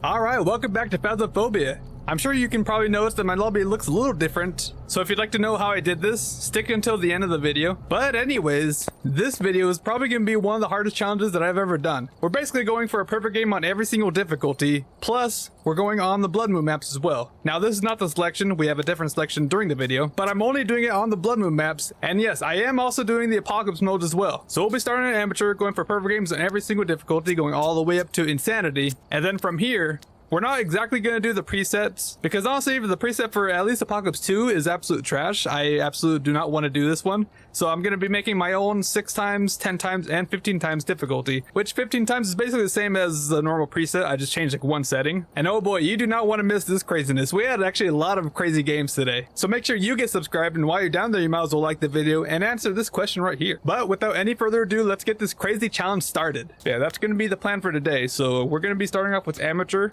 Alright, welcome back to Phasmophobia. I'm sure you can probably notice that my lobby looks a little different, so if you'd like to know how I did this, stick until the end of the video. But anyways, this video is probably going to be one of the hardest challenges that I've ever done. We're basically going for a perfect game on every single difficulty, plus we're going on the Blood Moon maps as well. Now this is not the selection, we have a different selection during the video, but I'm only doing it on the Blood Moon maps, and yes, I am also doing the Apocalypse modes as well. So we'll be starting at Amateur, going for perfect games on every single difficulty, going all the way up to Insanity, and then from here, we're not exactly going to do the presets, because honestly, the preset for at least Apocalypse 2 is absolute trash. I absolutely do not want to do this one. So I'm going to be making my own 6 times, 10 times, and 15 times difficulty, which 15 times is basically the same as the normal preset. I just changed like one setting. And oh boy, you do not want to miss this craziness. We had actually a lot of crazy games today. So make sure you get subscribed, and while you're down there, you might as well like the video and answer this question right here. But without any further ado, let's get this crazy challenge started. Yeah, that's going to be the plan for today. So we're going to be starting off with Amateur.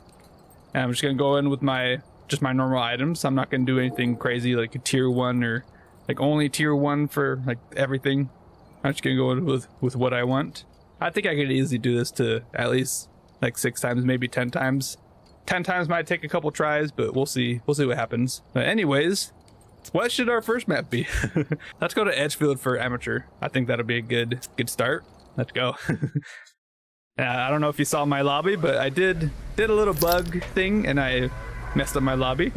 And I'm just gonna go in with just my normal items. I'm not gonna do anything crazy like a tier 1 or like only tier 1 for like everything. I'm just gonna go in with what I want. I think I could easily do this to at least like 6 times, maybe 10 times. 10 times might take a couple tries, but we'll see what happens. But anyways, what should our first map be? Let's go to Edgefield for Amateur. I think that'll be a good start. Let's go. I don't know if you saw my lobby, but I did a little bug thing and I messed up my lobby.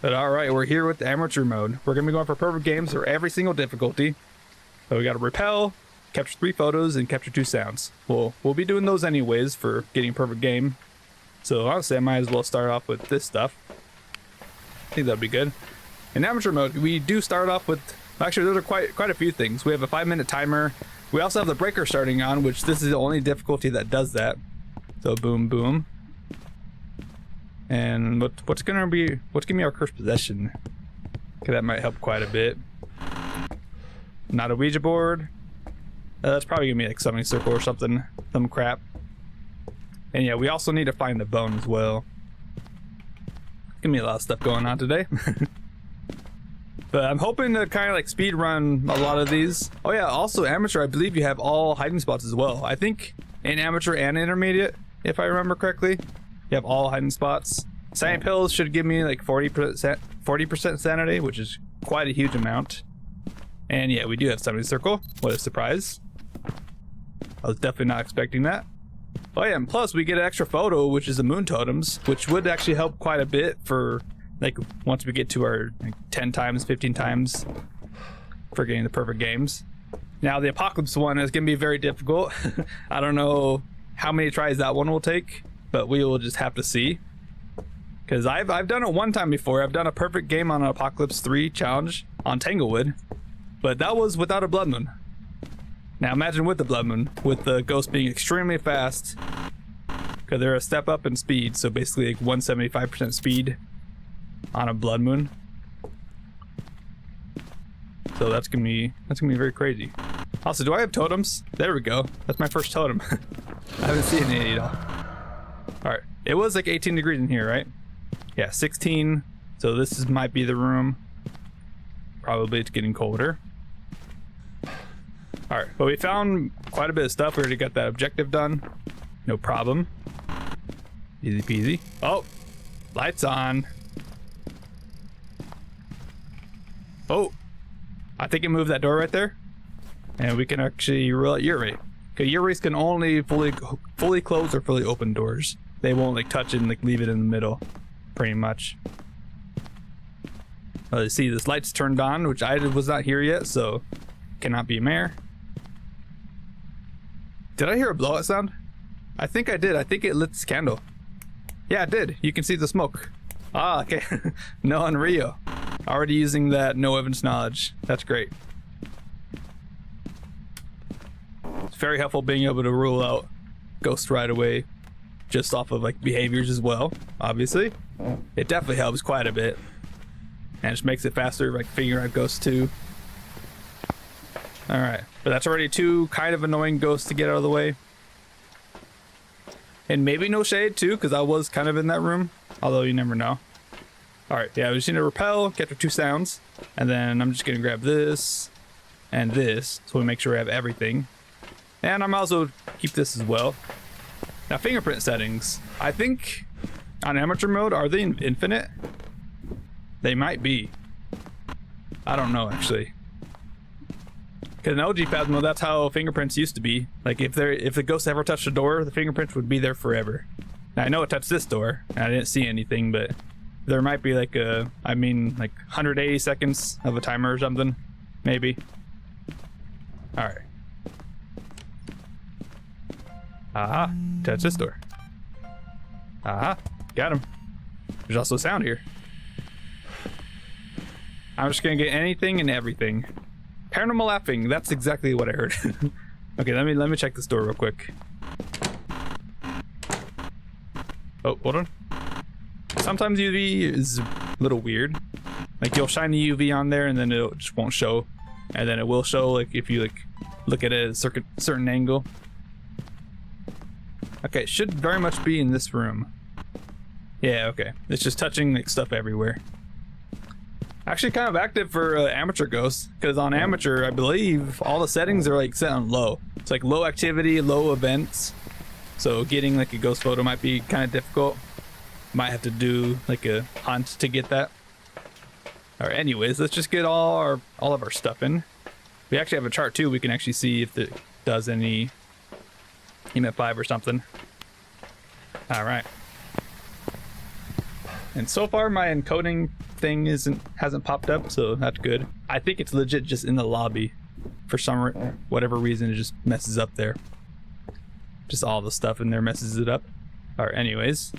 But alright, we're here with the Amateur mode. We're going to be going for perfect games for every single difficulty. So we got to repel, capture 3 photos, and capture 2 sounds. We'll be doing those anyways for getting a perfect game. So honestly, I might as well start off with this stuff. I think that'll be good. In Amateur mode, we do start off with... Actually, there are quite a few things. We have a 5-minute timer. We also have the breaker starting on, which this is the only difficulty that does that. So boom, boom. And what's gonna be our cursed possession? Okay, that might help quite a bit. Not a Ouija board. That's probably gonna be like summoning circle or something, some crap. And yeah, we also need to find the bone as well. Give me a lot of stuff going on today. But I'm hoping to kind of like speed run a lot of these. Oh yeah, also Amateur, I believe you have all hiding spots as well. I think in Amateur and Intermediate, if I remember correctly, you have all hiding spots. Sanity pills should give me like 40% sanity, which is quite a huge amount. And yeah, we do have summoning circle. What a surprise. I was definitely not expecting that. Oh yeah, and plus we get an extra photo, which is the moon totems, which would actually help quite a bit for like once we get to our like 10 times, 15 times for getting the perfect games. Now the Apocalypse one is going to be very difficult. I don't know how many tries that one will take, but we will just have to see. Because I've done it one time before. I've done a perfect game on an Apocalypse 3 challenge on Tanglewood, but that was without a Blood Moon. Now imagine with the Blood Moon, with the ghost being extremely fast, because they're a step up in speed, so basically like 175% speed on a Blood Moon. So that's gonna be very crazy. Also, do I have totems? There we go. That's my first totem. I haven't seen any at all. Alright. It was like 18 degrees in here, right? Yeah, 16. So this might be the room. Probably it's getting colder. Alright, but we found quite a bit of stuff. We already got that objective done. No problem. Easy peasy. Oh! Lights on. Oh, I think it moved that door right there, and we can actually rule out Yuri. Okay, Yuris can only fully close or fully open doors. They won't like touch it and like leave it in the middle, pretty much. You see, this light's turned on, which I was not here yet, so cannot be a mare. Did I hear a blowout sound? I think I did. I think it lit this candle. Yeah, it did. You can see the smoke. Ah, okay. No, on Rio. Already using that no evidence knowledge. That's great. It's very helpful being able to rule out ghosts right away, just off of like behaviors as well, obviously. It definitely helps quite a bit. And it just makes it faster, like figuring out ghosts too. Alright, but that's already 2 kind of annoying ghosts to get out of the way. And maybe no shade too, because I was kind of in that room, although you never know. Alright, yeah, we just need to repel, capture 2 sounds, and then I'm just gonna grab this and this, so we make sure we have everything. And I might also keep this as well. Now fingerprint settings. I think on amateur mode, are they infinite? They might be. I don't know actually. Because in OG Phasmo, that's how fingerprints used to be. Like if the ghost ever touched the door, the fingerprints would be there forever. Now I know it touched this door, and I didn't see anything, but there might be like like 180 seconds of a timer or something, maybe. All right. Aha, touch this door. Aha, got him. There's also sound here. I'm just gonna get anything and everything. Paranormal laughing, that's exactly what I heard. Okay, let me check this door real quick. Oh, hold on. Sometimes UV is a little weird. Like you'll shine the UV on there and then it just won't show. And then it will show like if you like look at it at a certain angle. Okay, it should very much be in this room. Yeah, okay. It's just touching like stuff everywhere. Actually kind of active for amateur ghosts, because on amateur I believe all the settings are like set on low. It's like low activity, low events. So getting like a ghost photo might be kind of difficult. Might have to do like a hunt to get that. Alright, anyways, let's just get all of our stuff in. We actually have a chart too. We can actually see if it does any EMF 5 or something. Alright. And so far my encoding thing hasn't popped up, so that's good. I think it's legit just in the lobby. For whatever reason, it just messes up there. Just all the stuff in there messes it up. Alright, anyways.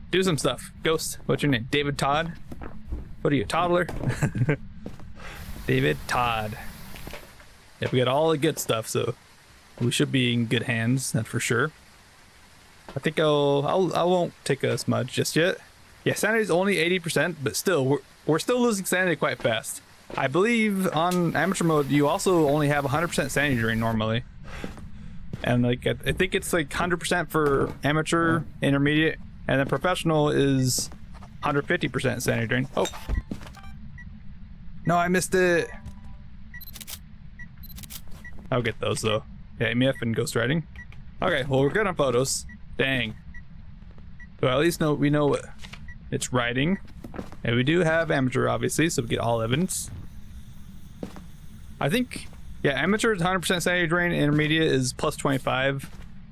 Do some stuff. Ghost, what's your name? David Todd? What are you, a toddler? David Todd. Yeah, we got all the good stuff, so we should be in good hands, that's for sure. I think I won't take a smudge just yet. Yeah, sanity's only 80%, but still, we're still losing sanity quite fast. I believe on amateur mode, you also only have 100% sanity drain normally. And like, I think it's like 100% for amateur, intermediate, and then professional is 150% sanity drain. Oh. No, I missed it. I'll get those though. Yeah, EMF and ghost writing. Okay, well we're good on photos. Dang. Well, at least we know what it's writing. And we do have amateur obviously, so we get all evidence. I think, yeah, amateur is 100% sanity drain, intermediate is plus 25,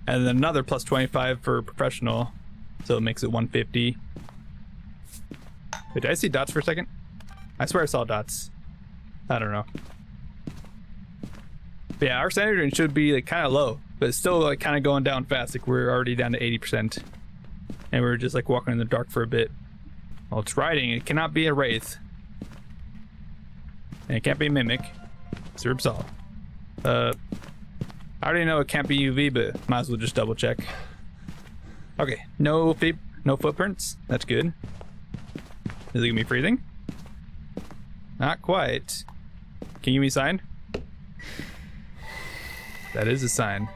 and then another plus 25 for professional. So it makes it 150. Wait, did I see dots for a second? I swear I saw dots. I don't know. But yeah, our sanity drain should be like kind of low, but it's still like kind of going down fast. Like we're already down to 80%. And we're just like walking in the dark for a bit. Well, it's writing. It cannot be a wraith. And it can't be a mimic. So resolve. I already know it can't be UV, but might as well just double check. Okay, no footprints. That's good. Is it gonna be freezing? Not quite. Can you give me a sign? That is a sign.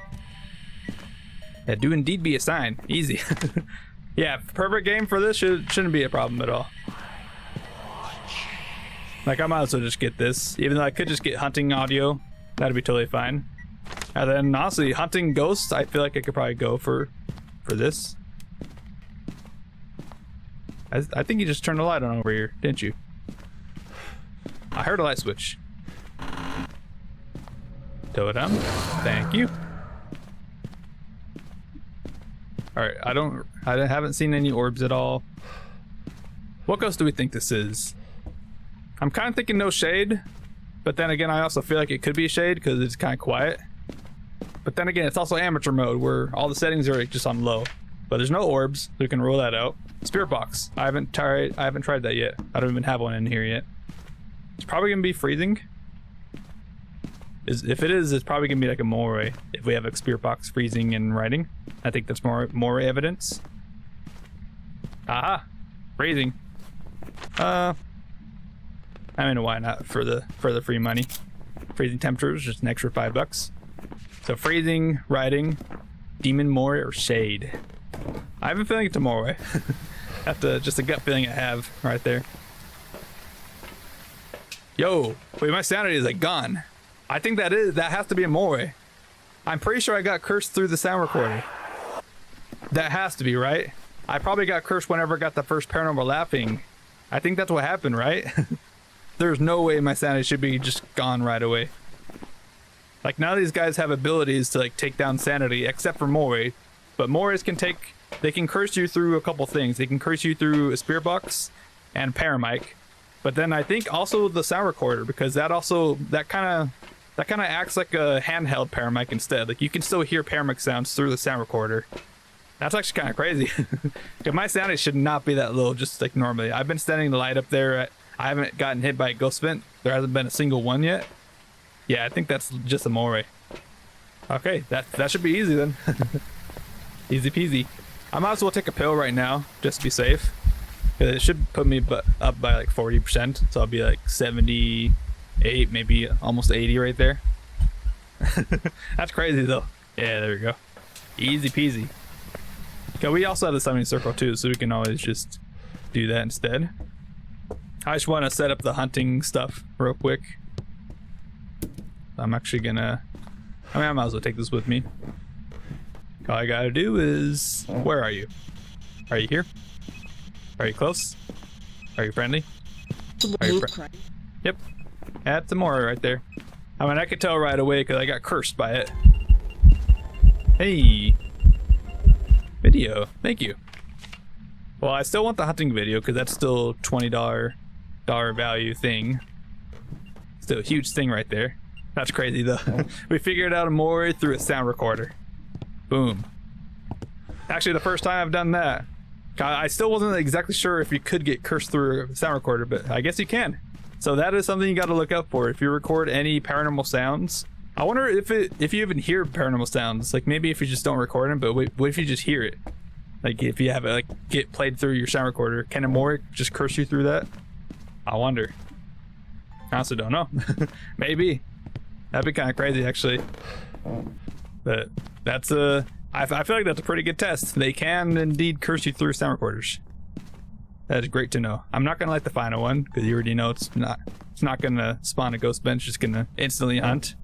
That do indeed be a sign. Easy. Yeah, perfect game for this shouldn't be a problem at all. Like I might as well just get this, even though I could just get hunting audio. That'd be totally fine. And then honestly, hunting ghosts, I feel like I could probably go for this. I think you just turned the light on over here, didn't you? I heard a light switch. Totem, thank you. All right, I haven't seen any orbs at all. What ghost do we think this is? I'm kind of thinking no shade, but then again, I also feel like it could be a shade because it's kind of quiet. But then again, it's also amateur mode where all the settings are just on low. But there's no orbs, so we can rule that out. Spirit box. I haven't tried that yet. I don't even have one in here yet. It's probably gonna be freezing. If it is, it's probably gonna be like a moray. If we have a spirit box freezing and writing, I think that's more moray evidence. Aha, freezing. I mean, why not for the free money? Freezing temperatures, just an extra $5. So freezing, writing, demon moray or shade. I have a feeling it's a moray. Just a gut feeling I have right there. Yo, wait, my sanity is like gone. I think that has to be a moray. I'm pretty sure I got cursed through the sound recorder. That has to be, right? I probably got cursed whenever I got the first paranormal laughing. I think that's what happened, right? There's no way my sanity should be just gone right away. Like, none of these guys have abilities to like take down sanity except for Moray. But Morays can they can curse you through a couple things. They can curse you through a spirit box and paramic. But then I think also the sound recorder, because that kind of acts like a handheld paramic instead. Like, you can still hear paramic sounds through the sound recorder. That's actually kind of crazy. My sanity should not be that low, just like normally. I've been standing the light up there. I haven't gotten hit by a ghost vent. There hasn't been a single one yet. Yeah, I think that's just a Moray. Okay, that should be easy then. Easy peasy. I might as well take a pill right now, just to be safe. It should put me up by like 40%, so I'll be like 78, maybe almost 80 right there. That's crazy though. Yeah, there we go. Easy peasy. Okay, we also have the summoning circle too, so we can always just do that instead. I just want to set up the hunting stuff real quick. I'm actually gonna... I might as well take this with me. All I gotta do is... Where are you? Are you here? Are you close? Are you friendly? Are you Yep. That's a Moray right there. I mean, I could tell right away because I got cursed by it. Hey. Video. Thank you. Well, I still want the hunting video because that's still $20 value thing. Still a huge thing right there. That's crazy though. We figured out a Moray through a sound recorder. Boom. Actually, the first time I've done that, I still wasn't exactly sure if you could get cursed through a sound recorder, but I guess you can. So that is something you got to look out for. If you record any paranormal sounds, I wonder if you even hear paranormal sounds. Like, maybe if you just don't record them, but what if you just hear it? Like, if you have it like get played through your sound recorder, can a Moray just curse you through that? I wonder. I also don't know. Maybe. That'd be kind of crazy, actually. But that's I feel like that's a pretty good test. They can indeed curse you through sound recorders. That is great to know. I'm not gonna like the final one because you already know it's not gonna spawn a ghost bench. It's gonna instantly hunt.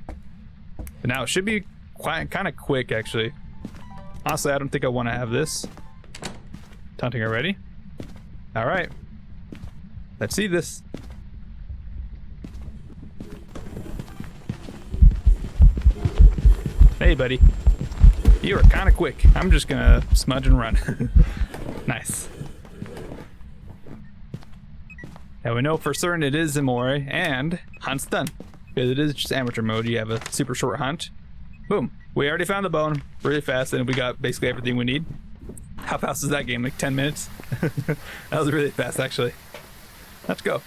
But now it should be kind of quick, actually. Honestly, I don't think I want to have this. Hunting already. All right. Let's see this. Hey, buddy. You are kind of quick. I'm just gonna smudge and run. Nice. Now we know for certain it is a Moray, and hunt's done. Because it is just amateur mode. You have a super short hunt. Boom. We already found the bone really fast, and we got basically everything we need. How fast is that game? Like 10 minutes? That was really fast, actually. Let's go.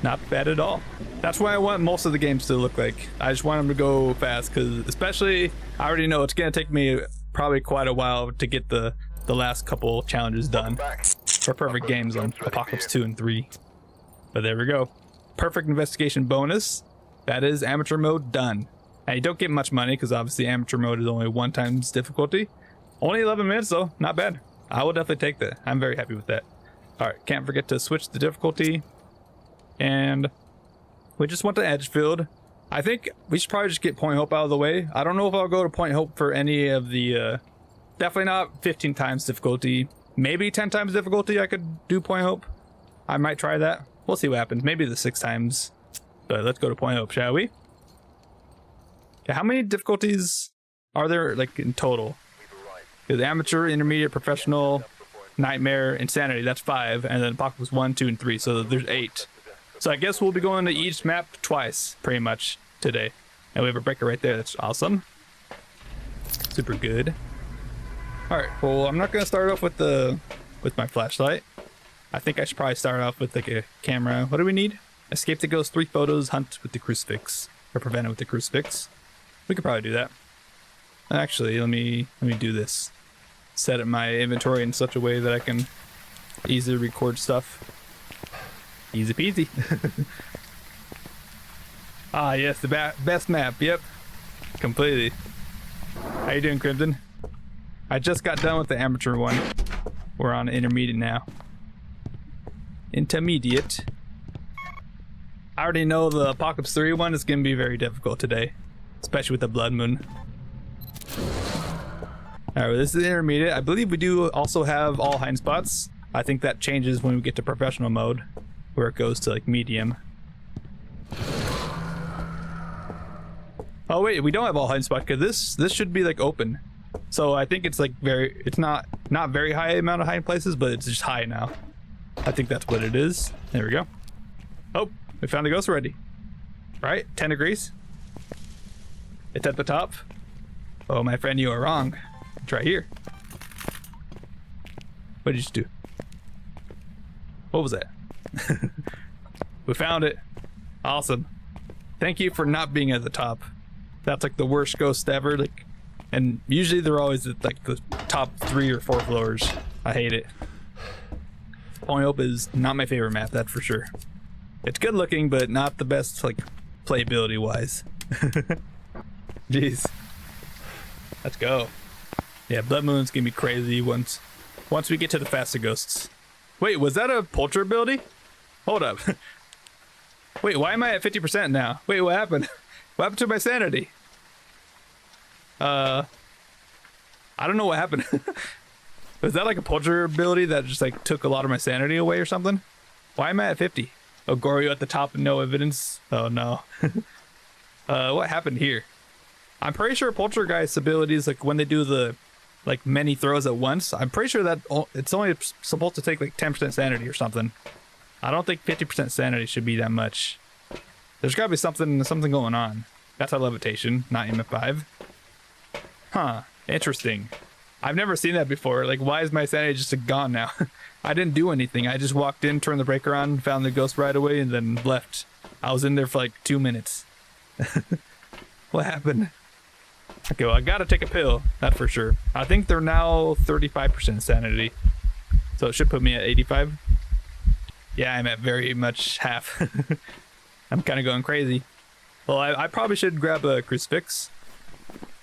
Not bad at all. That's why I want most of the games to look like. I just want them to go fast, because especially, I already know it's going to take me probably quite a while to get the last couple challenges done for perfect games on Apocalypse 2 and 3. But there we go. Perfect investigation bonus. That is amateur mode done. And you don't get much money, because obviously amateur mode is only 1 times difficulty. Only 11 minutes though, not bad. I will definitely take that. I'm very happy with that. Alright, can't forget to switch the difficulty. And we just went to Edgefield. I think we should probably just get Point Hope out of the way. I don't know if I'll go to Point Hope for any of the, definitely not 15 times difficulty. Maybe 10 times difficulty I could do Point Hope. I might try that. We'll see what happens. Maybe the 6 times. But let's go to Point Hope, shall we? Okay, how many difficulties are there, like, in total? Because amateur, intermediate, professional, nightmare, insanity, that's 5. And then Apocalypse 1, 2, and 3. So there's 8. So I guess we'll be going to each map twice, pretty much, today. And we have a breaker right there. That's awesome. Super good. Alright, well, I'm not going to start off with my flashlight. I think I should probably start off with like a camera. What do we need? Escape the ghost, 3 photos, hunt with the crucifix. Or prevent it with the crucifix. We could probably do that. Actually, let me do this. Set up my inventory in such a way that I can easily record stuff. Easy peasy. Ah, yes, the best map. Yep. Completely. How you doing, Crimson? I just got done with the amateur one. We're on intermediate now. Intermediate. I already know the Apocalypse 3 one is gonna be very difficult today, especially with the blood moon. All right, well, this is intermediate. I believe we do also have all hiding spots. I think that changes when we get to professional mode, where it goes to like medium. Oh wait, we don't have all hiding spots because this should be like open. So I think it's like it's not very high amount of hiding places, but it's just high now. I think that's what it is. There we go. Oh, we found a ghost already. Right, 10 degrees. It's at the top. Oh, my friend, you are wrong. It's right here. What did you do? What was that? We found it. Awesome. Thank you for not being at the top. That's like the worst ghost ever. Like, and usually they're always at like the top 3 or 4 floors. I hate it. Point Hope is not my favorite map, that's for sure. It's good looking, but not the best like playability wise. Jeez. Let's go. Yeah, Blood Moon's gonna be crazy once we get to the faster ghosts. Wait, was that a Polter ability? Hold up. Wait, why am I at 50% now? Wait, what happened? What happened to my sanity? I don't know what happened. Was that like a Polter ability that just like took a lot of my sanity away or something? Why am I at 50? Oh, Goryo at the top and no evidence. Oh no. What happened here? I'm pretty sure Poltergeist abilities, like when they do the like many throws at once, I'm pretty sure that it's only supposed to take like 10% sanity or something. I don't think 50% sanity should be that much. There's gotta be something going on. That's a levitation, not MF5. Huh, interesting. I've never seen that before. Like, why is my sanity just gone now? I didn't do anything. I just walked in, turned the breaker on, found the ghost right away, and then left. I was in there for like 2 minutes. What happened? Okay, well, I gotta take a pill, that's for sure. I think they're now 35% sanity. So it should put me at 85. Yeah, I'm at very much half. I'm kind of going crazy. Well, I probably should grab a crucifix.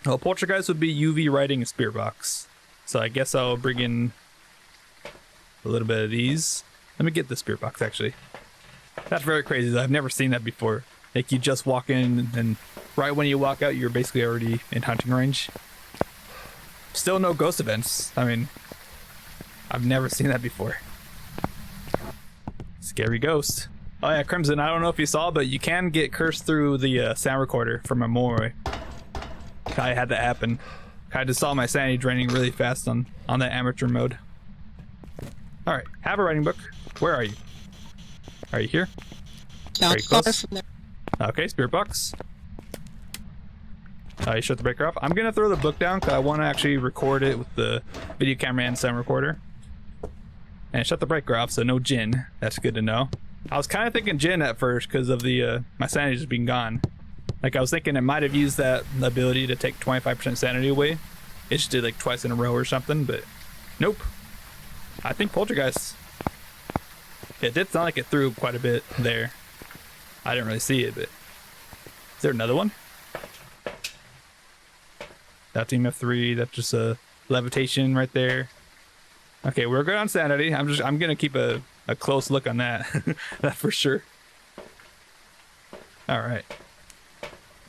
Well, Poltergeist would be UV writing and spirit box. So I guess I'll bring in a little bit of these. Let me get the spirit box, actually. That's very crazy. I've never seen that before. Like, you just walk in and right when you walk out, you're basically already in hunting range. Still no ghost events. I mean, I've never seen that before. Scary ghost. Oh yeah, Crimson, I don't know if you saw, but you can get cursed through the sound recorder from Amore. I had that happen. I just saw my sanity draining really fast on that amateur mode. Alright, have a writing book. Where are you? Are you here? Very close. Okay, spirit box. You shut the breaker off. I'm gonna throw the book down because I want to actually record it with the video camera and sound recorder. And shut the breaker off, so no Jinn. That's good to know. I was kind of thinking Jinn at first because of the my sanity just being gone. Like, I was thinking it might have used that ability to take 25% sanity away. It just did like twice in a row or something, but nope. I think Poltergeist. It did sound like it threw quite a bit there. I didn't really see it, but is there another one? That's MF3. That's just a levitation right there. Okay, we're good on sanity. I'm gonna keep a close look on that. That for sure. All right.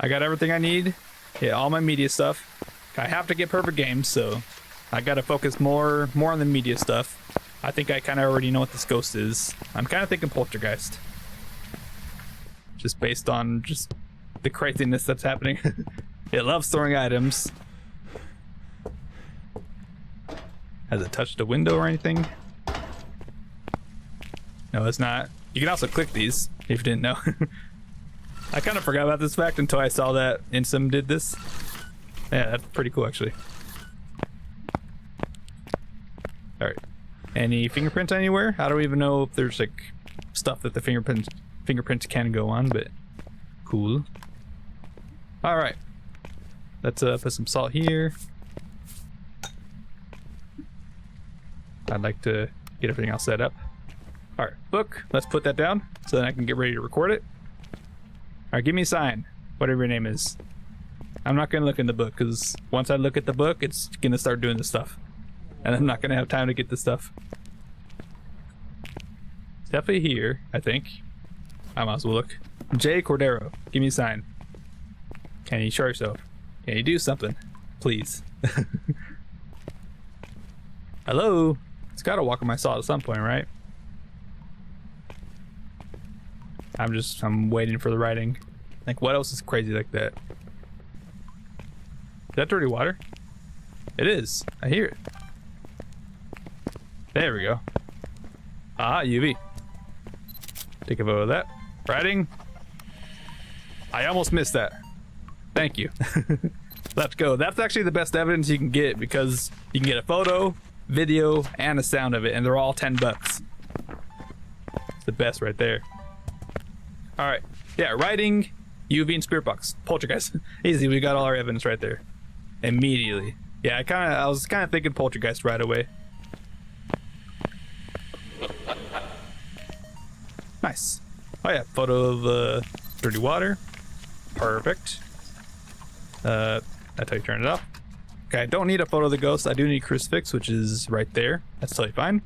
I got everything I need. Yeah, all my media stuff. I have to get perfect games, so I gotta focus more on the media stuff. I think I kind of already know what this ghost is. I'm kind of thinking Poltergeist. Just based on just the craziness that's happening. It loves throwing items. Has it touched a window or anything? No, it's not. You can also click these if you didn't know. I kind of forgot about this fact until I saw that Some did this. Yeah, that's pretty cool actually. Alright. Any fingerprints anywhere? I don't even know if there's like stuff that the fingerprints can go on, but cool. Alright. Let's put some salt here. I'd like to get everything else set up. Alright, book. Let's put that down so then I can get ready to record it. Alright, give me a sign. Whatever your name is. I'm not going to look in the book because once I look at the book, it's going to start doing this stuff. And I'm not going to have time to get this stuff. It's definitely here, I think. I might as well look. Jay Cordero, give me a sign. Can you show yourself? Can you do something? Please. Hello? It's gotta walk on my saw at some point, right? I'm waiting for the writing. Like, what else is crazy like that? Is that dirty water? It is. I hear it. There we go. Ah, UV. Take a photo of that. Writing. I almost missed that. Thank you. Let's go. That's actually the best evidence you can get because you can get a photo, video, and a sound of it, and they're all $10. It's the best right there. All right. Yeah, writing, UV, and spirit box. Poltergeist. Easy. We got all our evidence right there. Immediately. Yeah, I was kind of thinking poltergeist right away. Nice. Oh yeah, photo of dirty water. Perfect. That's how you turn it off. Okay, I don't need a photo of the ghost. I do need crucifix, which is right there. That's totally fine.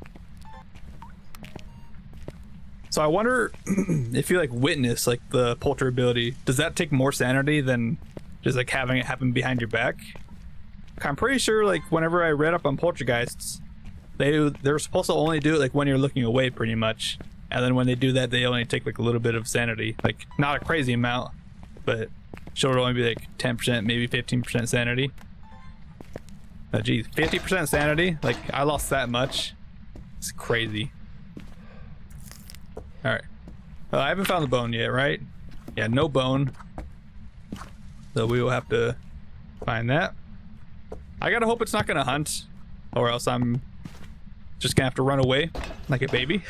So I wonder if you like witness like the polter ability, does that take more sanity than just like having it happen behind your back? I'm pretty sure like whenever I read up on poltergeists, they're supposed to only do it like when you're looking away pretty much. And then when they do that, they only take like a little bit of sanity, like not a crazy amount, but she'll only be like 10%, maybe 15% sanity. Geez, 50% sanity? Like I lost that much. It's crazy. All right. I haven't found the bone yet, right? Yeah, no bone. So we will have to find that. I gotta hope it's not gonna hunt, or else I'm just gonna have to run away like a baby.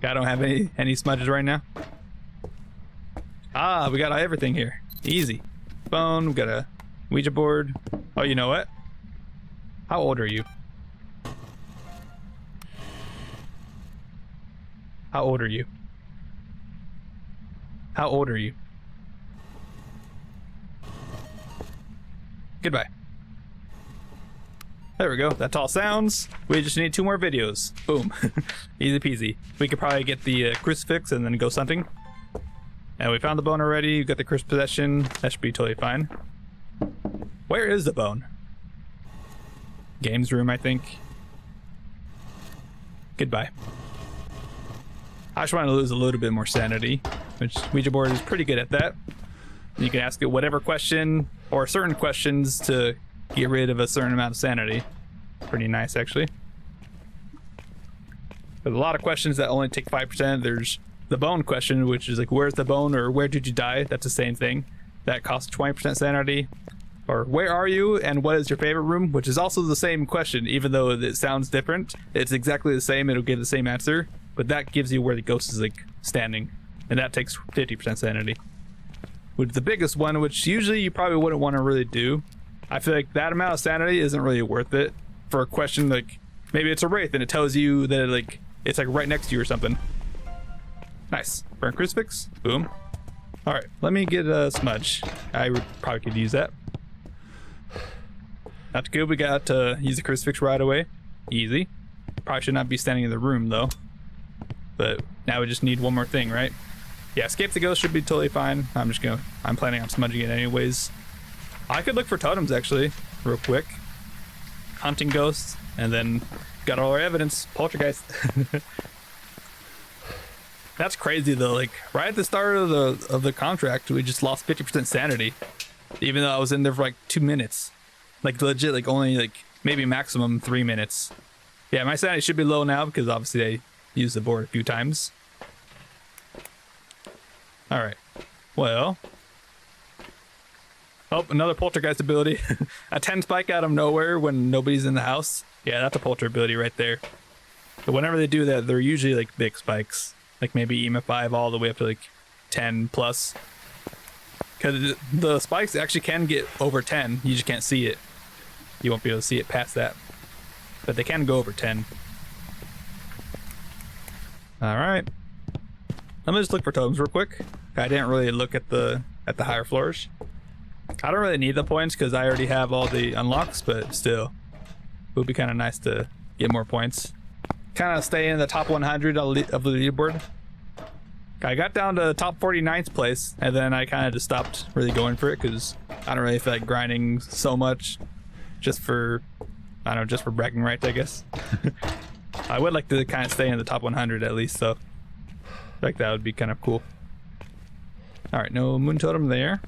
I don't have any smudges right now. Ah, we got everything here. Easy. Bone, we got a Ouija board. Oh, you know what? How old are you? How old are you? How old are you? Goodbye. There we go. That's all sounds. We just need 2 more videos. Boom. Easy peasy. We could probably get the crucifix and then go hunting. And we found the bone already. We got the cursed possession. That should be totally fine. Where is the bone? Games room, I think. Goodbye. I just want to lose a little bit more sanity, which Ouija board is pretty good at that. You can ask it whatever question or certain questions to get rid of a certain amount of sanity. Pretty nice, actually. There's a lot of questions that only take 5%. There's the bone question, which is like, where's the bone, or where did you die? That's the same thing. That costs 20% sanity. Or where are you and what is your favorite room, which is also the same question, even though it sounds different. It's exactly the same. It'll give the same answer, but that gives you where the ghost is like standing, and that takes 50% sanity. With the biggest one, which usually you probably wouldn't want to really do. I feel like that amount of sanity isn't really worth it for a question like maybe it's a wraith and it tells you that like it's like right next to you or something. Nice. Burn crucifix. Boom. All right, let me get a smudge. I probably could use that. That's good. We got to use the crucifix right away. Easy. Probably should not be standing in the room though. But now we just need one more thing, right? Yeah, escape the ghost should be totally fine. I'm planning on smudging it anyways. I could look for totems actually, real quick. Hunting ghosts, and then got all our evidence. Poltergeist. That's crazy though. Like right at the start of the contract, we just lost 50% sanity, even though I was in there for like 2 minutes. Like legit, like only like maybe maximum 3 minutes. Yeah, my sanity should be low now because obviously I used the board a few times. All right. Well. Oh, another poltergeist ability. A 10 spike out of nowhere when nobody's in the house. Yeah, that's a polter ability right there. But whenever they do that, they're usually like big spikes. Like maybe EMF 5 all the way up to like 10 plus. Because the spikes actually can get over 10. You just can't see it. You won't be able to see it past that. But they can go over 10. Alright. Let me just look for totems real quick. I didn't really look at the higher floors. I don't really need the points because I already have all the unlocks, but still, it would be kind of nice to get more points. Kind of stay in the top 100 of the leaderboard. I got down to top 49th place, and then I kind of just stopped really going for it because I don't really feel like grinding so much just for, I don't know, just for bragging rights, I guess. I would like to kind of stay in the top 100 at least, so I feel like that would be kind of cool. All right, no moon totem there.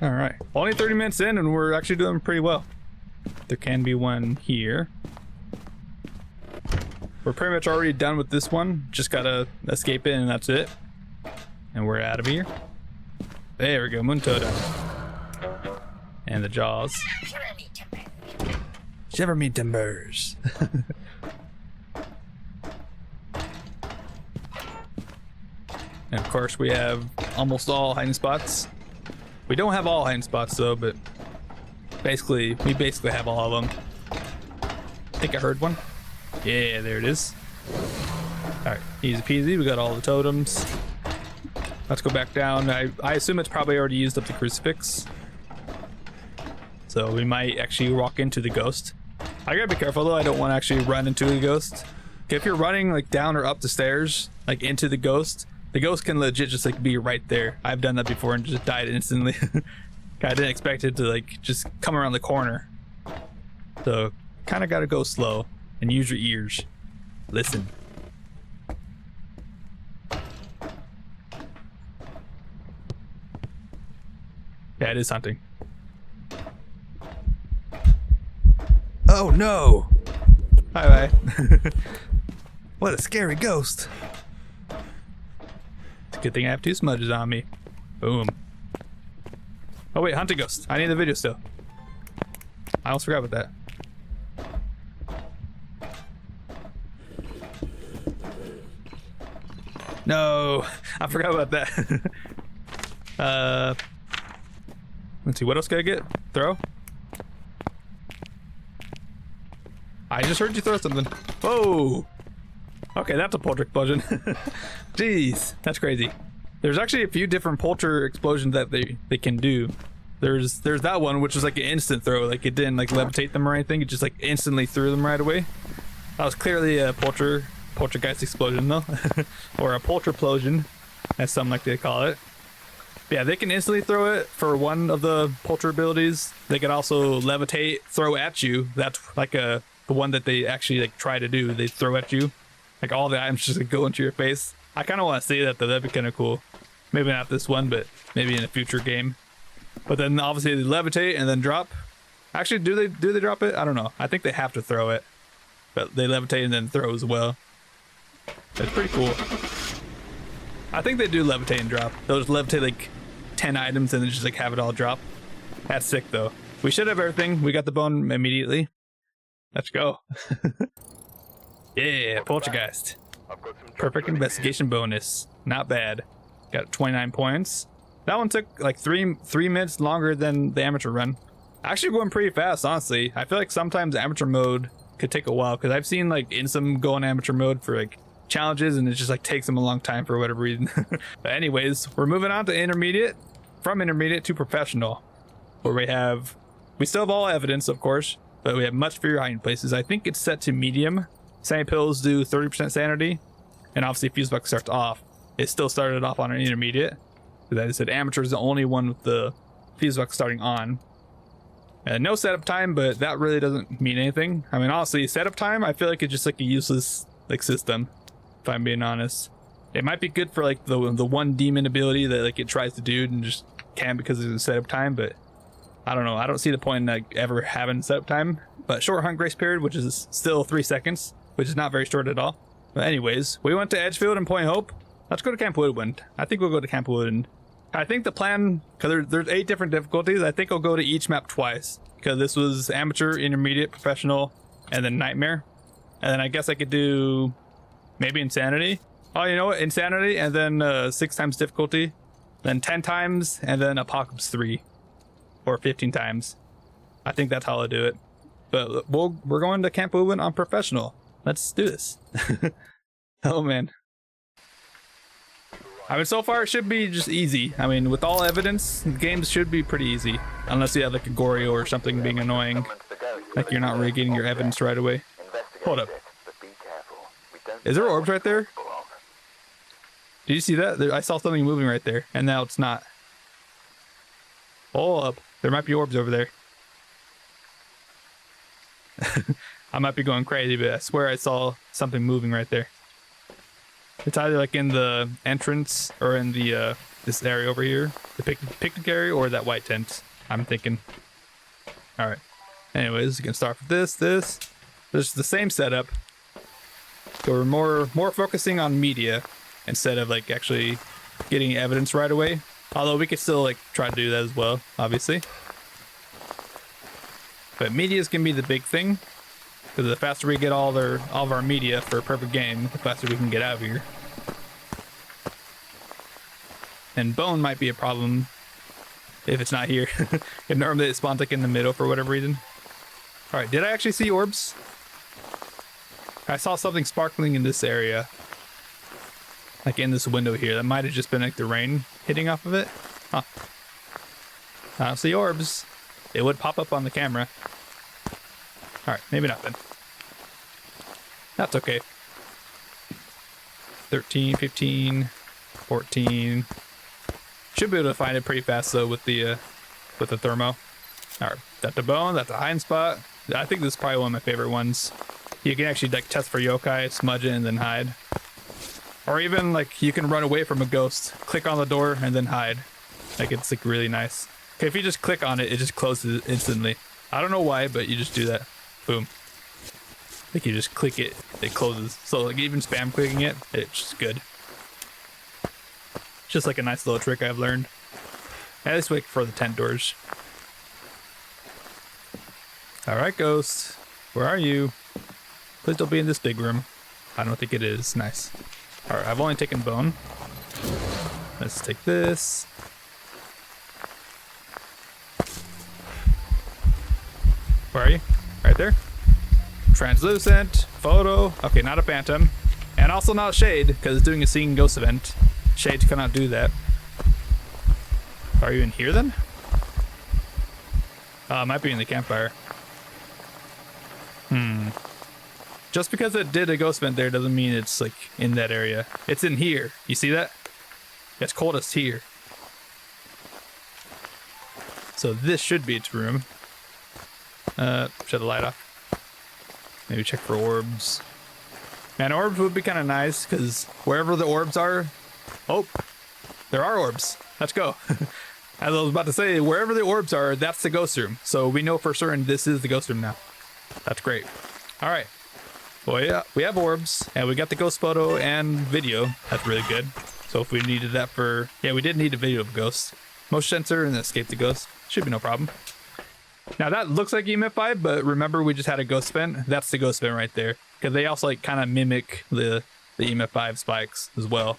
All right, only 30 minutes in, and we're actually doing pretty well. There can be one here. We're pretty much already done with this one. Just gotta escape it and that's it. And we're out of here. There we go, moon totem. And the jaws. Shiver me timbers. And of course we have almost all hiding spots. We don't have all hiding spots though, but we basically have all of them. I think I heard one. Yeah, there it is. Alright, easy peasy. We got all the totems. Let's go back down. I assume it's probably already used up the crucifix. So we might actually walk into the ghost. I gotta be careful though. I don't want to actually run into the ghost. Okay, if you're running like down or up the stairs, like into the ghost can legit just like be right there. I've done that before and just died instantly. I didn't expect it to like just come around the corner. So kind of gotta go slow. And use your ears. Listen. Yeah, it is hunting. Oh no! Bye bye. What a scary ghost. It's a good thing I have 2 smudges on me. Boom. Oh wait, hunting ghost. I need the video still. I almost forgot about that. No, I forgot about that. Let's see, what else can I get? Throw? I just heard you throw something. Whoa! Okay, that's a polter explosion. Jeez, that's crazy. There's actually a few different polter explosions that they can do. There's that one, which was like an instant throw. Like it didn't like levitate them or anything. It just like instantly threw them right away. That was clearly a poltergeist explosion though. Or a polterplosion, as some like to call it. But yeah, they can instantly throw it for one of the polter abilities. They can also levitate, throw at you. That's like the one that they actually like try to do. They throw at you. Like all the items just like, go into your face. I kind of want to see that though. That'd be kind of cool. Maybe not this one, but maybe in a future game. But then obviously they levitate and then drop. Actually, do they drop it? I don't know. I think they have to throw it. But they levitate and then throw as well. That's pretty cool. I think they do levitate and drop. They'll just levitate like 10 items and then just like have it all drop. That's sick though. We should have everything. We got the bone immediately. Let's go. Yeah, poltergeist. Perfect investigation bonus. Not bad. Got 29 points. That one took like three minutes longer than the amateur run. Actually going pretty fast, honestly. I feel like sometimes amateur mode could take a while because I've seen like Insum go in amateur mode for like challenges and it just like takes them a long time for whatever reason. But anyways, we're moving on to intermediate. From intermediate to professional, where we still have all evidence, of course, but we have much fewer hiding places. I think it's set to medium. Sanity pills do 30% sanity, and obviously Fusebox starts off. It still started off on an intermediate. As I said, amateur is the only one with the Fusebox starting on. No setup time, but that really doesn't mean anything. I mean, honestly, setup time, I feel like it's just like a useless like system, if I'm being honest. It might be good for like the one demon ability that like it tries to do and just can't because of the setup time, but I don't know. I don't see the point in like ever having setup time. But short hunt grace period, which is still 3 seconds, which is not very short at all. But anyways, we went to Edgefield and Point Hope. Let's go to Camp Woodwind. I think we'll go to Camp Woodwind. I think the plan, because there's 8 different difficulties, I think I'll go to each map twice. Because this was amateur, intermediate, professional, and then nightmare. And then I guess I could do maybe insanity. Oh, you know what? Insanity, and then 6 times difficulty. Then 10 times, and then Apocalypse 3. Or 15 times. I think that's how I'll do it. But we're going to Camp Woodwind on professional. Let's do this. Oh, man. I mean, so far it should be just easy. I mean, with all evidence, the games should be pretty easy. Unless you have like a Goryo or something being annoying. Like you're not really getting your evidence right away. Hold up. Is there orbs right there? Did you see that? I saw something moving right there, and now it's not. Hold up. There might be orbs over there. I might be going crazy, but I swear I saw something moving right there. It's either like in the entrance or in the this area over here, the picnic area, or that white tent. I'm thinking. All right. Anyways, we can start with this. This is the same setup. So we're more focusing on media instead of like actually getting evidence right away. Although we could still like try to do that as well, obviously. But media is gonna be the big thing, because the faster we get all of our media for a perfect game, the faster we can get out of here. And bone might be a problem if it's not here. If normally it spawns like in the middle for whatever reason. All right, did I actually see orbs? I saw something sparkling in this area, like in this window here. That might have just been like the rain hitting off of it. Huh. I don't see orbs. They would pop up on the camera. All right, maybe not then. That's okay. 13, 15, 14. Should be able to find it pretty fast though with the thermo. All right, that's the bone. That's a hiding spot. I think this is probably one of my favorite ones. You can actually like test for yokai, smudge it, and then hide. Or even like you can run away from a ghost, click on the door, and then hide. Like it's like really nice. Okay, if you just click on it, it just closes instantly. I don't know why, but you just do that. Boom. Like you just click it, it closes. So like even spam clicking it, it's just good. Just like a nice little trick I've learned. At least wait for the tent doors. All right, ghost, where are you? Please don't be in this big room. I don't think it is. Nice. All right, I've only taken bone. Let's take this. Where are you? Right there. Translucent, photo. Okay, not a phantom. And also not shade, because it's doing a seeing ghost event. Shades cannot do that. Are you in here then? It might be in the campfire. Just because it did a ghost event there doesn't mean it's like in that area. It's in here. You see that? It's coldest here. So this should be its room. Shut the light off. Maybe check for orbs. Man, orbs would be kind of nice because wherever the orbs are. Oh, there are orbs. Let's go. As I was about to say, wherever the orbs are, that's the ghost room. So we know for certain this is the ghost room now. That's great. All right. Well, yeah, we have orbs and we got the ghost photo and video. That's really good. So if we needed that for, yeah, we did need a video of ghosts. Motion sensor and escape the ghost. Should be no problem. Now that looks like EMF 5, but remember we just had a ghost vent. That's the ghost vent right there. Because they also like kind of mimic the EMF 5 spikes as well.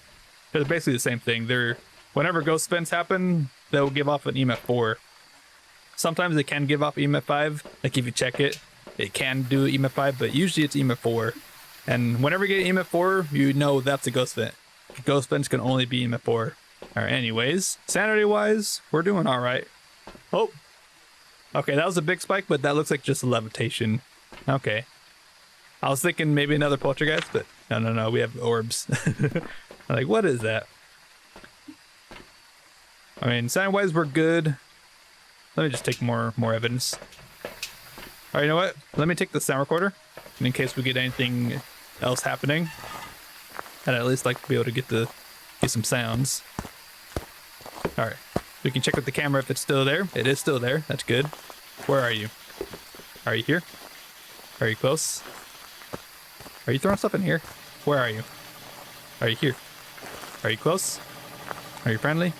They're basically the same thing. They're whenever ghost vents happen, they'll give off an EMF 4. Sometimes they can give off EMF 5. Like if you check it, it can do EMF 5, but usually it's EMF 4. And whenever you get EMF 4, you know that's a ghost vent. Ghost vents can only be EMF 4. Alright, anyways, sanity wise, we're doing alright. Oh, okay, that was a big spike, but that looks like just a levitation. Okay. I was thinking maybe another poltergeist, but no, we have orbs. I'm like, what is that? I mean, sound-wise, we're good. Let me just take more evidence. All right, you know what? Let me take the sound recorder, in case we get anything else happening. I'd at least like to be able to get some sounds. All right, we can check with the camera if it's still there. It is still there. That's good. Where are you? Are you here? Are you close? Are you throwing stuff in here? Where are you? Are you here? Are you close? Are you friendly?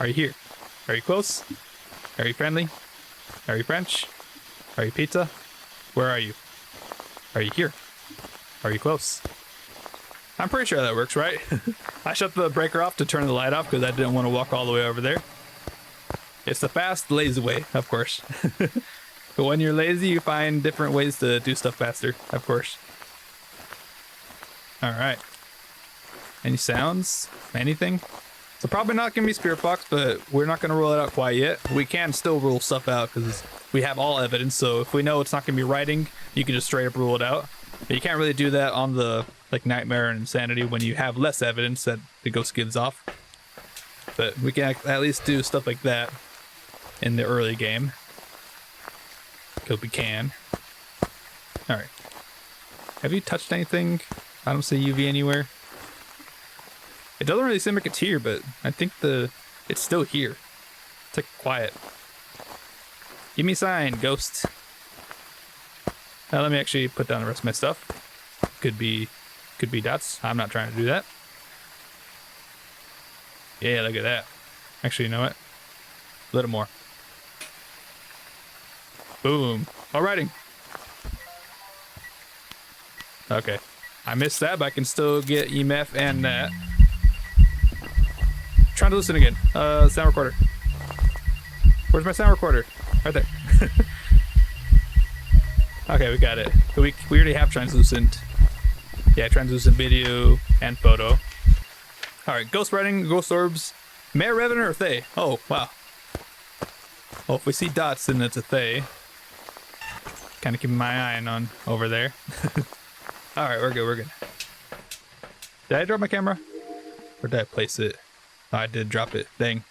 Are you here? Are you close? Are you friendly? Are you French? Are you pizza? Where are you? Are you here? Are you close? I'm pretty sure that works, right? I shut the breaker off to turn the light off because I didn't want to walk all the way over there. It's the fast, lazy way, of course. But when you're lazy, you find different ways to do stuff faster, of course. All right. Any sounds? Anything? So probably not going to be Spirit Box, but we're not going to rule it out quite yet. We can still rule stuff out because we have all evidence. So if we know it's not going to be writing, you can just straight up rule it out. But you can't really do that on the like nightmare and insanity when you have less evidence that the ghost gives off. But we can at least do stuff like that in the early game. Hope we can. Alright. Have you touched anything? I don't see UV anywhere. It doesn't really seem like it's here, but I think it's still here. It's like quiet. Give me a sign, ghost. Now let me actually put down the rest of my stuff. Could be dots. I'm not trying to do that. Yeah, look at that. Actually, you know what? A little more. Boom. All writing. Okay. I missed that, but I can still get EMF and that. Trying to listen again. Sound recorder. Where's my sound recorder? Right there. Okay, we got it. We already have translucent. Yeah, translucent video and photo. Alright, ghost writing, ghost orbs. Mare Revenant or Thay? Oh, wow. Well, if we see dots, then it's a Thay. Kind of keeping my eye on over there. Alright, we're good, we're good. Did I drop my camera? Or did I place it? Oh, I did drop it. Dang.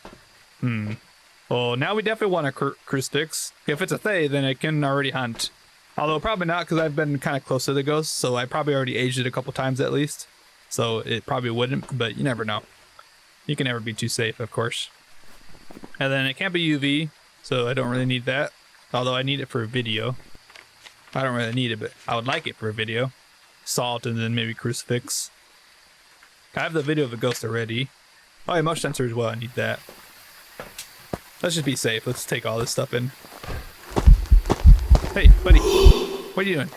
Well, now we definitely want a crucifix. If it's a Thay, then it can already hunt. Although probably not, because I've been kind of close to the ghost, so I probably already aged it a couple times at least. So it probably wouldn't, but you never know. You can never be too safe, of course. And then it can't be UV, so I don't really need that. Although I need it for a video. I don't really need it, but I would like it for a video. Salt and then maybe crucifix. I have the video of the ghost already. Oh, yeah, motion sensor as well, I need that. Let's just be safe. Let's take all this stuff in. Hey, buddy. What are you doing?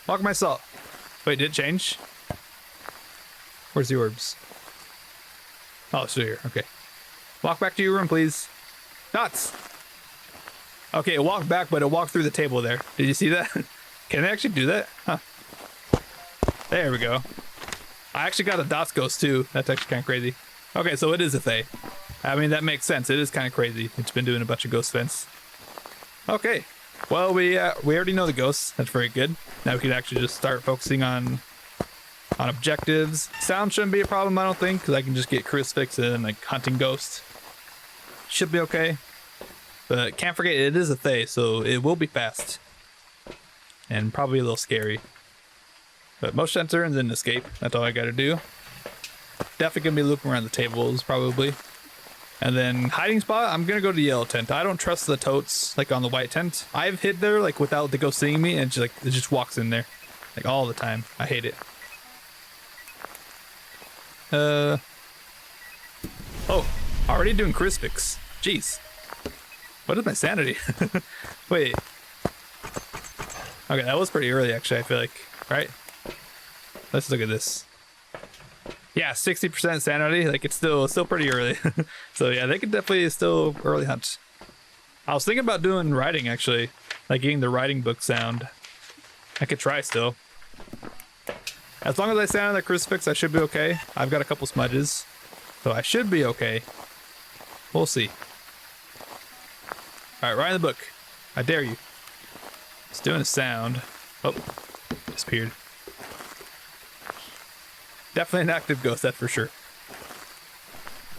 Walk my salt. Wait, did it change? Where's the orbs? Oh, it's still here. Okay. Walk back to your room, please. Dots! Okay, it walked back, but it walked through the table there. Did you see that? Can it actually do that? Huh. There we go. I actually got a dots ghost too. That's actually kind of crazy. Okay, so it is a Thay. I mean, that makes sense. It is kind of crazy. It's been doing a bunch of ghost vents. Okay. Well, we already know the ghosts. That's very good. Now we can actually just start focusing on objectives. Sound shouldn't be a problem, I don't think, because I can just get crucifix and like hunting ghosts. Should be okay. But can't forget, it is a Thay, so it will be fast. And probably a little scary. But motion sensor and then escape. That's all I gotta do. Definitely gonna be looking around the tables, probably. And then hiding spot, I'm gonna go to the yellow tent. I don't trust the totes like on the white tent. I've hid there like without the ghost seeing me, and it just walks in there like all the time. I hate it. Oh, already doing crucifix. Jeez, what is my sanity? Wait. Okay, that was pretty early actually. I feel like, right? Let's look at this. Yeah, 60% sanity. Like it's still pretty early. So yeah, they could definitely still early hunt. I was thinking about doing writing actually, like getting the writing book sound. I could try still. As long as I stand on the crucifix, I should be okay. I've got a couple smudges, so I should be okay. We'll see. All right, write in the book. I dare you. It's doing a sound. Oh, disappeared. Definitely an active ghost, that's for sure.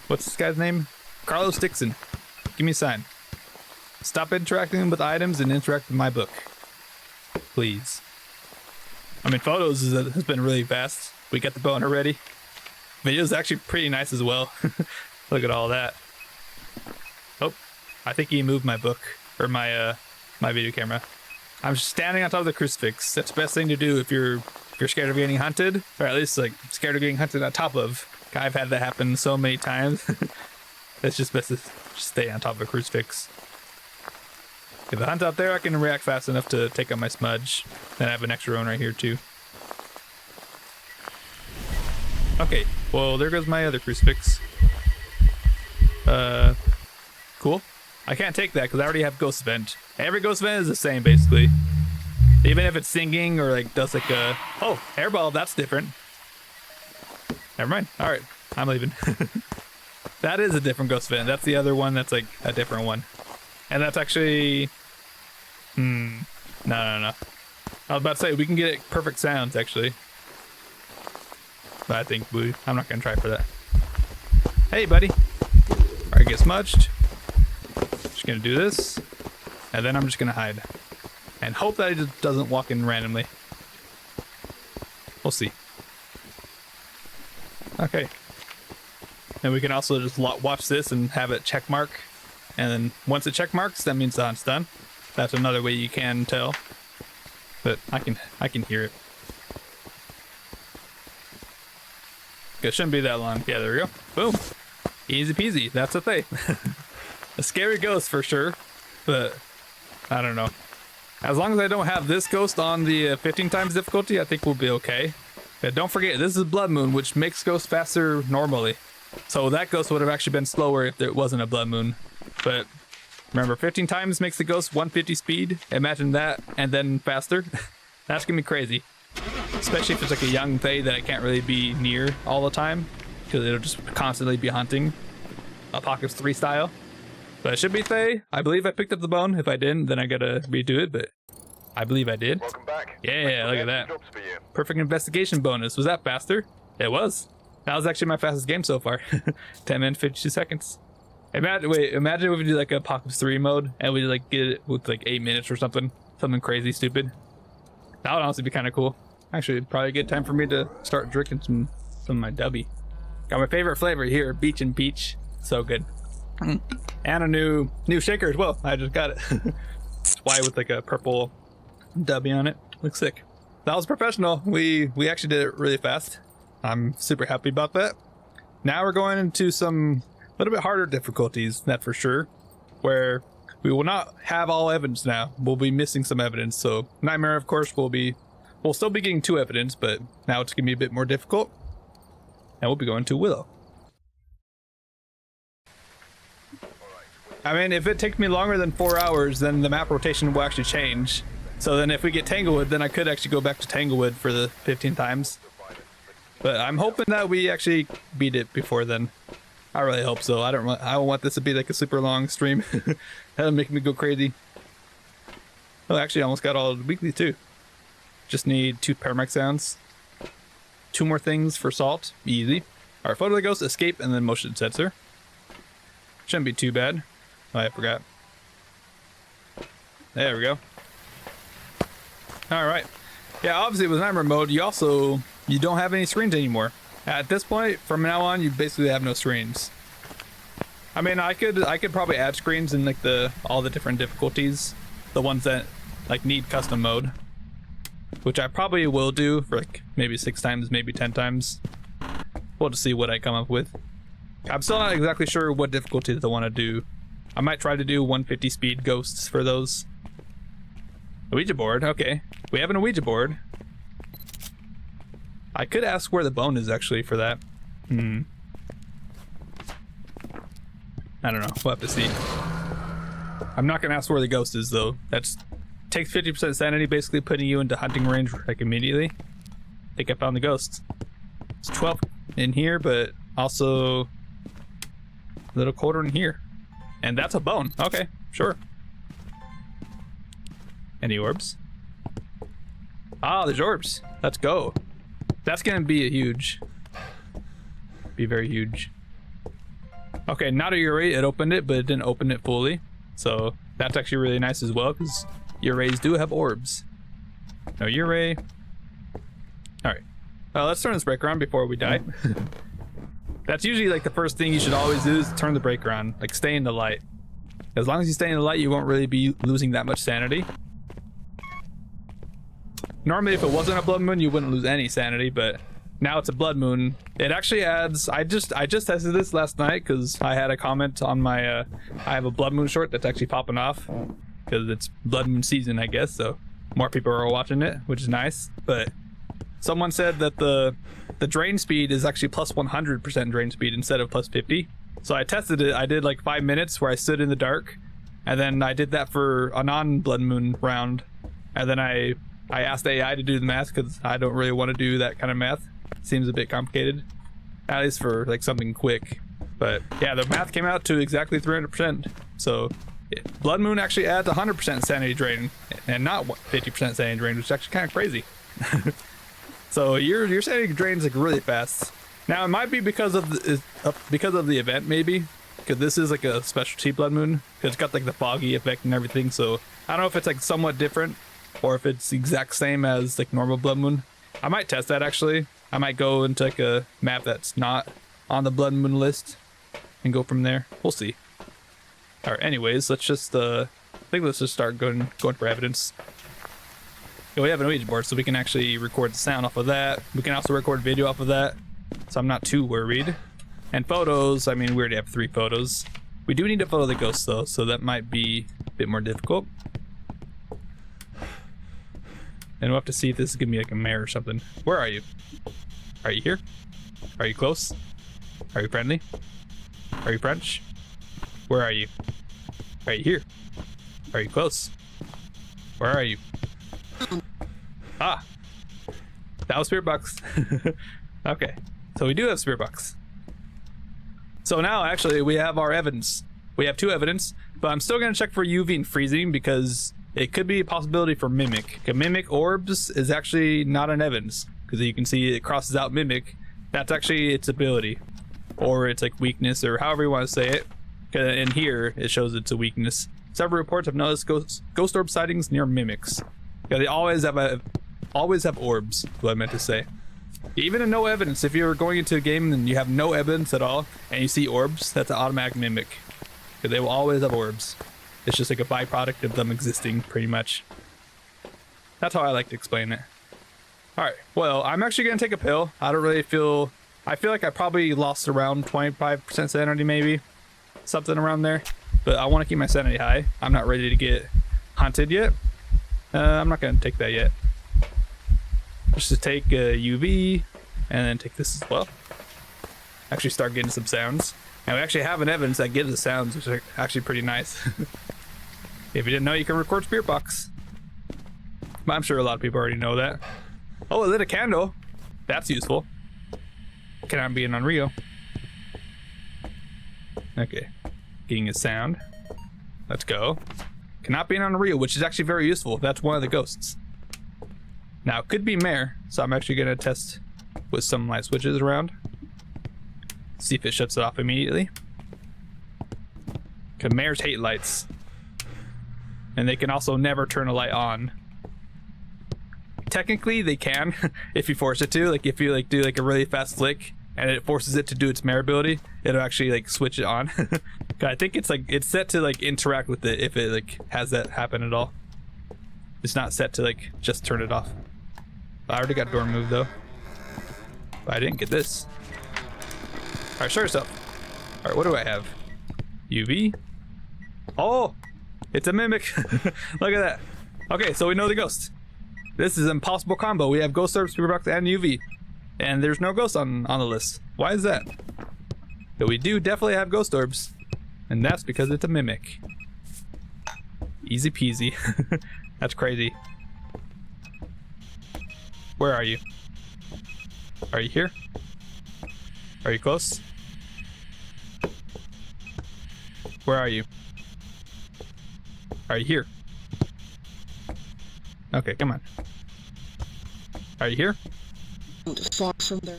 What's this guy's name? Carlos Dixon. Give me a sign. Stop interacting with items and interact with my book. Please. I mean, photos has been really fast. We got the bone already. Video's actually pretty nice as well. Look at all that. Oh, I think he moved my book, or my video camera. I'm standing on top of the crucifix. That's the best thing to do if you're scared of getting hunted, or at least like scared of getting hunted on top of. I've had that happen so many times. It's just best to just stay on top of a crucifix. If I hunt out there, I can react fast enough to take out my smudge. Then I have an extra one right here too. Okay, well there goes my other crucifix. Cool. I can't take that because I already have ghost vent. Every ghost vent is the same basically. Even if it's singing or like does like a... Oh, airball, that's different. Never mind. All right, I'm leaving. That is a different ghost vent. That's the other one that's like a different one. And that's actually... No, no, no. I was about to say, we can get it perfect sounds, actually. But I think I'm not gonna try for that. Hey, buddy. Alright, get smudged. Just gonna do this. And then I'm just gonna hide. And hope that he just doesn't walk in randomly. We'll see. Okay. And we can also just watch this and have it check mark. And then once it check marks, that means the hunt's done. That's another way you can tell. But I can hear it. It shouldn't be that long. Yeah, there we go. Boom. Easy peasy. That's a thing. A scary ghost for sure. But I don't know. As long as I don't have this ghost on the 15 times difficulty, I think we'll be okay. But don't forget, this is Blood Moon, which makes ghosts faster normally. So that ghost would have actually been slower if it wasn't a Blood Moon. But remember, 15 times makes the ghost 150 speed. Imagine that, and then faster. That's gonna be crazy. Especially if it's like a young Fae that I can't really be near all the time, because it'll just constantly be hunting. Apocalypse 3 style. But it should be Fae. I believe I picked up the bone. If I didn't, then I gotta redo it, but I believe I did. Welcome back. Yeah, look at that. Perfect investigation bonus. Was that faster? It was. That was actually my fastest game so far. 10 minutes, 52 seconds. Imagine if we do like a Apocalypse 3 mode and we like get it with like 8 minutes or something. Something crazy stupid. That would honestly be kind of cool. Actually, probably a good time for me to start drinking some of my Dubby. Got my favorite flavor here, Beach and Peach. So good. And a new shaker as well. I just got it. It's white with like a purple Dubby on it. Looks sick. That was professional. We actually did it really fast. I'm super happy about that. Now we're going into some little bit harder difficulties, that for sure, where we will not have all evidence now. We'll be missing some evidence. So Nightmare, of course, we'll still be getting 2 evidence, but now it's gonna be a bit more difficult. And we'll be going to Willow. I mean, if it takes me longer than 4 hours, then the map rotation will actually change. So then if we get Tanglewood, then I could actually go back to Tanglewood for the 15 times. But I'm hoping that we actually beat it before then. I really hope so. I don't want this to be like a super long stream. That'll make me go crazy. Oh, actually, I almost got all the weekly too. Just need 2 paramedic sounds. 2 more things for salt. Easy. Alright, photo of the ghost, escape, and then motion sensor. Shouldn't be too bad. Oh, I forgot. There we go. Alright. Yeah, obviously with Nightmare mode, you don't have any screens anymore. At this point, from now on, you basically have no screens. I mean, I could probably add screens in like all the different difficulties, the ones that like need custom mode, which I probably will do for like maybe 6 times, maybe 10 times. We'll just see what I come up with. I'm still not exactly sure what difficulties I want to do. I might try to do 150 speed ghosts for those. Ouija board, okay. We have an Ouija board. I could ask where the bone is actually for that. I don't know. We'll have to see. I'm not gonna ask where the ghost is though. That's takes 50% sanity, basically putting you into hunting range like immediately. I think I found the ghost. It's 12 in here, but also a little colder in here. And that's a bone. Okay, sure. Any orbs? Ah, there's orbs. Let's go. That's gonna be very huge. Okay, not a Uray. It opened it, but it didn't open it fully. So that's actually really nice as well, because Urays do have orbs. No Uray. Alright. Let's turn this breaker on before we die. That's usually like the first thing you should always do, is turn the breaker on. Like, stay in the light. As long as you stay in the light, you won't really be losing that much sanity. Normally, if it wasn't a blood moon, you wouldn't lose any sanity, but now it's a blood moon. It actually adds. I just tested this last night because I had a comment on my. I have a blood moon short that's actually popping off because it's blood moon season, I guess. So more people are watching it, which is nice. But someone said that the drain speed is actually plus 100% drain speed instead of plus 50. So I tested it. I did like 5 minutes where I stood in the dark, and then I did that for a non-blood moon round, and then I asked AI to do the math because I don't really want to do that kind of math. Seems a bit complicated, at least for like something quick. But yeah, the math came out to exactly 300%. So Blood Moon actually adds 100% sanity drain and not 50% sanity drain, which is actually kind of crazy. So your sanity drains like really fast. Now it might be because of the event, maybe, because this is like a specialty Blood Moon. It's got like the foggy effect and everything. So I don't know if it's like somewhat different or if it's the exact same as like normal Blood Moon. I might test that actually. I might go into like a map that's not on the Blood Moon list and go from there. We'll see. All right. Anyways, let's just let's just start going for evidence. Yeah, we have an Ouija board, so we can actually record the sound off of that. We can also record video off of that, so I'm not too worried. And photos, I mean, we already have 3 photos. We do need to photo the ghost though, so that might be a bit more difficult. And we'll have to see if this is gonna be like a mare or something. Where are you? Are you here? Are you close? Are you friendly? Are you French? Where are you? Are you here? Are you close? Where are you? Ah! That was Spirit Box. Okay, so we do have Spirit Box. So now actually we have our evidence. We have 2 evidence, but I'm still gonna check for UV and freezing because it could be a possibility for Mimic. Mimic Orbs is actually not an evidence because you can see it crosses out Mimic. That's actually its ability, or it's like weakness, or however you want to say it. And here it shows it's a weakness. Several reports have noticed ghost orb sightings near Mimics. Yeah, they always have orbs. What I meant to say. Even in no evidence, if you're going into a game and you have no evidence at all, and you see orbs, that's an automatic Mimic. They will always have orbs. It's just like a byproduct of them existing, pretty much. That's how I like to explain it. Alright, well, I'm actually going to take a pill. I don't really feel... I feel like I probably lost around 25% sanity, maybe. Something around there. But I want to keep my sanity high. I'm not ready to get hunted yet. I'm not going to take that yet. Just to take UV, and then take this as well. Actually start getting some sounds. And we actually have an evidence that gives us sounds, which are actually pretty nice. If you didn't know, you can record Spirit Box. But I'm sure a lot of people already know that. Oh, it lit a candle. That's useful. Cannot be an Unreal. Okay. Getting a sound. Let's go. Cannot be an Unreal, which is actually very useful. That's one of the ghosts. Now, it could be Mare, so I'm actually going to test with some light switches around. See if it shuts it off immediately. Because Mares hate lights. And they can also never turn a light on. Technically, they can, if you force it to. Like, if you like do like a really fast flick, and it forces it to do its Mare ability, it'll actually like switch it on. I think it's like, it's set to like interact with it if it like has that happen at all. It's not set to like just turn it off. I already got door moved though. But I didn't get this. Alright, show yourself. Alright, what do I have? UV? Oh! It's a Mimic! Look at that. Okay, so we know the ghost. This is an impossible combo. We have Ghost Orb, Spirit Box, and UV. And there's no ghost on the list. Why is that? But we do definitely have Ghost Orbs. And that's because it's a Mimic. Easy peasy. That's crazy. Where are you? Are you here? Are you close? Where are you? Are you here? Okay, come on. Are you here? Far from there.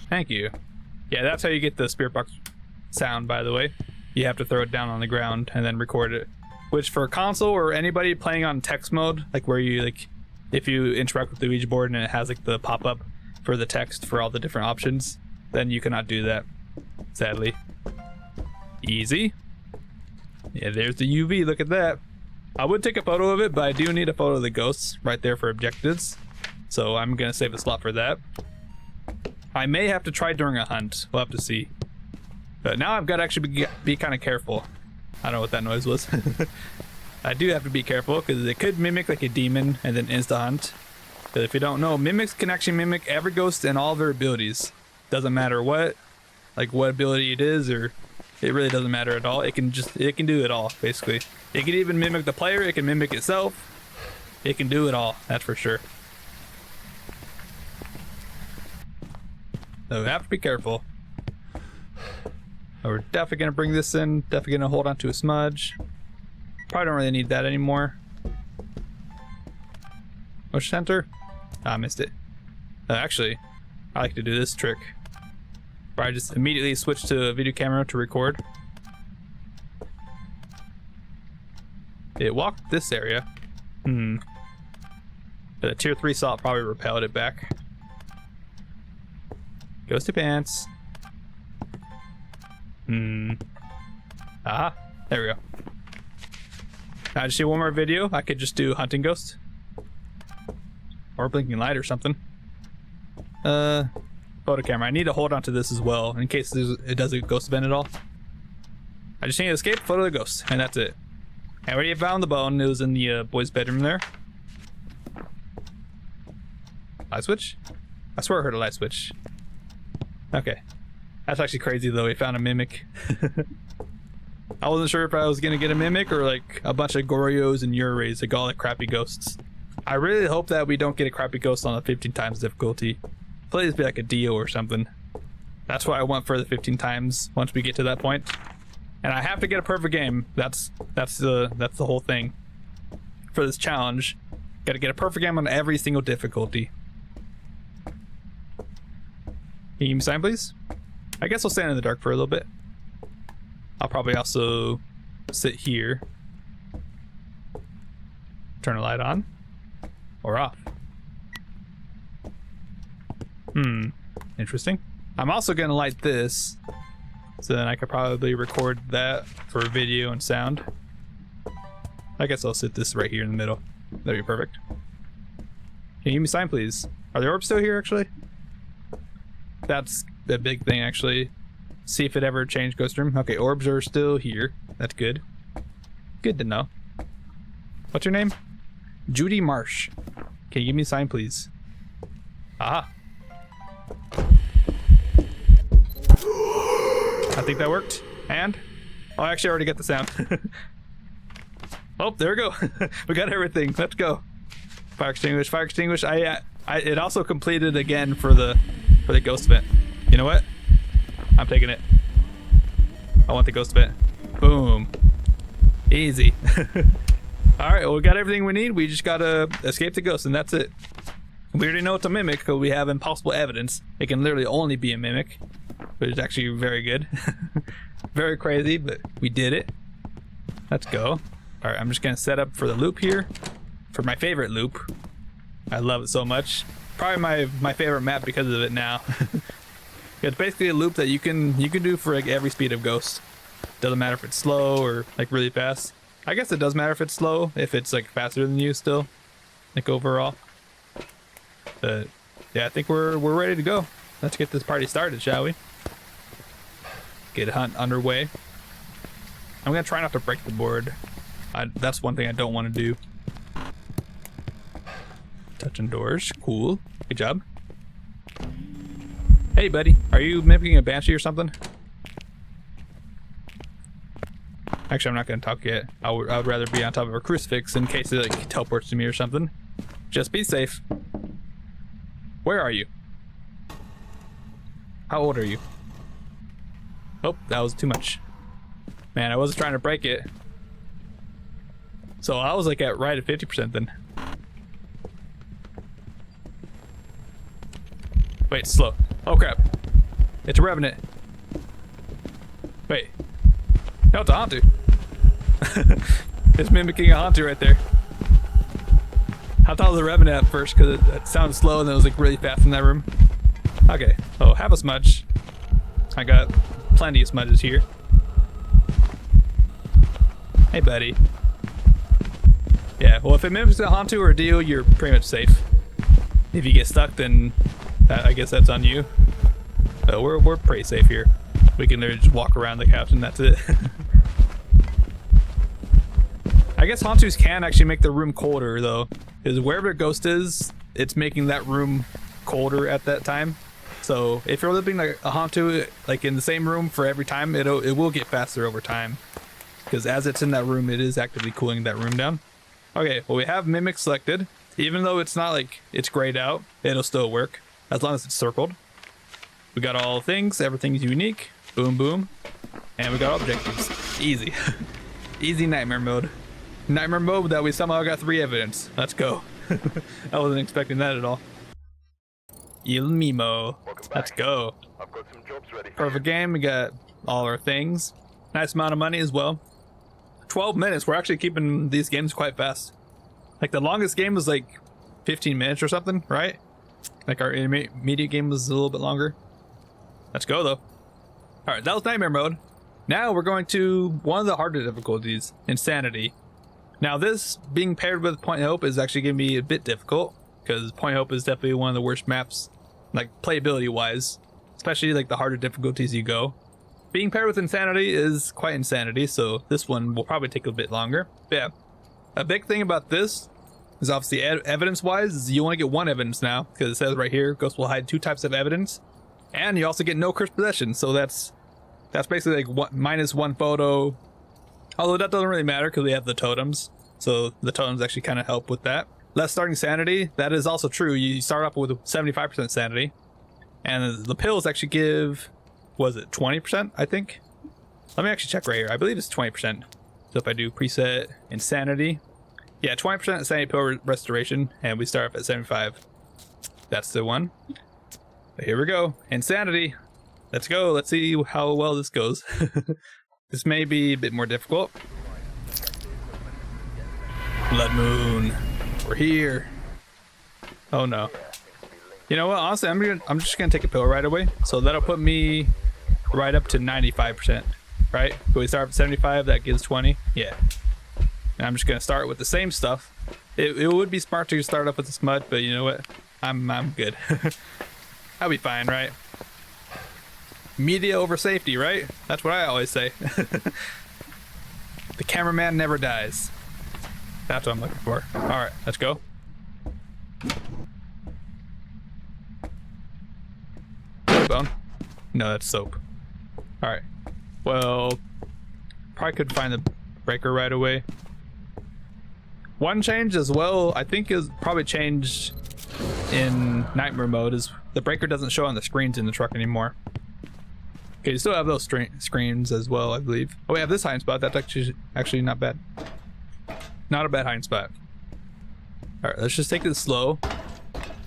Thank you. Yeah, that's how you get the Spirit Box sound, by the way. You have to throw it down on the ground and then record it. Which for console or anybody playing on text mode, like where you like, if you interact with the Ouija board and it has like the pop-up for the text for all the different options, then you cannot do that, sadly. Easy. Yeah, there's the UV, look at that. I would take a photo of it, but I do need a photo of the ghosts right there for objectives. So I'm gonna save a slot for that. I may have to try during a hunt, we'll have to see. But now I've got to actually be kind of careful. I don't know what that noise was. I do have to be careful because it could mimic like a demon and then insta hunt. But if you don't know, mimics can actually mimic every ghost and all their abilities. Doesn't matter what ability it is, or it really doesn't matter at all. It can do it all, basically. It can even mimic the player, it can mimic itself. It can do it all, that's for sure. So we have to be careful. We're definitely gonna bring this in, definitely gonna hold on to a smudge. Probably don't really need that anymore. Motion center? Ah, I missed it. Actually, I like to do this trick where I just immediately switch to a video camera to record. It walked this area. But a tier 3 salt probably repelled it back. Ghosty pants. Aha, there we go. Now I just see one more video. I could just do hunting ghost. Or blinking light or something. Photo camera. I need to hold on to this as well in case it does a ghost event at all. I just need to escape, photo the ghost, and that's it. I already found the bone. It was in the boys' bedroom there. Light switch? I swear I heard a light switch. Okay. That's actually crazy though. We found a mimic. I wasn't sure if I was gonna get a mimic or like a bunch of Gorios and Urays, like all the crappy ghosts. I really hope that we don't get a crappy ghost on a 15 times difficulty. Please be like a Dio or something. That's what I want for the 15 times once we get to that point. And I have to get a perfect game. That's the whole thing for this challenge. Got to get a perfect game on every single difficulty. Can you give me a sign, please? I guess I'll stand in the dark for a little bit. I'll probably also sit here. Turn the light on. Or off. Interesting. I'm also gonna light this, so then I could probably record that for video and sound. I guess I'll sit this right here in the middle. That'd be perfect. Can you give me a sign, please? Are the orbs still here, actually? That's a big thing, actually. See if it ever changed Ghost Room. Okay, orbs are still here. That's good. Good to know. What's your name? Judy Marsh. Can you give me a sign, please? Aha. I think that worked. And? Oh, I actually already got the sound. Oh, there we go. We got everything. Let's go. Fire extinguish, fire extinguish. It also completed again for the ghost event. You know what? I'm taking it. I want the ghost event. Boom. Easy. Alright, well, we got everything we need. We just gotta escape the ghost, and that's it. We already know it's a mimic because we have impossible evidence. It can literally only be a mimic, which is actually very good. Very crazy, but we did it. Let's go. Alright, I'm just gonna set up for the loop here. For my favorite loop. I love it so much. Probably my favorite map because of it now. It's basically a loop that you can do for like every speed of Ghost. Doesn't matter if it's slow or like really fast. I guess it does matter if it's slow, if it's like faster than you still, like overall. But yeah, I think we're ready to go. Let's get this party started, shall we? Get a hunt underway. I'm gonna try not to break the board. That's one thing I don't want to do. Touching doors, cool. Good job. Hey, buddy, are you mimicking a banshee or something? Actually, I'm not gonna talk yet. I would rather be on top of a crucifix in case it like teleports to me or something. Just be safe. Where are you? How old are you? Oh, that was too much. Man, I wasn't trying to break it. So I was like right at 50% then. Wait, it's slow. Oh crap. It's a revenant. Wait. No, it's a Hantu. It's mimicking a Hantu right there. I thought it was a revenant at first because it sounded slow and then it was like really fast in that room. Okay. Oh, have a smudge. I got plenty of smudges here. Hey, buddy. Yeah, well, if it mimics a Hantu or a Dio, you're pretty much safe. If you get stuck, then I guess that's on you. But we're pretty safe here. We can literally just walk around the couch and that's it. I guess Hantus can actually make the room colder though, because wherever a ghost is, it's making that room colder at that time. So if you're living like a Hantu like in the same room for every time, it will get faster over time, because as it's in that room, it is actively cooling that room down. Okay, well, we have mimic selected. Even though it's not like it's grayed out, it'll still work as long as it's circled. We got all things, everything's unique. Boom, boom. And we got objectives. Easy. Easy nightmare mode. Nightmare mode that we somehow got 3 evidence. Let's go. I wasn't expecting that at all. Il Mimo. Let's go. I've got some jobs ready. Perfect game. We got all our things. Nice amount of money as well. 12 minutes. We're actually keeping these games quite fast. Like the longest game was like 15 minutes or something, right? Like our intermediate game was a little bit longer. Let's go though. Alright, that was Nightmare mode. Now we're going to one of the harder difficulties, Insanity. Now this being paired with Point Hope is actually going to be a bit difficult because Point Hope is definitely one of the worst maps, like playability wise, especially like the harder difficulties you go. Being paired with Insanity is quite insanity, so this one will probably take a bit longer. But yeah, a big thing about this is obviously evidence wise is you only get 1 evidence now because it says right here Ghost will hide 2 types of evidence, and you also get no cursed possession, so that's basically like -1 photo, although that doesn't really matter because we have the totems, so the totems actually kind of help with that. Less starting sanity, that is also true. You start off with 75% sanity, and the pills actually give, was it 20%? I think. Let me actually check right here. I believe it's 20%. So if I do preset insanity, yeah, 20% insanity pill restoration, and we start off at 75. That's the one. But here we go, insanity. Let's go. Let's see how well this goes. This may be a bit more difficult. Blood Moon, we're here. Oh no. You know what? Honestly, I'm just gonna take a pill right away. So that'll put me right up to 95%. Right? If we start at 75, that gives 20. Yeah. And I'm just gonna start with the same stuff. It would be smart to start off with the smut, but you know what? I'm good. I'll be fine, right? Media over safety, right? That's what I always say. The cameraman never dies. That's what I'm looking for. Alright, let's go. Bone? No, that's soap. Alright. Well, probably could find the breaker right away. One change as well, I think is probably changed in Nightmare mode, is the breaker doesn't show on the screens in the truck anymore. Okay, you still have those screens as well, I believe. Oh, we have this hiding spot. That's actually not bad. Not a bad hiding spot. Alright, let's just take it slow.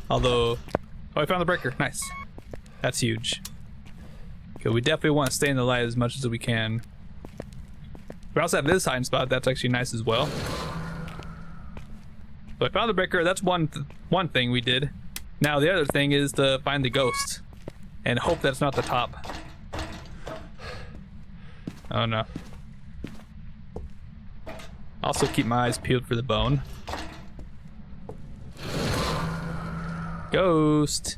Although, oh, I found the breaker. Nice. That's huge. Okay, we definitely want to stay in the light as much as we can. We also have this hiding spot. That's actually nice as well. So I found the breaker. That's one thing we did. Now the other thing is to find the ghost and hope that's not the top. Oh no. Also keep my eyes peeled for the bone. Ghost.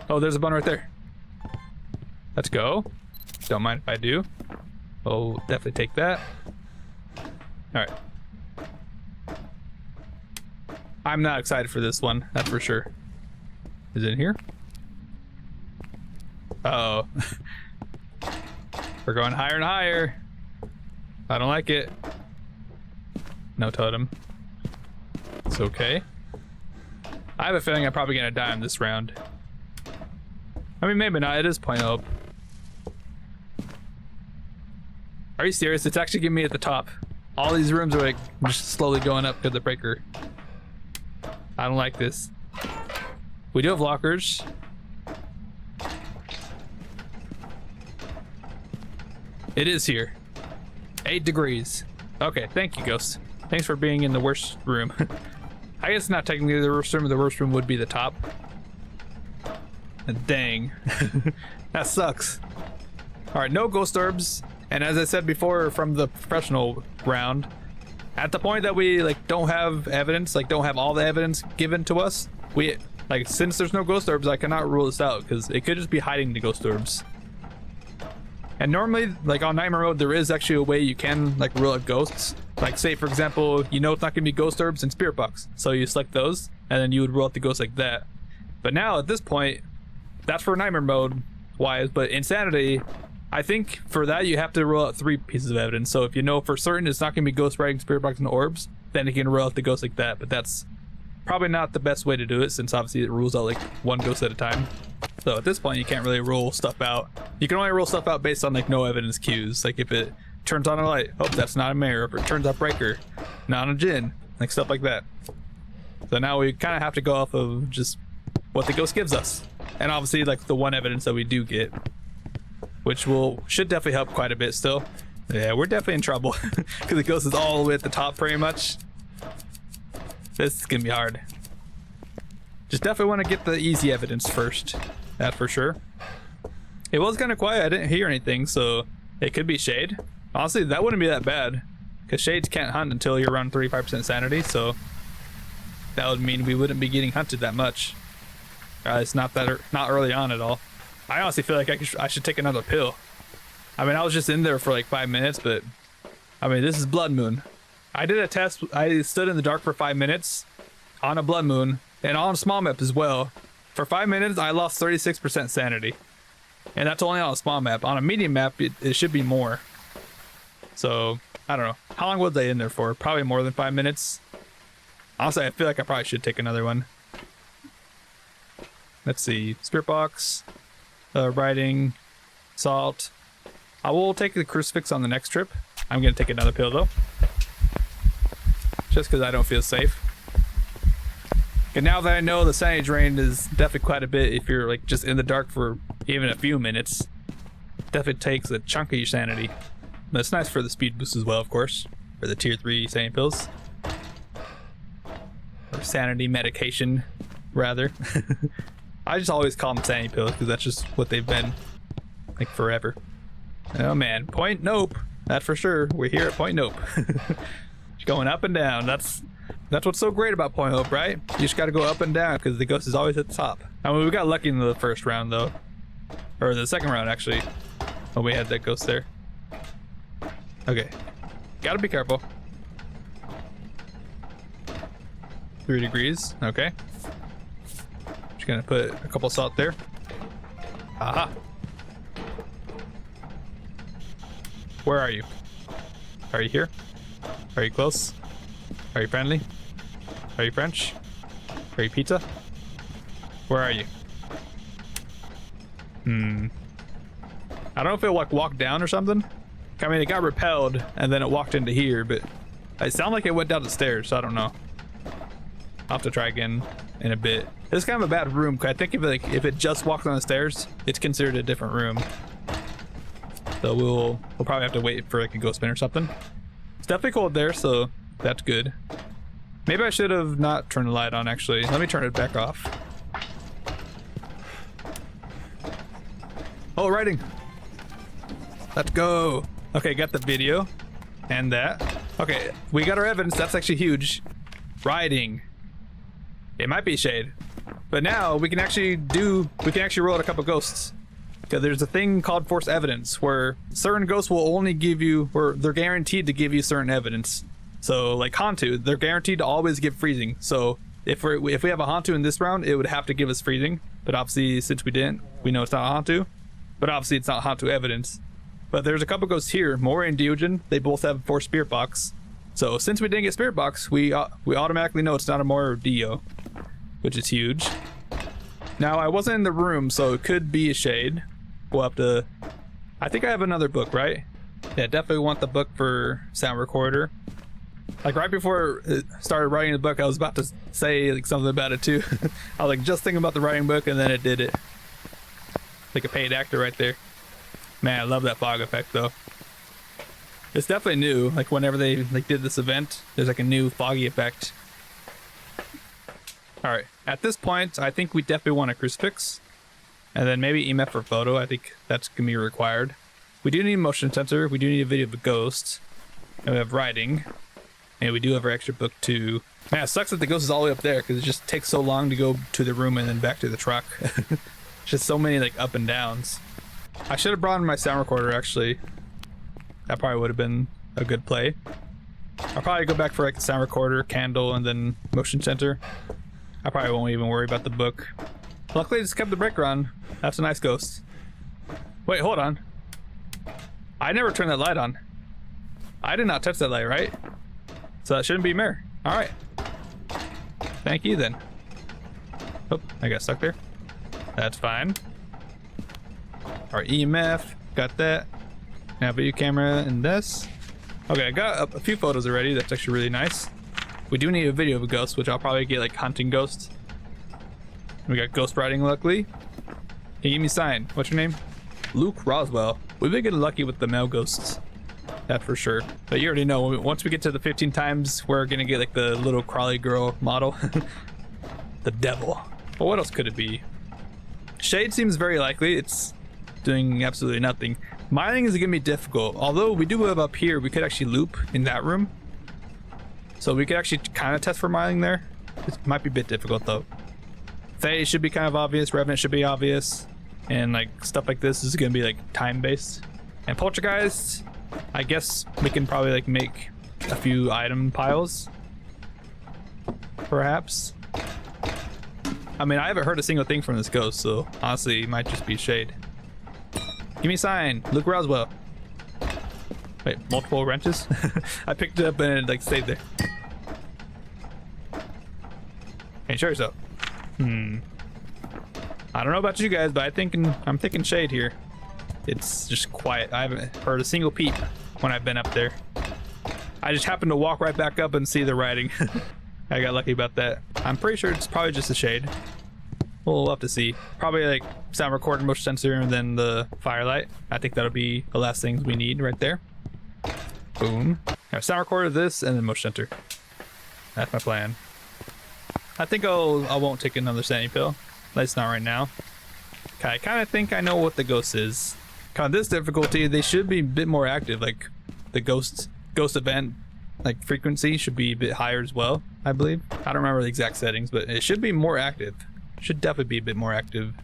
Oh, there's a bone right there. Let's go. Don't mind if I do. Oh, definitely take that. Alright. I'm not excited for this one, that's for sure. Is it in here? Uh oh. We're going higher and higher. I don't like it. No totem. It's okay. I have a feeling I'm probably gonna die in this round. I mean, maybe not. It is Point Hope. Are you serious? It's actually giving me at the top. All these rooms are like just slowly going up to the breaker. I don't like this. We do have lockers. It is here. 8 degrees. Okay, thank you, Ghost. Thanks for being in the worst room. I guess not technically the worst room. The worst room would be the top. And dang. That sucks. Alright, no ghost orbs. And as I said before from the professional round, at the point that we like don't have evidence, like don't have all the evidence given to us, we like, since there's no ghost orbs, I cannot rule this out because it could just be hiding the ghost orbs. And normally, like on Nightmare mode, there is actually a way you can like rule out ghosts. Like say for example, you know it's not gonna be ghost orbs and spirit box, so you select those and then you would rule out the ghost like that. But now at this point, that's for Nightmare mode wise, but Insanity, I think for that you have to rule out 3 pieces of evidence. So if you know for certain it's not gonna be ghost writing, spirit box, and orbs, then you can rule out the ghost like that. But that's probably not the best way to do it, since obviously it rules out like 1 ghost at a time. So at this point you can't really rule stuff out. You can only rule stuff out based on like no evidence cues. Like if it turns on a light. Oh, that's not a mirror. Or it turns off breaker. Not a Jinn. Like stuff like that. So now we kind of have to go off of just what the ghost gives us. And obviously like the one evidence that we do get, which should definitely help quite a bit still. Yeah, we're definitely in trouble because the ghost is all the way at the top pretty much. This is gonna be hard. Just definitely want to get the easy evidence first. That for sure. It was kind of quiet. I didn't hear anything, so it could be shade. Honestly, that wouldn't be that bad because shades can't hunt until you're around 35% sanity, so that would mean we wouldn't be getting hunted that much. It's not early on at all. I honestly feel like I should take another pill. I mean, I was just in there for like 5 minutes, but I mean, this is blood moon. I did a test. I stood in the dark for 5 minutes on a blood moon and on a small map as well. For 5 minutes, I lost 36% sanity, and that's only on a small map. On a medium map, it should be more. So I don't know. How long was I in there for? Probably more than 5 minutes. Honestly, I feel like I probably should take another one. Let's see. Spirit box, writing, salt. I will take the crucifix on the next trip. I'm gonna take another pill though, just because I don't feel safe. And now that I know the sanity drain is definitely quite a bit, if you're like just in the dark for even a few minutes, definitely takes a chunk of your sanity. But it's nice for the speed boost as well, of course, for the tier 3 sanity pills. Or sanity medication, rather. I just always call them sanity pills because that's just what they've been, like, forever. Oh man, Point Nope. That's for sure. We're here at Point Nope. Going up and down. That's what's so great about Point Hope, right? You just got to go up and down because the ghost is always at the top. I mean, we got lucky in the first round though, or the second round actually, when we had that ghost there. Okay, gotta be careful. 3 degrees. Okay. Just gonna put a couple salt there. Aha. Where are you? Are you here? Are you close? Are you friendly? Are you French? Are you pizza? Where are you? I don't know if it like walked down or something. I mean, it got repelled and then it walked into here, but it sounded like it went down the stairs, so I don't know. I'll have to try again in a bit. This is kind of a bad room, because I think if it just walks on the stairs, it's considered a different room. So we'll probably have to wait for like a ghost spin or something. It's definitely cold there, so that's good. Maybe I should have not turned the light on actually. Let me turn it back off. Oh, writing. Let's go. Okay, got the video and that. Okay, we got our evidence. That's actually huge. Writing. It might be shade, but now we can actually roll out a couple ghosts. Because there's a thing called force evidence where certain ghosts will only give you, or they're guaranteed to give you certain evidence. So like Hantu, they're guaranteed to always give freezing. So if we have a Hantu in this round, it would have to give us freezing. But obviously, since we didn't, we know it's not a Hantu. But obviously, it's not Hantu evidence. But there's a couple ghosts here, Mori and Diogen. They both have force spirit box. So since we didn't get spirit box, we automatically know it's not a Mori or Dio, which is huge. Now I wasn't in the room, so it could be a shade. We'll have to. I think I have another book, right? Yeah, definitely want the book for sound recorder. Like right before it started writing the book, I was about to say like something about it too. I was like just thinking about the writing book, and then it did it. Like a paid actor right there. Man, I love that fog effect though. It's definitely new. Like whenever they like did this event, there's like a new foggy effect. All right, at this point, I think we definitely want a crucifix. And then maybe EMF for photo. I think that's gonna be required. We do need a motion sensor. We do need a video of a ghost. And we have writing. And we do have our extra book too. Man, it sucks that the ghost is all the way up there because it just takes so long to go to the room and then back to the truck. Just so many like up and downs. I should have brought in my sound recorder actually. That probably would have been a good play. I'll probably go back for like the sound recorder, candle, and then motion sensor. I probably won't even worry about the book. Luckily, just kept the breaker on. That's a nice ghost. Wait, hold on. I never turned that light on. I did not touch that light, right? So that shouldn't be mirror. All right. Thank you then. Oh, I got stuck there. That's fine. Our EMF, got that. Now video camera and this. Okay, I got a few photos already. That's actually really nice. We do need a video of a ghost, which I'll probably get like hunting ghosts. We got ghost riding, luckily. Hey, give me a sign. What's your name? Luke Roswell. We've been getting lucky with the male ghosts. That for sure. But you already know, once we get to the 15 times, we're gonna get like the little crawly girl model. The devil. But what else could it be? Shade seems very likely. It's doing absolutely nothing. Mining is gonna be difficult. Although we do have up here, we could actually loop in that room. So we could actually kind of test for mining there. It might be a bit difficult though. Faye should be kind of obvious. Revenant should be obvious. And like stuff like this is gonna be like time based. And Poltergeist, I guess we can probably like make a few item piles. Perhaps. I mean, I haven't heard a single thing from this ghost, so honestly, it might just be shade. Give me a sign, Luke Roswell. Wait, multiple wrenches? I picked it up and it like stayed there. Hey, show yourself. I don't know about you guys, but I'm thinking shade here. It's just quiet. I haven't heard a single peep when I've been up there. I just happened to walk right back up and see the writing. I got lucky about that. I'm pretty sure it's probably just a shade. We'll have to see. Probably like sound recorder, motion sensor, and then the firelight. I think that'll be the last things we need right there. Boom. Now, sound recorder, this, and then motion sensor. That's my plan. I think I won't take another sanity pill. At least not right now. Okay, I kind of think I know what the ghost is. Kind of this difficulty, they should be a bit more active. Like the ghost event, like frequency should be a bit higher as well, I believe. I don't remember the exact settings, but it should be more active. Should definitely be a bit more active.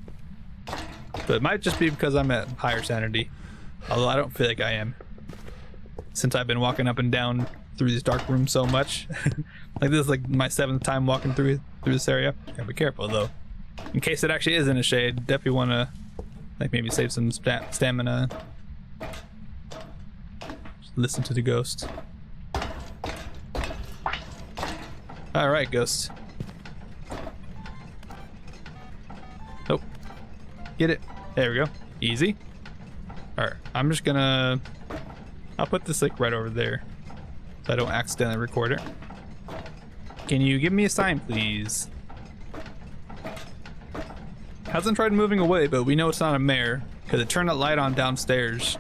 But it might just be because I'm at higher sanity. Although I don't feel like I am. Since I've been walking up and down through these dark rooms so much. Like this is like my 7th time walking through this area. Gotta be careful though. In case it actually is in a shade, definitely want to like maybe save some stamina. Just listen to the ghost. Alright, ghost. Nope. Get it. There we go. Easy. Alright, I'm just gonna... I'll put this like right over there so I don't accidentally record it. Can you give me a sign, please? Hasn't tried moving away, but we know it's not a mare because it turned that light on downstairs.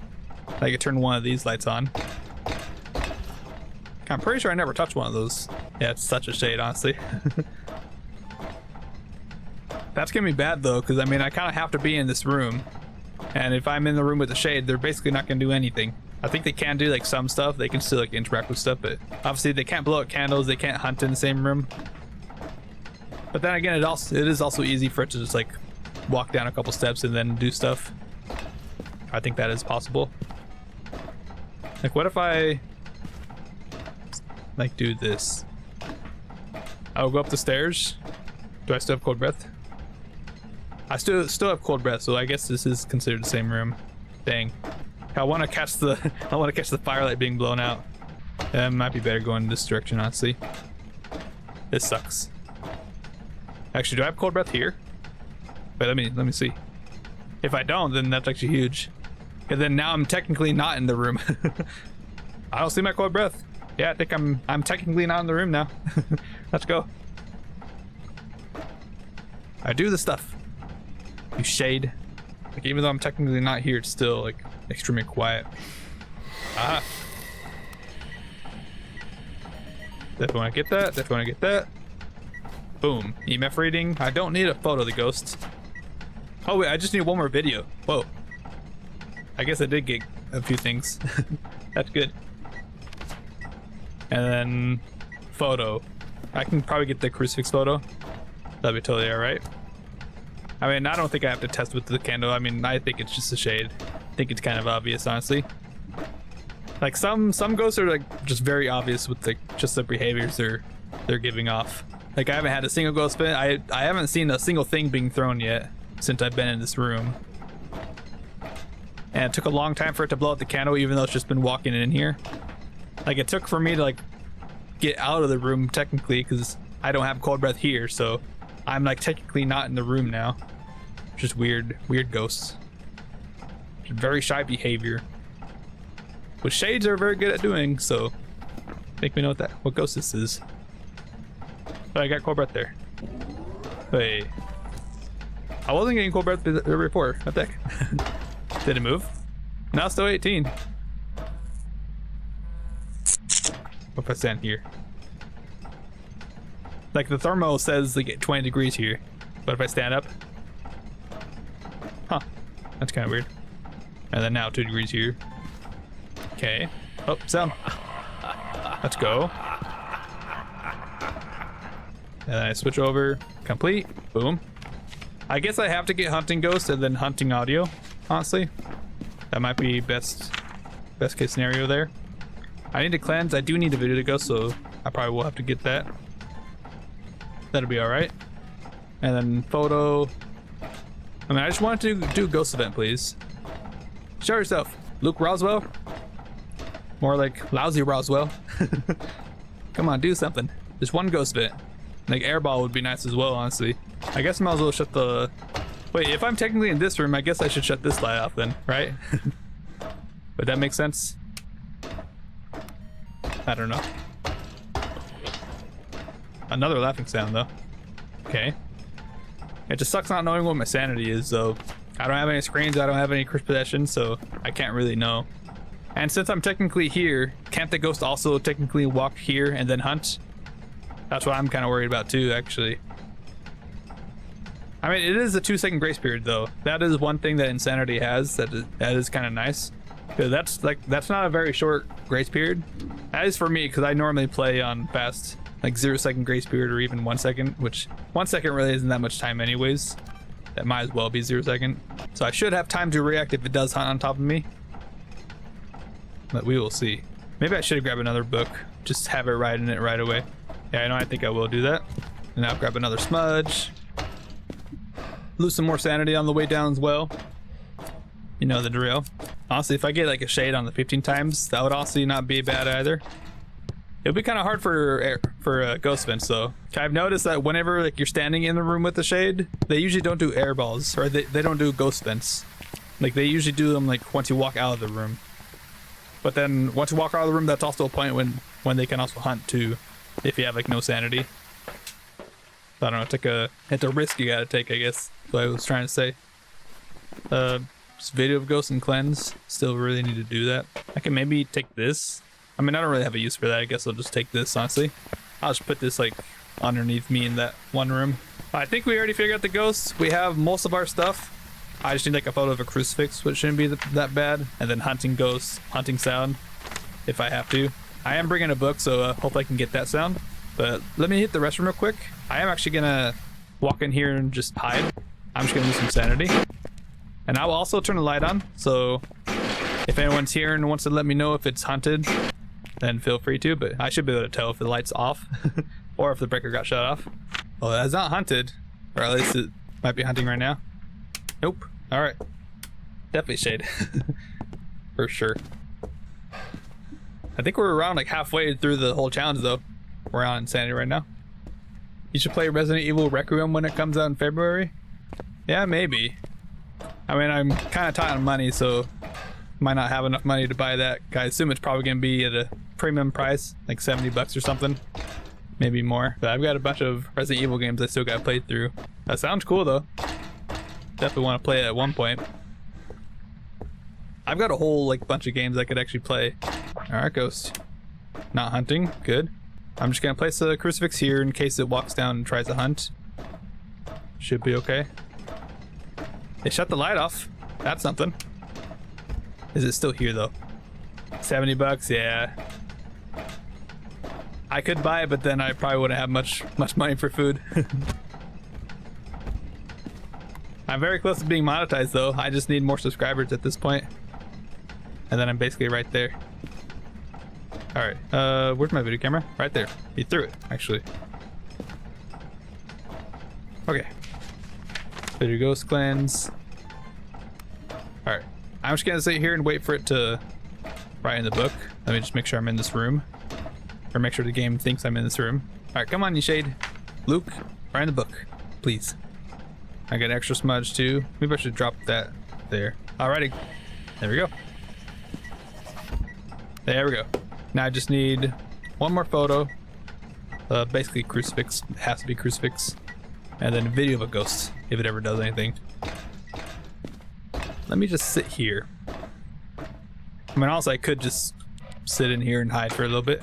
Like it turned one of these lights on. I'm pretty sure I never touched one of those. Yeah, it's such a shade, honestly. That's gonna be bad though, because I mean, I kind of have to be in this room. And if I'm in the room with the shade, they're basically not gonna do anything. I think they can do like some stuff. They can still like interact with stuff, but obviously they can't blow out candles. They can't hunt in the same room. But then again, it is also easy for it to just like walk down a couple steps and then do stuff. I think that is possible. Like, what if I like do this? I'll go up the stairs. Do I still have cold breath? I still have cold breath, so I guess this is considered the same room. Dang. I want to catch the firelight being blown out. It might be better going this direction, honestly. This sucks. Actually, do I have cold breath here? Wait, let me see. If I don't, then that's actually huge. And then now I'm technically not in the room. I don't see my cold breath. Yeah, I think I'm technically not in the room now. Let's go. I do the stuff. You shade. Like, even though I'm technically not here, it's still like extremely quiet. Ah. Definitely want to get that. Definitely want to get that. Boom. EMF reading. I don't need a photo of the ghost. Oh wait, I just need one more video. Whoa. I guess I did get a few things. That's good. And then photo. I can probably get the crucifix photo. That'd be totally alright. I mean, I don't think I have to test with the candle. I mean, I think it's just a shade. I think it's kind of obvious, honestly. Like some ghosts are like just very obvious with the just the behaviors they're giving off. Like I haven't had a single ghost spin. I haven't seen a single thing being thrown yet since I've been in this room. And it took a long time for it to blow out the candle, even though it's just been walking in here. Like it took for me to like get out of the room technically, because I don't have cold breath here, so I'm like technically not in the room now. Just weird ghosts. Just very shy behavior. which shades are very good at doing, so make me know what ghost this is. But I got cold breath there. Wait. I wasn't getting cold breath before. What the heck? Did it move? Now it's still 18. What if I stand here? Like the thermal says like 20 degrees here, but if I stand up, huh? That's kind of weird. And then now 2 degrees here. Okay. Oh, sound. Let's go. And then I switch over. Complete. Boom. I guess I have to get hunting ghost and then hunting audio. Honestly, that might be best case scenario there. I need to cleanse. I do need a video to go, so I probably will have to get that. That'll be all right. And then photo. I mean, I just wanted to do a ghost event, please. Show yourself, Luke Roswell. More like lousy Roswell. Come on, do something. Just one ghost event. Like airball would be nice as well, honestly. I guess I might as well shut the. Wait, if I'm technically in this room, I guess I should shut this light off then, right? Would that make sense? I don't know. Another laughing sound though. Okay. It just sucks not knowing what my sanity is though. I don't have any screens, I don't have any crisp possession, so I can't really know. And since I'm technically here, can't the ghost also technically walk here and then hunt? That's what I'm kind of worried about too, actually. I mean, it is a 2-second grace period though. That is one thing that Insanity has that is kind of nice. Because that's not a very short grace period. That is for me, because I normally play on fast, like 0-second grace period or even 1 second, which 1 second really isn't that much time anyways. That might as well be 0 second. So I should have time to react if it does hunt on top of me. But we will see. Maybe I should have grabbed another book. Just have it right in it right away. Yeah, I know, I think I will do that. And I'll grab another smudge. Lose some more sanity on the way down as well. You know the drill. Honestly, if I get like a shade on the 15 times, that would also not be bad either. It'll be kind of hard for ghost vents though. I've noticed that whenever like you're standing in the room with the shade, they usually don't do air balls, or they don't do ghost vents. Like they usually do them like once you walk out of the room. But then once you walk out of the room, that's also a point when they can also hunt too, if you have like no sanity. So, I don't know, it's a risk you gotta take, I guess. That's what I was trying to say. Just video of ghost and cleanse. Still really need to do that. I can maybe take this. I mean, I don't really have a use for that. I guess I'll just take this, honestly. I'll just put this like underneath me in that one room. I think we already figured out the ghosts. We have most of our stuff. I just need like a photo of a crucifix, which shouldn't be that bad. And then hunting ghosts, hunting sound, if I have to. I am bringing a book, so hopefully I can get that sound. But let me hit the restroom real quick. I am actually gonna walk in here and just hide. I'm just gonna lose some sanity. And I will also turn the light on, so if anyone's here and wants to let me know if it's hunted, then feel free to, but I should be able to tell if the light's off or if the breaker got shut off. Well, that's not hunted, or at least it might be hunting right now. Nope. All right. Definitely shade. For sure. I think we're around like halfway through the whole challenge though. We're on Insanity right now. You should play Resident Evil Requiem when it comes out in February. Yeah, maybe. I mean, I'm kind of tight on money, so might not have enough money to buy that. I assume it's probably gonna be at a premium price, like 70 bucks or something, maybe more. But I've got a bunch of Resident Evil games I still got to play through. That sounds cool though. Definitely want to play it at one point. I've got a whole like bunch of games I could actually play. All right, ghost. Not hunting. Good. I'm just gonna place a crucifix here in case it walks down and tries to hunt. Should be okay. They shut the light off. That's something. Is it still here though? 70 bucks, yeah. I could buy it, but then I probably wouldn't have much money for food. I'm very close to being monetized though. I just need more subscribers at this point. And then I'm basically right there. Alright, where's my video camera? Right there. He threw it, actually. Okay. Video ghost cleanse. Alright. I'm just gonna sit here and wait for it to write in the book. Let me just make sure I'm in this room. Or make sure the game thinks I'm in this room. Alright, come on, you shade. Luke, write in the book. Please. I got extra smudge too. Maybe I should drop that there. Alrighty. There we go. There we go. Now I just need one more photo. Basically crucifix. It has to be crucifix. And then a video of a ghost, if it ever does anything. Let me just sit here. I mean, also I could just sit in here and hide for a little bit.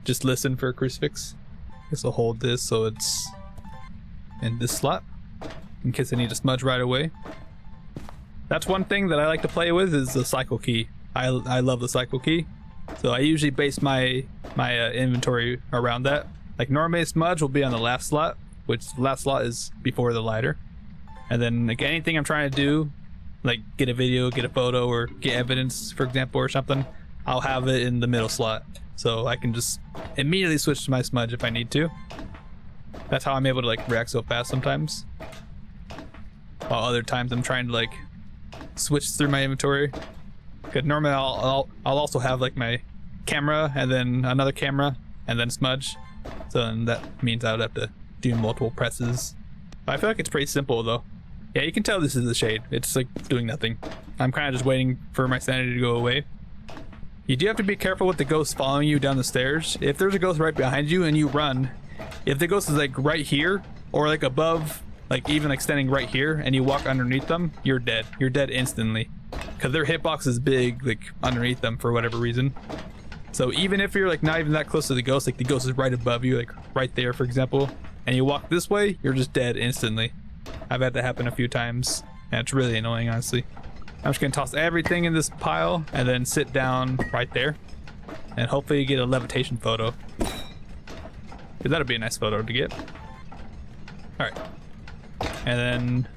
Just listen for a crucifix. I guess I'll hold this so it's in this slot, in case I need to smudge right away. That's one thing that I like to play with, is the cycle key. I love the cycle key. So I usually base my inventory around that. Like normally smudge will be on the last slot, which the last slot is before the lighter. And then like anything I'm trying to do, like get a video, get a photo, or get evidence, for example, or something, I'll have it in the middle slot. So I can just immediately switch to my smudge if I need to. That's how I'm able to like react so fast sometimes. While other times I'm trying to like switch through my inventory. Because normally I'll also have like my camera and then another camera and then smudge. So then that means I would have to do multiple presses. I feel like it's pretty simple though. Yeah, you can tell this is the shade. It's like doing nothing. I'm kind of just waiting for my sanity to go away. You do have to be careful with the ghost following you down the stairs. If there's a ghost right behind you and you run, if the ghost is like right here or like above, like even like standing right here, and you walk underneath them, you're dead. You're dead instantly. Because their hitbox is big, like underneath them for whatever reason. So even if you're like not even that close to the ghost, like the ghost is right above you, like right there for example, and you walk this way, you're just dead instantly. I've had that happen a few times, and it's really annoying, honestly. I'm just gonna toss everything in this pile and then sit down right there, and hopefully you get a levitation photo. Cause that'll be a nice photo to get. All right, and then,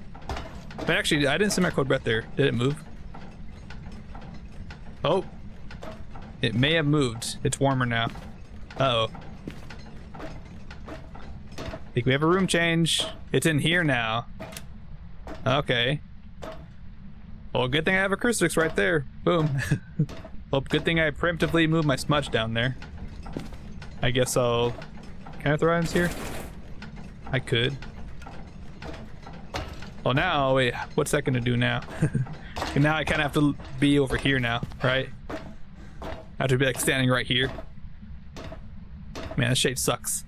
but actually I didn't see my cold breath there. Did it move? Oh, it may have moved. It's warmer now. Uh-oh. I think we have a room change. It's in here now. Okay. Well, good thing I have a crucifix right there. Boom. Well, good thing I preemptively moved my smudge down there. I guess I'll... Can I throw items here? I could. Well, now, wait, what's that gonna do now? Now I kind of have to be over here now, right? I have to be like standing right here. Man, this shade sucks.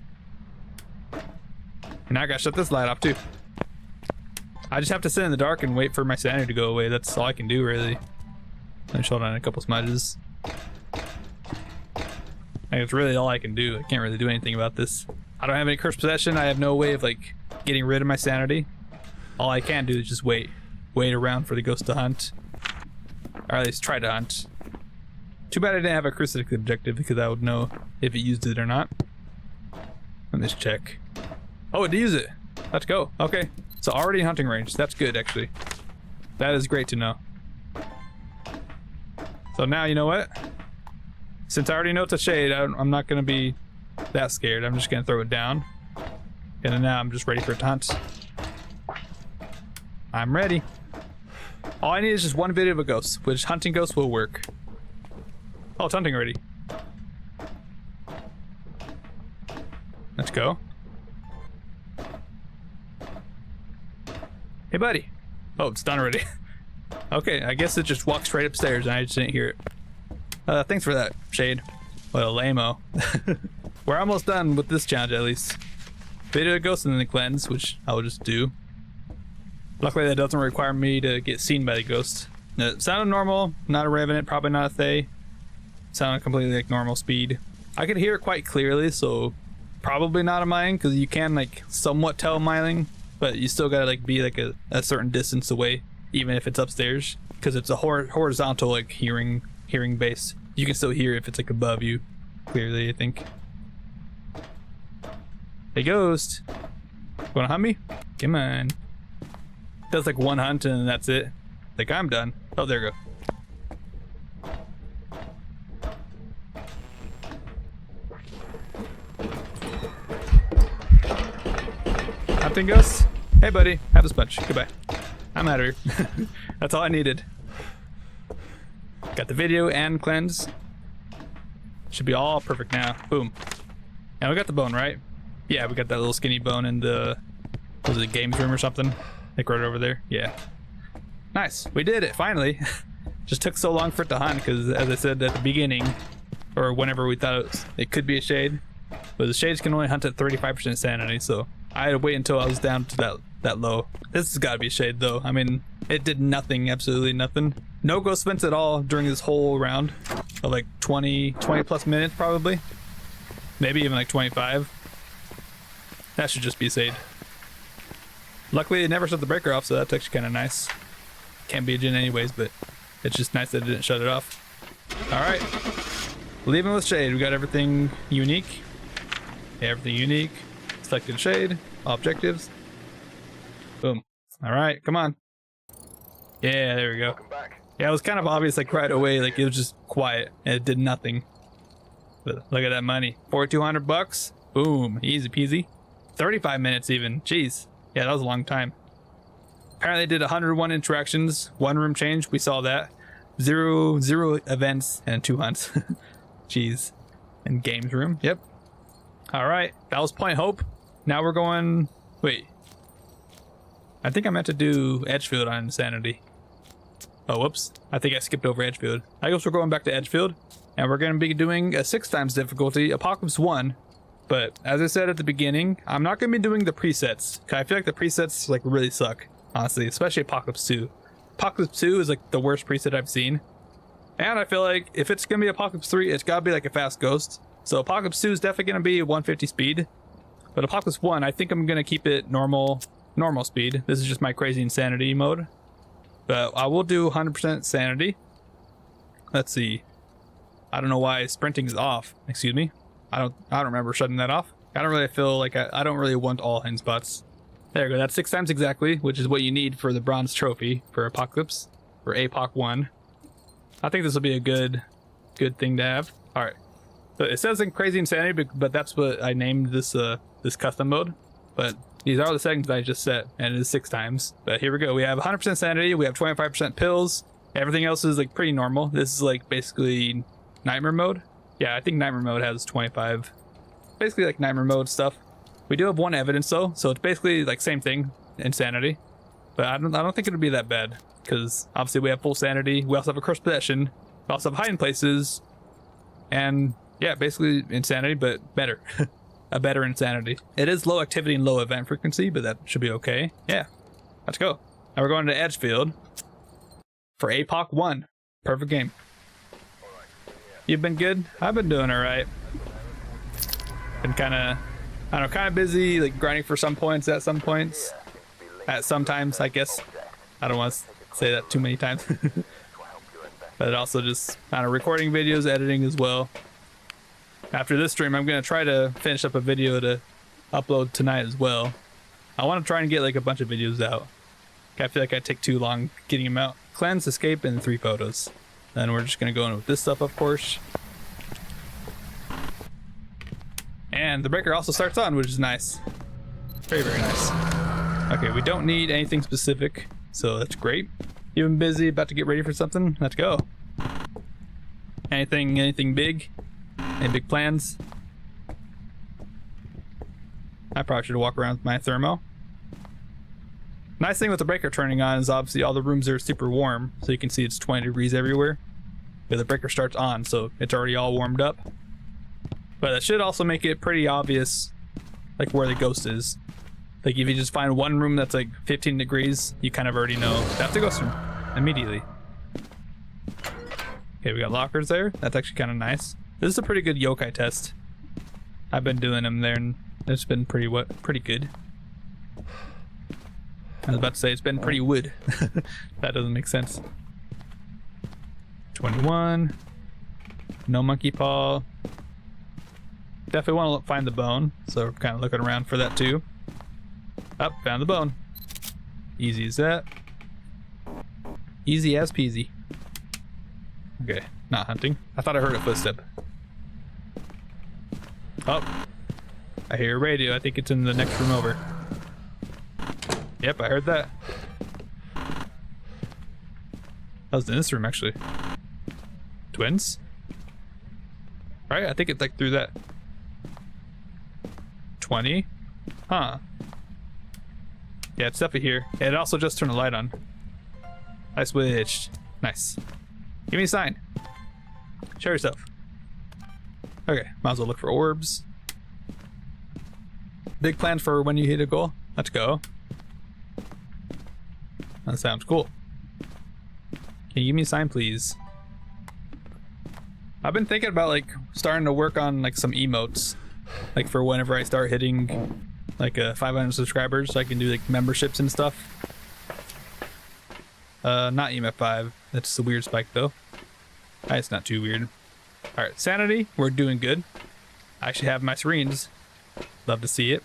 And now I gotta shut this light off too. I just have to sit in the dark and wait for my sanity to go away. That's all I can do, really. Let me hold on a couple smudges. Like, it's really all I can do. I can't really do anything about this. I don't have any cursed possession. I have no way of like getting rid of my sanity. All I can do is just wait around for the ghost to hunt, or at least try to hunt. Too bad I didn't have a crucifix objective, because I would know if it used it or not. Let me just check. Oh, it did use it. Let's go. Okay, so already in hunting range. That's good, actually. That is great to know. So now, you know what? Since I already know it's a shade, I'm not going to be that scared. I'm just going to throw it down. And then now I'm just ready for it to hunt. I'm ready. All I need is just one video of a ghost, which hunting ghost will work. Oh, it's hunting already. Let's go. Hey, buddy. Oh, it's done already. Okay, I guess it just walked straight upstairs and I just didn't hear it. Thanks for that, Shade. What a lame-o. We're almost done with this challenge, at least. Video of ghost and then the cleanse, which I will just do. Luckily, that doesn't require me to get seen by the ghost. It sounded normal, not a revenant, probably not a Thay. Sounded completely like normal speed. I could hear it quite clearly, so probably not a mine, because you can like somewhat tell mining, but you still gotta like be like a certain distance away, even if it's upstairs, because it's a horizontal like hearing base. You can still hear if it's like above you, clearly, I think. Hey, ghost, wanna hunt me? Come on. Does like one hunt and that's it. Like, I'm done. Oh, there we go. Hunting ghosts? Hey buddy, have this bunch. Goodbye. I'm out of here. That's all I needed. Got the video and cleanse. Should be all perfect now. Boom. And we got the bone, right? Yeah, we got that little skinny bone in the, was it games room or something? Like right over there. Yeah. Nice. We did it, finally. Just took so long for it to hunt because, as I said at the beginning, or whenever we thought it could be a shade, but the shades can only hunt at 35% sanity, so I had to wait until I was down to that low. This has got to be a shade though. I mean, it did nothing, absolutely nothing. No ghost events at all during this whole round of like 20 plus minutes probably. Maybe even like 25. That should just be shade. Luckily it never shut the breaker off, so that's actually kind of nice. Can't be a gen anyways, but it's just nice that it didn't shut it off. Alright. Leaving with shade. We got everything unique. Yeah, everything unique. Selected shade. All objectives. Boom. Alright, come on. Yeah, there we go. Yeah, it was kind of obvious like right away, like it was just quiet and it did nothing. But look at that money. 4,200 bucks. Boom. Easy peasy. 35 minutes even. Jeez. Yeah, that was a long time. Apparently did 101 interactions, 1 room change. We saw that. Zero events and 2 hunts. Jeez. And games room. Yep. Alright. That was Point Hope. Now we're going... Wait. I think I meant to do Edgefield on Insanity. Oh, whoops. I think I skipped over Edgefield. I guess we're going back to Edgefield. And we're going to be doing a 6 times difficulty, Apocalypse 1. But as I said at the beginning, I'm not going to be doing the presets. Cause I feel like the presets like really suck, honestly, especially Apocalypse 2. Apocalypse 2 is like the worst preset I've seen. And I feel like if it's going to be Apocalypse 3, it's got to be like a fast ghost. So Apocalypse 2 is definitely going to be 150 speed. But Apocalypse 1, I think I'm going to keep it normal speed. This is just my crazy insanity mode. But I will do 100% sanity. Let's see. I don't know why sprinting is off. Excuse me. I don't remember shutting that off. I don't really feel like I don't really want all hand spots. There we go. That's 6 times exactly, which is what you need for the bronze trophy for Apocalypse, for APOC 1. I think this will be a good thing to have. All right. So it says in crazy insanity, but that's what I named this this custom mode. But these are the settings that I just set, and it is 6 times. But here we go. We have 100% sanity. We have 25% pills. Everything else is like pretty normal. This is like basically nightmare mode. Yeah, I think nightmare mode has 25. Basically like nightmare mode stuff. We do have 1 evidence though, so it's basically like same thing, insanity. But I don't think it'll be that bad, because obviously we have full sanity. We also have a cursed possession. We also have hiding places, and yeah, basically insanity, but better. A better insanity. It is low activity and low event frequency, but that should be okay. Yeah, let's go. Now we're going to Edgefield for APOC 1. Perfect game. You've been good? I've been doing all right. Been kind of busy, like grinding for some points at some points. At some times, I guess. I don't want to say that too many times. But also just kind of recording videos, editing as well. After this stream, I'm going to try to finish up a video to upload tonight as well. I want to try and get like a bunch of videos out. I feel like I take too long getting them out. Cleanse, escape, and 3 photos. Then we're just going to go in with this stuff, of course. And the breaker also starts on, which is nice. Very, very nice. Okay, we don't need anything specific, so that's great. You've been busy, about to get ready for something? Let's go. Anything big? Any big plans? I probably should walk around with my thermo. Nice thing with the breaker turning on is obviously all the rooms are super warm, so you can see it's 20 degrees everywhere. But the breaker starts on, so it's already all warmed up. But it should also make it pretty obvious, like where the ghost is. Like if you just find one room that's like 15 degrees, you kind of already know that's the ghost room immediately. Okay, we got lockers there. That's actually kind of nice. This is a pretty good yokai test. I've been doing them there, and it's been pretty good. I was about to say it's been pretty wood. That doesn't make sense. 21. No monkey paw. Definitely want to find the bone, so we're kind of looking around for that too. Up, found the bone. Easy as that. Easy as peasy. Okay, not hunting. I thought I heard a footstep. Oh, I hear a radio. I think it's in the next room over. Yep, I heard that. That was in this room, actually. Twins? Right, I think it's like through that. 20? Huh. Yeah, it's definitely here. And it also just turned the light on. I switched. Nice. Give me a sign. Show yourself. Okay, might as well look for orbs. Big plans for when you hit a goal. Let's go. That sounds cool. Can you give me a sign, please? I've been thinking about like starting to work on like some emotes, like for whenever I start hitting like 500 subscribers, so I can do like memberships and stuff. Not EMF 5. That's a weird spike though. It's not too weird. All right, sanity, we're doing good. I actually have my syringes. Love to see it.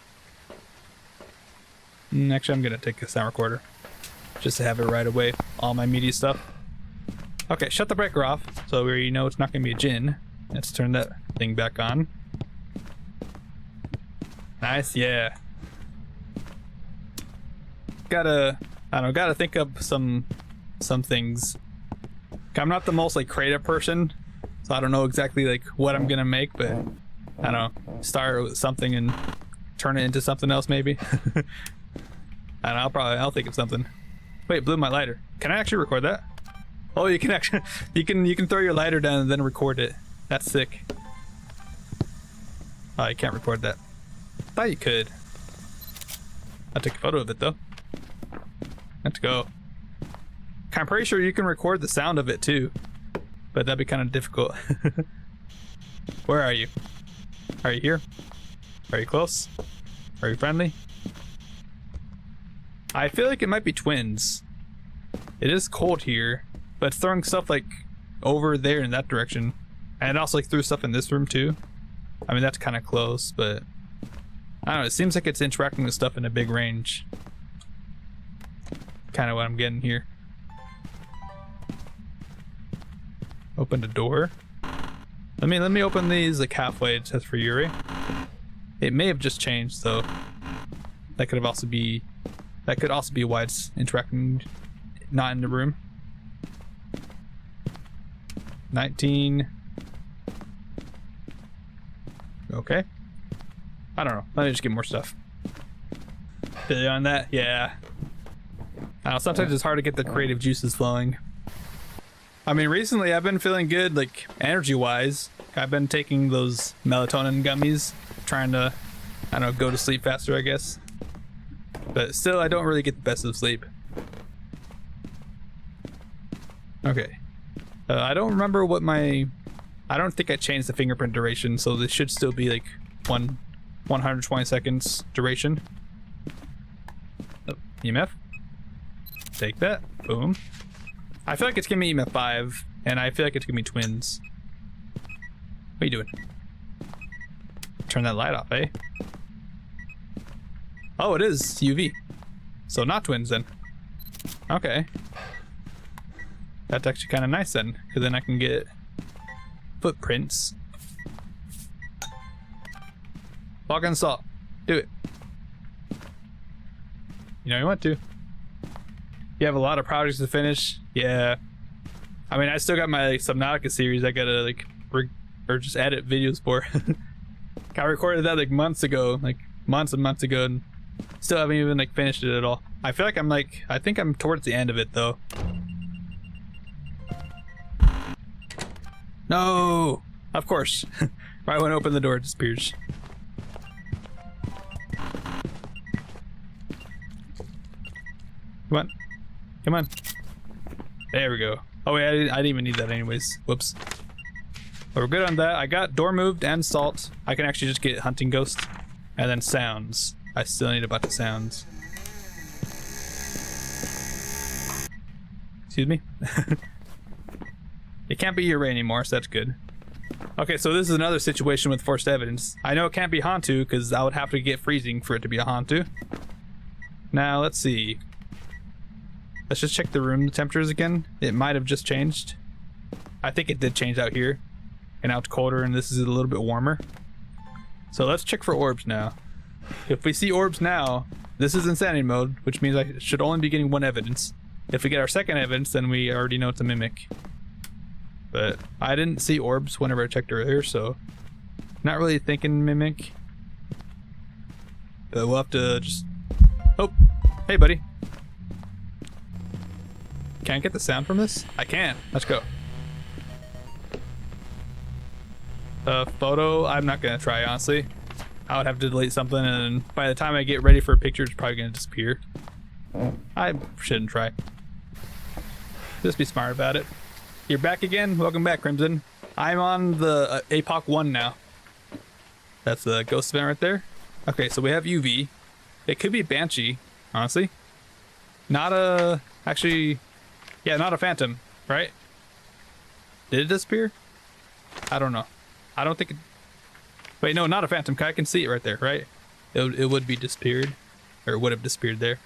Actually, I'm gonna take a sound recorder just to have it right away. All my media stuff. Okay, shut the breaker off, so we already know it's not gonna be a djinn. Let's turn that thing back on. Nice, yeah. I don't know, gotta think of some things. I'm not the most like creative person, so I don't know exactly like what I'm gonna make, but I don't know, start with something and turn it into something else maybe. I don't know, I'll think of something. Wait, blew my lighter. Can I actually record that? Oh, you can actually, you can throw your lighter down and then record it. That's sick. Oh, you can't record that. Thought you could. I'll take a photo of it though. Let's go. I'm pretty sure you can record the sound of it too, but that'd be kind of difficult. Where are you? Are you here? Are you close? Are you friendly? I feel like it might be twins. It is cold here, but it's throwing stuff like over there in that direction, and it also like threw stuff in this room too. I mean, that's kind of close, but I don't know, it seems like it's interacting with stuff in a big range. Kind of what I'm getting here. Open the door. Let me open these like halfway just for Yuri. It may have just changed though. That could also be why it's interacting not in the room. 19. Okay. I don't know. Let me just get more stuff. Feel you on that? Yeah. I don't know, sometimes it's hard to get the creative juices flowing. I mean, recently I've been feeling good, like energy-wise. I've been taking those melatonin gummies, trying to, I don't know, go to sleep faster, I guess. But still, I don't really get the best of sleep. Okay. I don't remember what I don't think I changed the fingerprint duration, so this should still be like 120 seconds duration. Oh, EMF. Take that. Boom. I feel like it's giving me EMF 5, and I feel like it's giving me twins. What are you doing? Turn that light off, eh? Oh, it is UV. So not twins then. Okay. That's actually kind of nice then, because then I can get footprints. Log on salt. Do it. You know you want to. You have a lot of projects to finish. Yeah. I mean, I still got my like, Subnautica series I gotta like or just edit videos for. I recorded that like months ago, like months and months ago, and still haven't even like finished it at all. I feel like I think I'm towards the end of it though. No, of course. Right when I open the door, it disappears. Come on. Come on. There we go. Oh wait, I didn't even need that anyways. Whoops. But we're good on that. I got door moved and salt. I can actually just get hunting ghost. And then sounds. I still need a bunch of sounds. Excuse me? It can't be your ray anymore, so that's good. Okay, so this is another situation with forced evidence. I know it can't be Hantu because I would have to get freezing for it to be a Hantu. Now, let's see. Let's just check the room temperatures again. It might have just changed. I think it did change out here. And now it's colder and this is a little bit warmer. So let's check for orbs now. If we see orbs now, this is insanity mode, which means I should only be getting one evidence. If we get our second evidence, then we already know it's a mimic. But I didn't see orbs whenever I checked earlier, so not really thinking mimic. But we'll have to just... Oh, hey buddy. Can I get the sound from this? I can. Let's go. Photo, I'm not gonna try, honestly. I would have to delete something, and by the time I get ready for a picture, it's probably gonna disappear. I shouldn't try. Just be smart about it. You're back again? Welcome back, Crimson. I'm on the APOC 1 now. That's the ghost event right there. Okay, so we have UV. It could be Banshee, honestly. Not a... Actually... Yeah, not a Phantom, right? Did it disappear? I don't know. I don't think it... Wait, no, not a Phantom. I can see it right there, right? It would be disappeared. Or it would have disappeared there.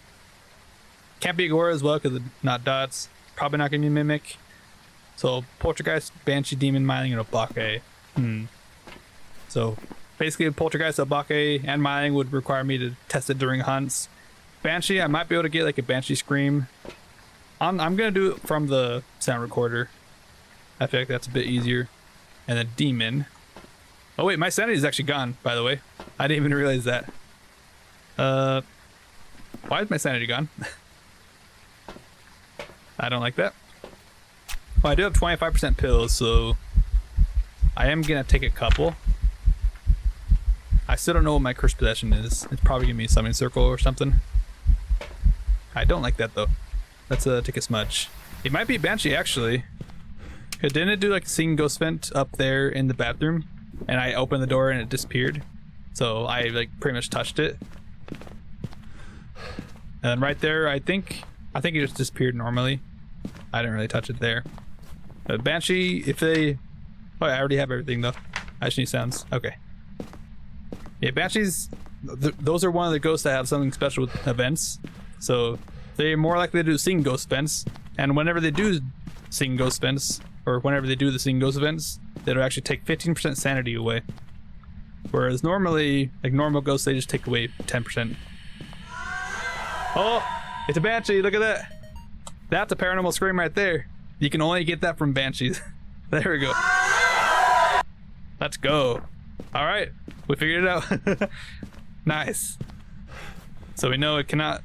Can't be Agora as well because it's not dots. Probably not going to be Mimic. So, Poltergeist, Banshee, Demon, Myling, and Obake. So, basically, Poltergeist, Obake, and Myling would require me to test it during hunts. Banshee, I might be able to get like a Banshee Scream. I'm going to do it from the sound recorder. I feel like that's a bit easier. And then Demon. Oh wait, my sanity is actually gone, by the way. I didn't even realize that. Why is my sanity gone? I don't like that. Well, I do have 25% pills, so I am gonna take a couple. I still don't know what my cursed possession is. It's probably gonna be Summoning Circle or something. I don't like that though. Let's take a smudge. It might be Banshee actually. Didn't it do like a seeing ghost vent up there in the bathroom? And I opened the door and it disappeared. So I like pretty much touched it. And right there, I think it just disappeared normally. I didn't really touch it there. But Banshee, if they... Oh, I already have everything though. I just need sounds. Okay. Yeah, Banshees, those are one of the ghosts that have something special with events. So they're more likely to do seeing ghost events. And whenever they do seeing ghost events, or whenever they do the seeing ghost events, it'll actually take 15% sanity away. Whereas normally, like normal ghosts, they just take away 10%. Oh, it's a Banshee, look at that. That's a paranormal scream right there. You can only get that from Banshees. There we go. Let's go. All right, we figured it out. Nice. So we know it can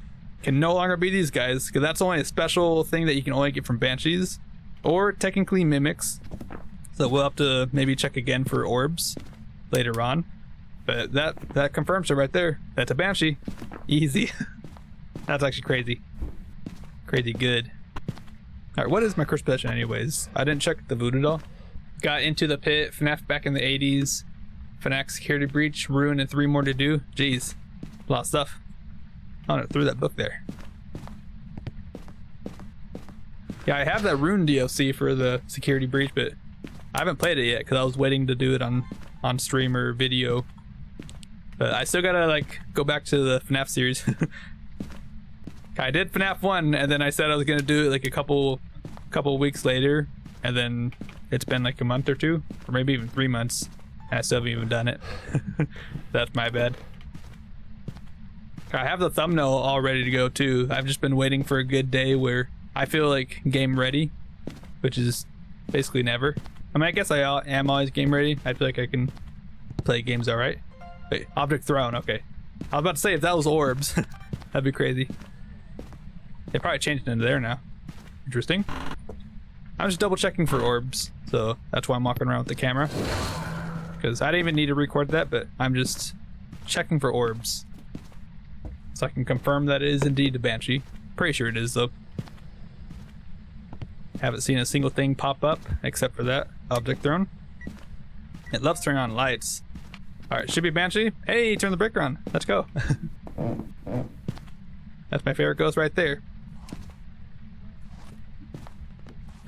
no longer be these guys, because that's only a special thing that you can only get from Banshees, or technically Mimics. So we'll have to maybe check again for orbs later on. But that confirms it right there. That's a Banshee. Easy. That's actually crazy. Crazy good. Alright, what is my cursed possession anyways? I didn't check the voodoo doll. Got Into the Pit, FNAF back in the 80s, FNAF Security Breach, Ruin, and 3 more to do. Jeez, a lot of stuff. Oh, I threw that book there. Yeah, I have that Ruin DLC for the Security Breach, but I haven't played it yet because I was waiting to do it on stream or video. But I still gotta like go back to the FNAF series. I did FNAF 1, and then I said I was gonna do it like a couple weeks later, and then it's been like a month or 2, or maybe even 3 months, and I still haven't even done it. That's my bad. I have the thumbnail all ready to go too. I've just been waiting for a good day where I feel like game ready, which is basically never. I mean, I guess I am always game ready. I feel like I can play games all right. Wait, object thrown, okay. I was about to say, if that was orbs, that'd be crazy. They probably changed it into there now. Interesting. I'm just double checking for orbs, so that's why I'm walking around with the camera. Because I didn't even need to record that, but I'm just checking for orbs. So I can confirm that it is indeed a Banshee. Pretty sure it is though. Haven't seen a single thing pop up except for that object thrown. It loves turning on lights. Alright, should be Banshee. Hey, turn the breaker on. Let's go. That's my favorite ghost right there.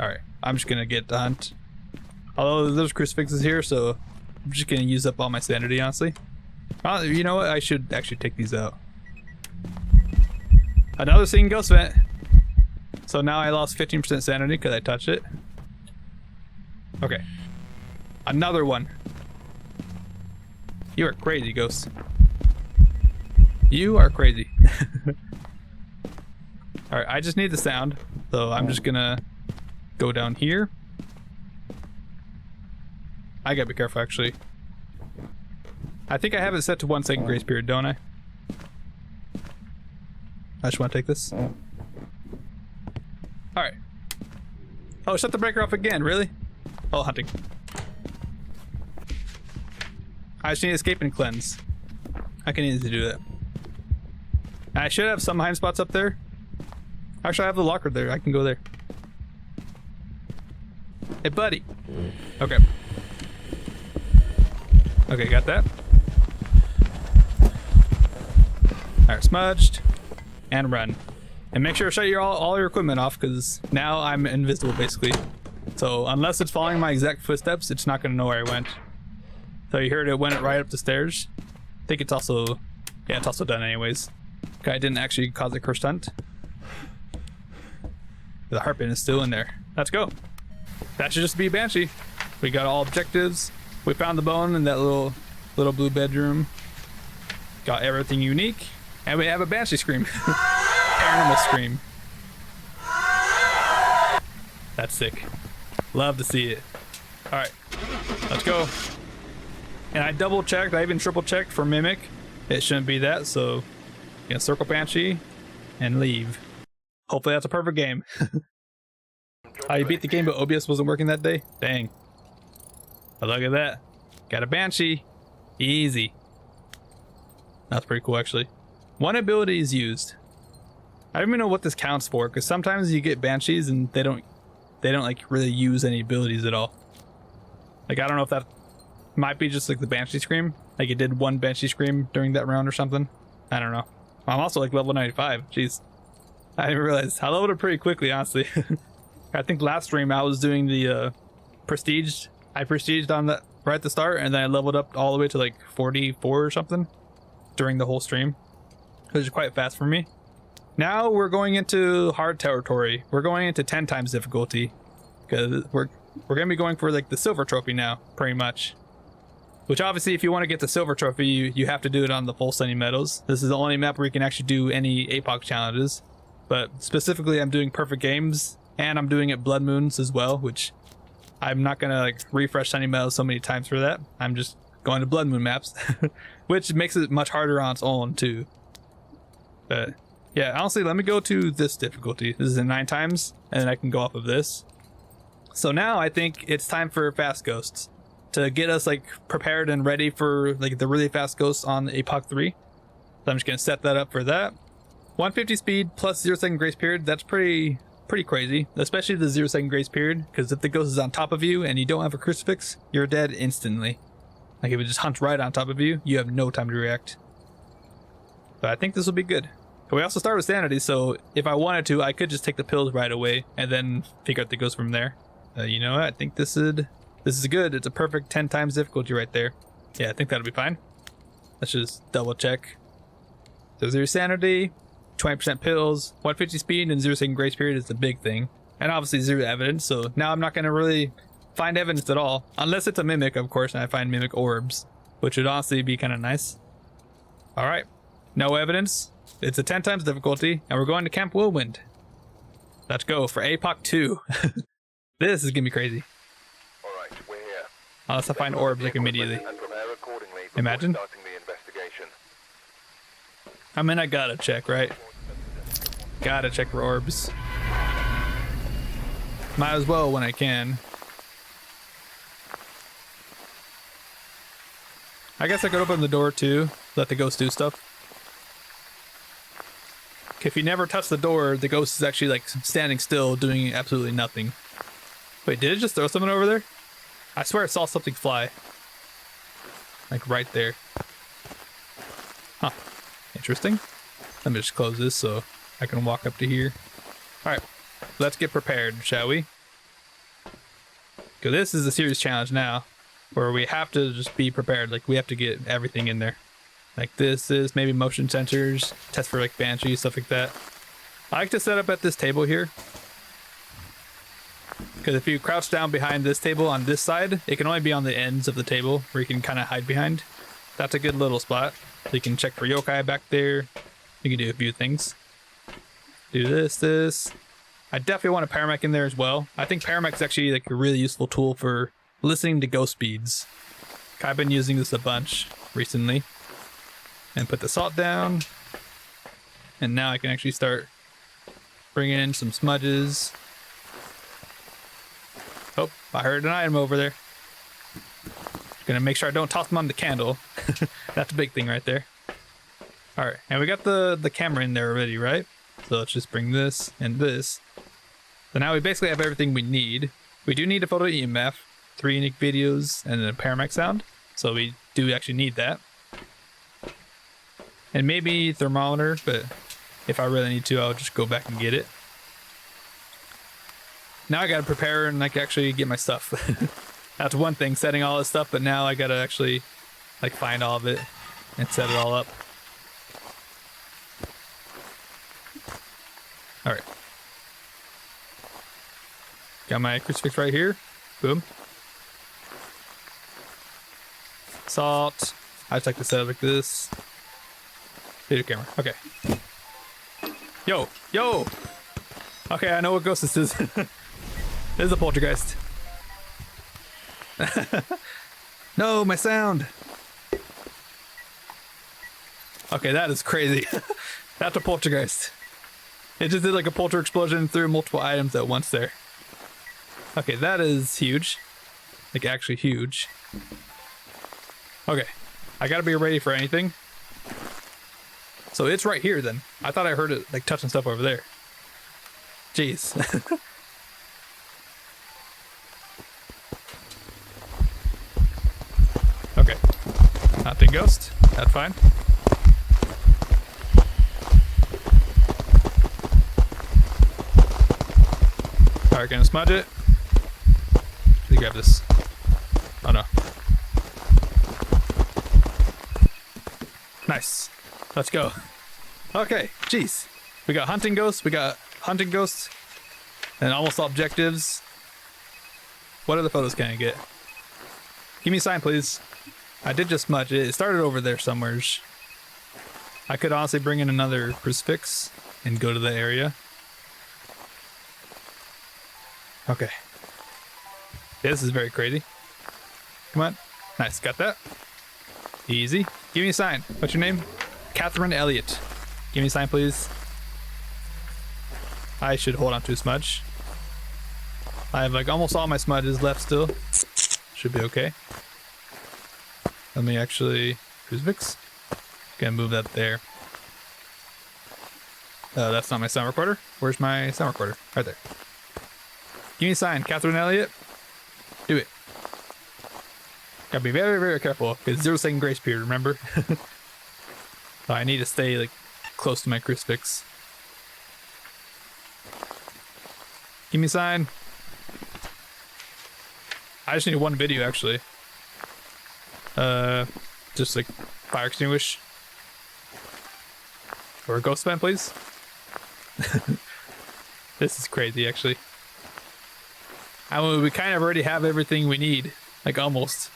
Alright, I'm just gonna get the hunt. Although there's crucifixes here, so I'm just gonna use up all my sanity, honestly. You know what? I should actually take these out. Another seeing ghost vent. So now I lost 15% sanity because I touched it. Okay. Another one. You are crazy, ghost. You are crazy. Alright, I just need the sound. So I'm just gonna go down here. I gotta be careful, actually. I think I have it set to 1 second grace period, don't I? I just want to take this. Alright. Oh, shut the breaker off again, really? Oh, hunting. I just need to escape and cleanse. I can easily do that. I should have some hiding spots up there. Actually, I have the locker there. I can go there. Hey, buddy. Okay. Okay, got that. Alright, smudged. And run. And make sure to shut all your equipment off, because now I'm invisible, basically. So, unless it's following my exact footsteps, it's not going to know where I went. So you heard it went right up the stairs. I think it's also... Yeah, it's also done anyways. Okay, I didn't actually cause a cursed hunt. The harpin is still in there. Let's go. That should just be Banshee. We got all objectives. We found the bone in that little blue bedroom. Got everything unique. And we have a Banshee scream. Animal scream. That's sick. Love to see it. Alright. Let's go. And I double checked, I even triple checked for Mimic. It shouldn't be that, so gonna circle Banshee and leave. Hopefully that's a perfect game. I beat the game, but OBS wasn't working that day. Dang. But look at that. Got a Banshee. Easy. That's pretty cool, actually. One ability is used. I don't even know what this counts for, because sometimes you get Banshees and they don't like really use any abilities at all. Like, I don't know if that might be just like the Banshee scream. Like it did one Banshee scream during that round or something. I don't know. I'm also like level 95. Jeez. I didn't realize. I leveled it pretty quickly, honestly. I think last stream I was doing the prestige. I prestiged on that right at the start, and then I leveled up all the way to like 44 or something during the whole stream, which is quite fast for me. Now we're going into hard territory. We're going into 10 times difficulty, because we're gonna be going for like the silver trophy now, pretty much. Which obviously, if you want to get the silver trophy, you have to do it on the full Sunny Meadows. This is the only map where you can actually do any APOC challenges. But specifically, I'm doing perfect games, and I'm doing it Blood Moons as well, which I'm not gonna like refresh Sunny Meadows so many times for that. I'm just going to Blood Moon maps, which makes it much harder on its own too. But yeah, honestly, let me go to this difficulty. This is in 9 times, and then I can go off of this. So now I think it's time for fast ghosts to get us like prepared and ready for like the really fast ghosts on the APOC 3. So I'm just gonna set that up for that. 150 speed plus 0-second grace period. That's pretty crazy, especially the 0-second grace period, because if the ghost is on top of you and you don't have a crucifix, you're dead instantly. Like if it just hunts right on top of you, you have no time to react. But I think this will be good. We also start with sanity, so if I wanted to, I could just take the pills right away and then figure out the ghost from there. You know what? I think this is good. It's a perfect 10 times difficulty right there. Yeah, I think that'll be fine. Let's just double check. So 0 sanity, 20% pills, 150 speed, and 0-second grace period is the big thing. And obviously 0 evidence, so now I'm not going to really find evidence at all. Unless it's a mimic, of course, and I find mimic orbs, which would honestly be kind of nice. Alright, no evidence. It's a 10 times difficulty, and we're going to Camp Woodwind. Let's go for APOC 2. This is going to be crazy. Alright, we're here. Unless I find orbs like immediately. Imagine. I mean, I gotta check, right? Gotta check for orbs. Might as well when I can. I guess I could open the door too, let the ghost do stuff. If you never touch the door, the ghost is actually like standing still, doing absolutely nothing. Wait, did it just throw something over there? I swear I saw something fly. Like right there. Huh. Interesting. Let me just close this so I can walk up to here. Alright, let's get prepared, shall we? Because this is a serious challenge now, where we have to just be prepared. Like, we have to get everything in there. Like this is maybe motion sensors, test for like Banshee, stuff like that. I like to set up at this table here, because if you crouch down behind this table on this side, it can only be on the ends of the table where you can kind of hide behind. That's a good little spot. So you can check for yokai back there. You can do a few things. Do this. I definitely want a paramech in there as well. I think paramech is actually like a really useful tool for listening to ghost speeds. I've been using this a bunch recently. And put the salt down. And now I can actually start bringing in some smudges. Oh, I heard an item over there. Gonna make sure I don't toss them on the candle. That's a big thing right there. All right, and we got the camera in there already, right? So let's just bring this and this. So now we basically have everything we need. We do need a photo EMF, 3 unique videos, and then a paramedic sound. So we do actually need that. And maybe thermometer, but if I really need to, I'll just go back and get it. Now I gotta prepare and like actually get my stuff. That's one thing, setting all this stuff, but now I gotta actually like find all of it and set it all up. All right. Got my crucifix right here. Boom. Salt. I just like to set it like this. Video camera. Okay. Yo, yo. Okay, I know what ghost this is. This is a poltergeist. No, my sound. Okay, that is crazy. That's a poltergeist. It just did like a polter explosion and threw multiple items at once there. Okay, that is huge. Like actually huge. Okay, I gotta be ready for anything. So it's right here then. I thought I heard it like touching stuff over there. Jeez. Okay. Nothing ghost. That's fine. Alright, gonna smudge it. Let me grab this. Oh no. Nice. Let's go. Okay, jeez. We got hunting ghosts, and almost all objectives. What other photos can I get? Give me a sign, please. I did just smudge it. It started over there somewhere. I could honestly bring in another crucifix and go to the area. Okay. This is very crazy. Come on. Nice, got that. Easy. Give me a sign. What's your name? Catherine Elliott. Give me a sign, please. I should hold on to a smudge. I have like almost all my smudges left still. Should be okay. Let me actually crucifix. Gonna move that there. That's not my sound recorder. Where's my sound recorder? Right there. Give me a sign, Catherine Elliott. Do it. Gotta be very, very careful because 0-second grace period, remember? So I need to stay like close to my crucifix. Give me a sign. I just need one video actually. Just like fire extinguish. Or a ghost fan, please. This is crazy actually. I mean, we kind of already have everything we need. Like almost.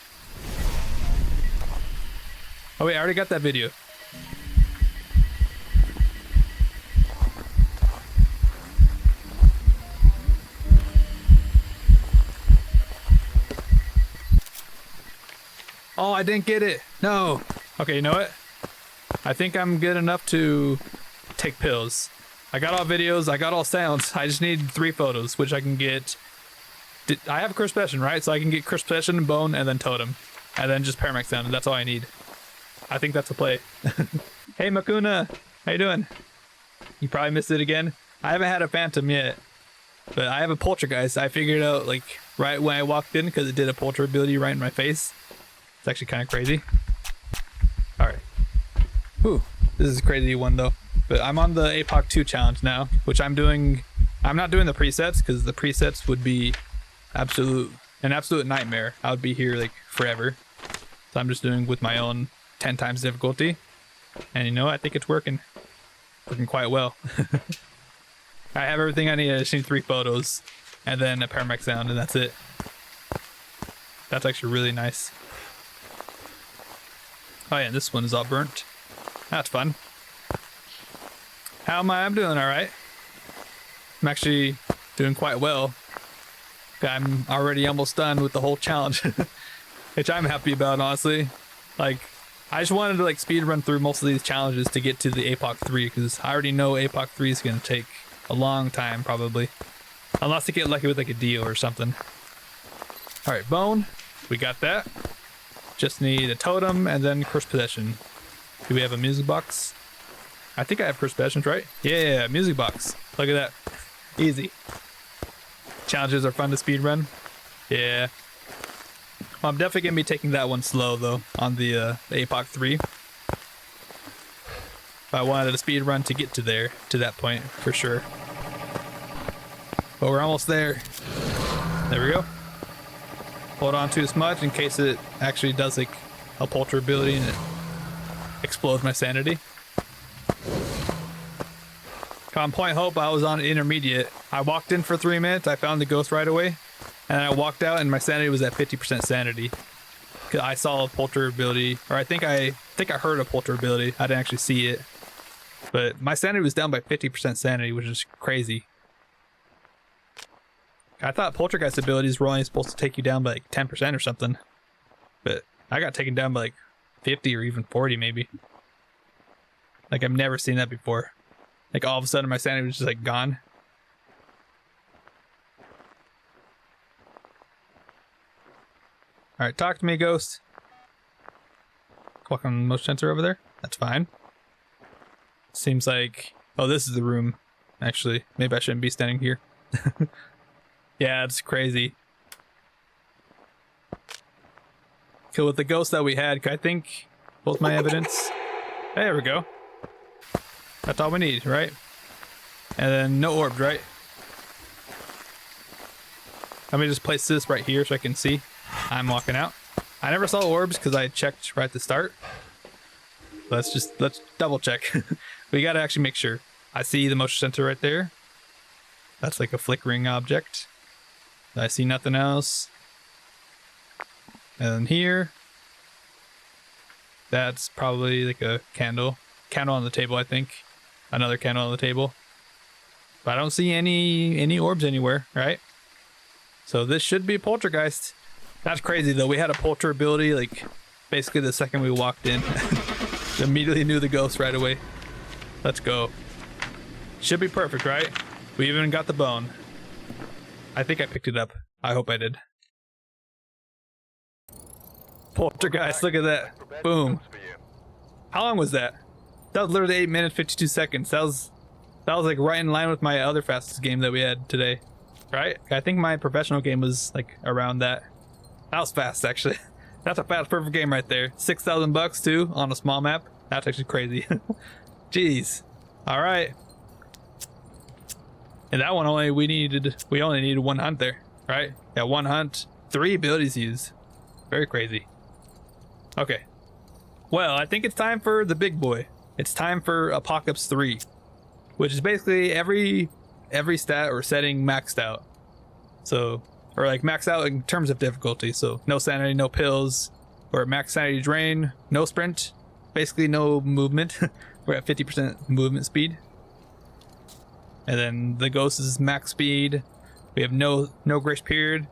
Oh wait, I already got that video. Oh, I didn't get it. No. Okay, you know what? I think I'm good enough to take pills. I got all videos, I got all sounds. I just need 3 photos, which I can get. I have crucifixion, right? So I can get crucifixion, bone, and then totem. And then just paramedic sound, and that's all I need. I think that's a play. Hey, Makuna. How you doing? You probably missed it again. I haven't had a phantom yet. But I have a poltergeist. I figured out, like, right when I walked in, because it did a polter ability right in my face. It's actually kind of crazy. Alright. Whew. This is a crazy one, though. But I'm on the APOC 2 challenge now, which I'm doing. I'm not doing the presets, because the presets would be an absolute nightmare. I would be here, like, forever. So I'm just doing with my own 10 times difficulty. And you know, I think it's working. Working quite well. I have everything I need. I just need 3 photos. And then a paramedic sound, and that's it. That's actually really nice. Oh yeah, this one is all burnt. That's fun. How am I? I'm doing alright. I'm actually doing quite well. I'm already almost done with the whole challenge. Which I'm happy about, honestly. Like, I just wanted to like speed run through most of these challenges to get to the APOC 3, because I already know APOC 3 is going to take a long time, probably. Unless I get lucky with like a deal or something. Alright, bone. We got that. Just need a totem and then cursed possession. Do we have a music box? I think I have cursed possessions, right? Yeah, music box. Look at that. Easy. Challenges are fun to speedrun. Yeah. Well, I'm definitely gonna be taking that one slow though on the APOC 3. I wanted a speed run to get to that point for sure. But we're almost there. There we go. Hold on to this much in case it actually does like a polter ability and it explodes my sanity. On Point Hope, I was on intermediate. I walked in for 3 minutes. I found the ghost right away, and I walked out, and my sanity was at 50% sanity. Cause I saw a polter ability, or I think I heard a polter ability. I didn't actually see it, but my sanity was down by 50% sanity, which is crazy. I thought poltergeist abilities were only supposed to take you down by like 10% or something, but I got taken down by like 50 or even 40 maybe. Like I've never seen that before. Like all of a sudden my sanity was just like gone. Alright, talk to me, ghost. Walk on motion sensor over there. That's fine. Seems like... Oh, this is the room. Actually, maybe I shouldn't be standing here. Yeah, it's crazy. Kill with the ghost that we had. I think both my evidence. There we go. That's all we need, right? And then no orbs, right? Let me just place this right here so I can see. I'm walking out. I never saw orbs because I checked right at the start. Let's double check. We gotta actually make sure. I see the motion sensor right there. That's like a flickering object. I see nothing else. And then here, that's probably like a candle. Candle on the table, I think. Another candle on the table. But I don't see any orbs anywhere, right? So this should be a poltergeist. That's crazy though. We had a polter ability like basically the second we walked in. Immediately knew the ghost right away. Let's go. Should be perfect, right? We even got the bone. I think I picked it up. I hope I did. Poltergeist, look at that. Boom. How long was that? That was literally 8 minutes 52 seconds. That was like right in line with my other fastest game that we had today. Right? I think my professional game was like around that. That was fast actually. That's a fast perfect game right there. $6,000 too on a small map. That's actually crazy. Jeez. Alright. And that one we only needed one hunt there, right? Yeah, one hunt, 3 abilities used. Very crazy. Okay. Well, I think it's time for the big boy. It's time for Apocalypse 3, which is basically every stat or setting maxed out. So, or like maxed out in terms of difficulty. So no sanity, no pills, or max sanity drain, no sprint, basically no movement. We're at 50% movement speed. And then the ghost is max speed. We have no grace period.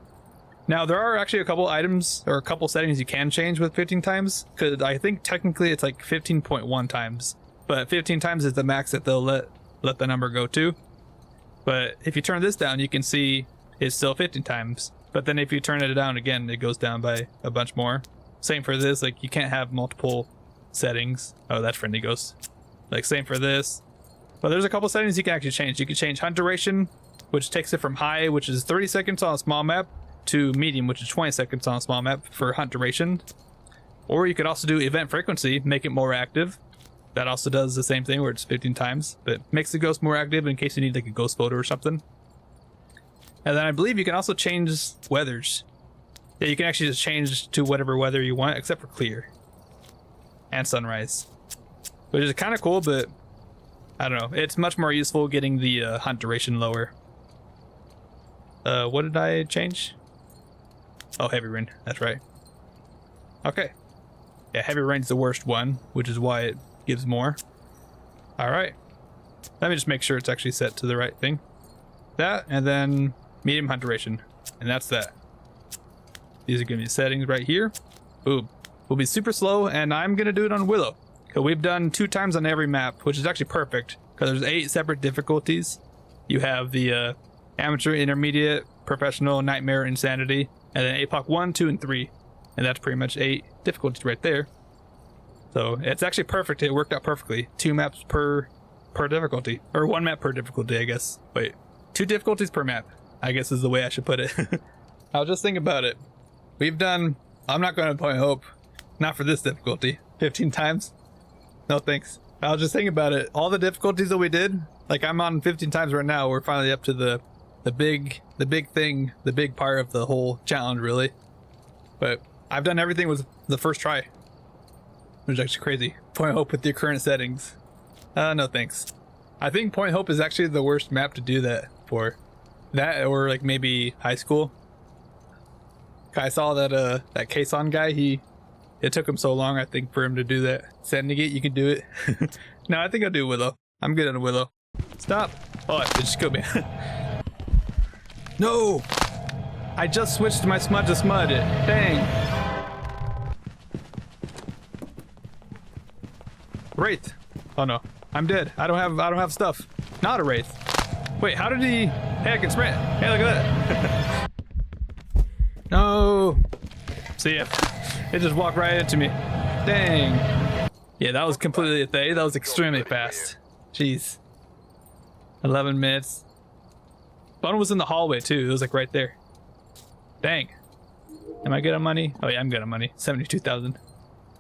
Now there are actually a couple items or a couple settings you can change with 15 times, because I think technically it's like 15.1 times, but 15 times is the max that they'll let the number go to. But if you turn this down, you can see it's still 15 times. But then if you turn it down again, it goes down by a bunch more. Same for this, like you can't have multiple settings. Oh, that's friendly ghost. Like same for this. But there's a couple settings you can actually change. You can change hunt duration, which takes it from high, which is 30 seconds on a small map, to medium, which is 20 seconds on a small map for hunt duration. Or you could also do event frequency, make it more active. That also does the same thing where it's 15 times, but makes the ghost more active in case you need like a ghost photo or something. And then I believe you can also change weathers. Yeah, you can actually just change to whatever weather you want, except for clear and sunrise, which is kind of cool, but I don't know. It's much more useful getting the hunt duration lower. What did I change? Oh, heavy rain. That's right. Okay. Yeah, heavy rain's the worst one, which is why it gives more. All right. Let me just make sure it's actually set to the right thing. That, and then medium hunt duration. And that's that. These are going to be settings right here. Boom. We'll be super slow, and I'm going to do it on Willow. So we've done 2 times on every map, which is actually perfect, because there's 8 separate difficulties. You have the amateur, intermediate, professional, nightmare, insanity, and then APOC 1, 2, and 3. And that's pretty much 8 difficulties right there. So it's actually perfect. It worked out perfectly. 2 maps per difficulty. Or 1 map per difficulty, I guess. Wait, 2 difficulties per map, I guess is the way I should put it. I was just thinking about it. We've done, I'm not going to Point Hope. Not for this difficulty. 15 times? No thanks. I was just thinking about it. All the difficulties that we did, like I'm on 15 times right now. We're finally up to the big thing, the big part of the whole challenge, really. But I've done everything with the first try, which is actually crazy. Point Hope with your current settings. No thanks. I think Point Hope is actually the worst map to do that for. That or like maybe high school. I saw that that Kason guy, it took him so long, I think, for him to do that. Sandygate, you can do it. No, I think I'll do Willow. I'm good on Willow. Stop. Oh, it just killed me. No! I just switched my smudge to smud. Dang. Wraith. Oh no. I'm dead. I don't have stuff. Not a Wraith. Wait, how did he... Hey, I can sprint. Hey, look at that. No. See ya. It just walked right into me. Dang. Yeah, that was completely a thing. That was extremely fast. Jeez. 11 minutes. Fun was in the hallway too. It was like right there. Dang. Am I good on money? Oh yeah, I'm good on money. 72,000.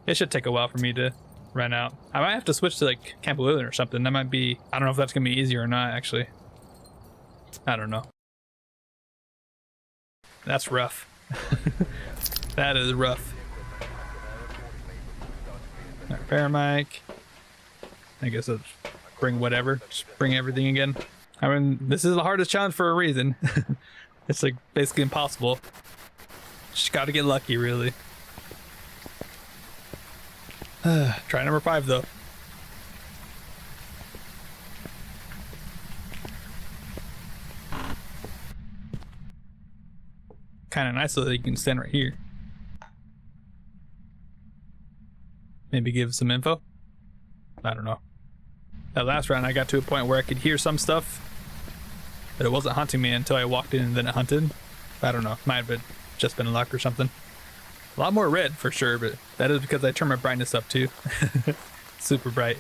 It should take a while for me to run out. I might have to switch to like Camp Woodwind or something. That might be, I don't know if that's gonna be easier or not actually. I don't know. That's rough. That is rough. Repair mic. I guess I'll bring whatever. Just bring everything again. I mean, this is the hardest challenge for a reason. It's like basically impossible. Just gotta get lucky, really. Try number 5 though. Kind of nice so that you can stand right here. Maybe give some info. I don't know. That last round I got to a point where I could hear some stuff, but it wasn't hunting me until I walked in and then it hunted. I don't know. Might have just been luck or something. A lot more red for sure, but that is because I turned my brightness up too. Super bright.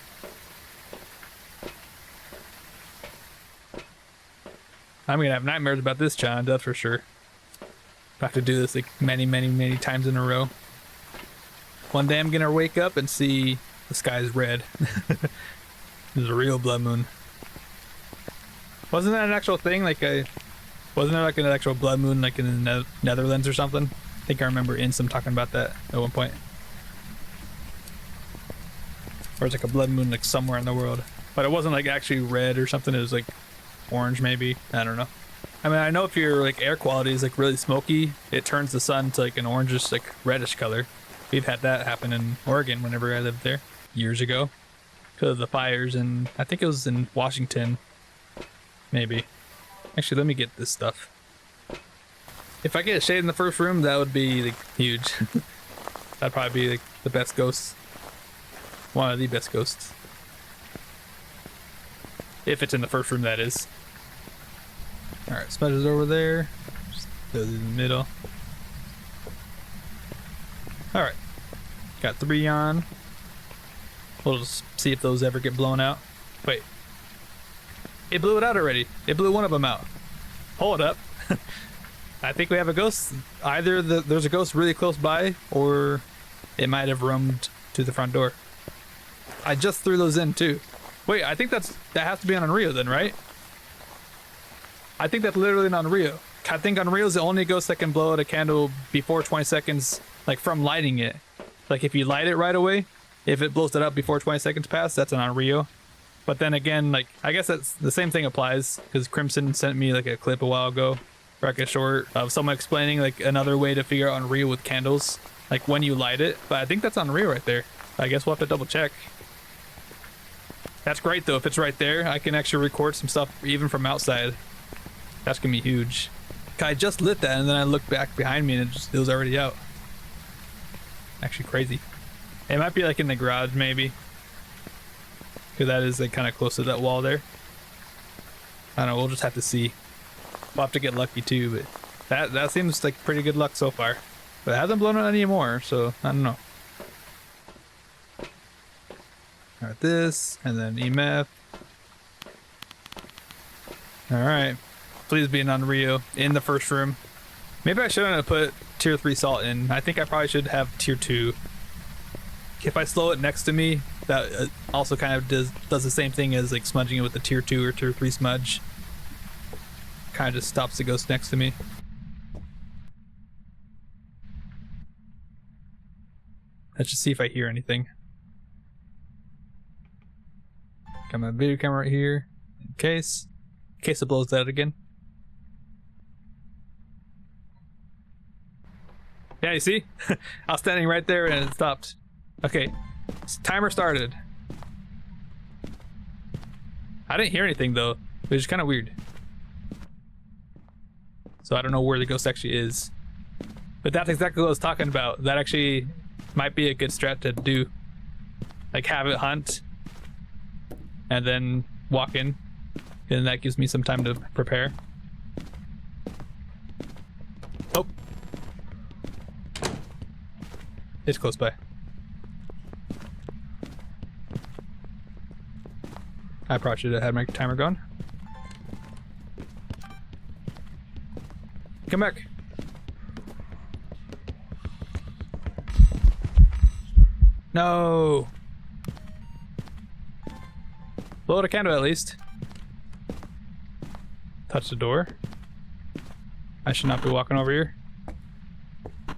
I'm gonna have nightmares about this challenge, that's for sure. I have to do this like many times in a row. One day I'm gonna wake up and see the sky's red. There's a real blood moon. Wasn't that an actual thing? Like wasn't there like an actual blood moon like in the Netherlands or something? I think I remember Insum talking about that at one point. Or it's like a blood moon like somewhere in the world. But it wasn't like actually red or something, it was like orange maybe. I don't know. I mean, I know if your like air quality is like really smoky, it turns the sun to like an orangish, like reddish color. We've had that happen in Oregon whenever I lived there years ago. Because of the fires, and I think it was in Washington. Maybe. Actually, let me get this stuff. If I get shade in the first room, that would be like huge. That'd probably be like the best ghost. One of the best ghosts. If it's in the first room, that is. Alright, Smudge is over there. Just goes in the middle. Alright. Got 3 on. We'll just see if those ever get blown out. Wait. It blew it out already. It blew one of them out. Hold up. I think we have a ghost. Either there's a ghost really close by, or it might have roamed to the front door. I just threw those in too. Wait, I think that has to be on Unreal then, right? I think that's literally an Unreal. I think Unreal is the only ghost that can blow out a candle before 20 seconds, like from lighting it. Like if you light it right away, if it blows it up before 20 seconds pass, that's an Unreal. But then again, like, I guess that's the same thing applies, because Crimson sent me like a clip a while ago, like a short of someone explaining like another way to figure out Unreal with candles, like when you light it. But I think that's Unreal right there. I guess we'll have to double check. That's great though, if it's right there, I can actually record some stuff even from outside. That's gonna be huge. I just lit that and then I looked back behind me and it was already out. Actually crazy. It might be like in the garage maybe. Because that is like kind of close to that wall there. I don't know, we'll just have to see. We'll have to get lucky too, but that seems like pretty good luck so far. But it hasn't blown out anymore, so I don't know. Alright, this, and then EMF. Alright. Please be an Rio in the first room. Maybe I shouldn't have put tier 3 salt in. I think I probably should have tier 2. If I slow it next to me, that also kind of does the same thing as like smudging it with the tier 2 or tier 3 smudge. Kind of just stops the ghost next to me. Let's just see if I hear anything. Got my video camera right here, in case it blows out again. Yeah, you see? I was standing right there and it stopped. Okay, timer started. I didn't hear anything though, which is kind of weird. So I don't know where the ghost actually is. But that's exactly what I was talking about. That actually might be a good strat to do. Like have it hunt and then walk in. And that gives me some time to prepare. Oh. It's close by. I probably should have had my timer going. Come back. No. Blow out a candle at least. Touch the door. I should not be walking over here.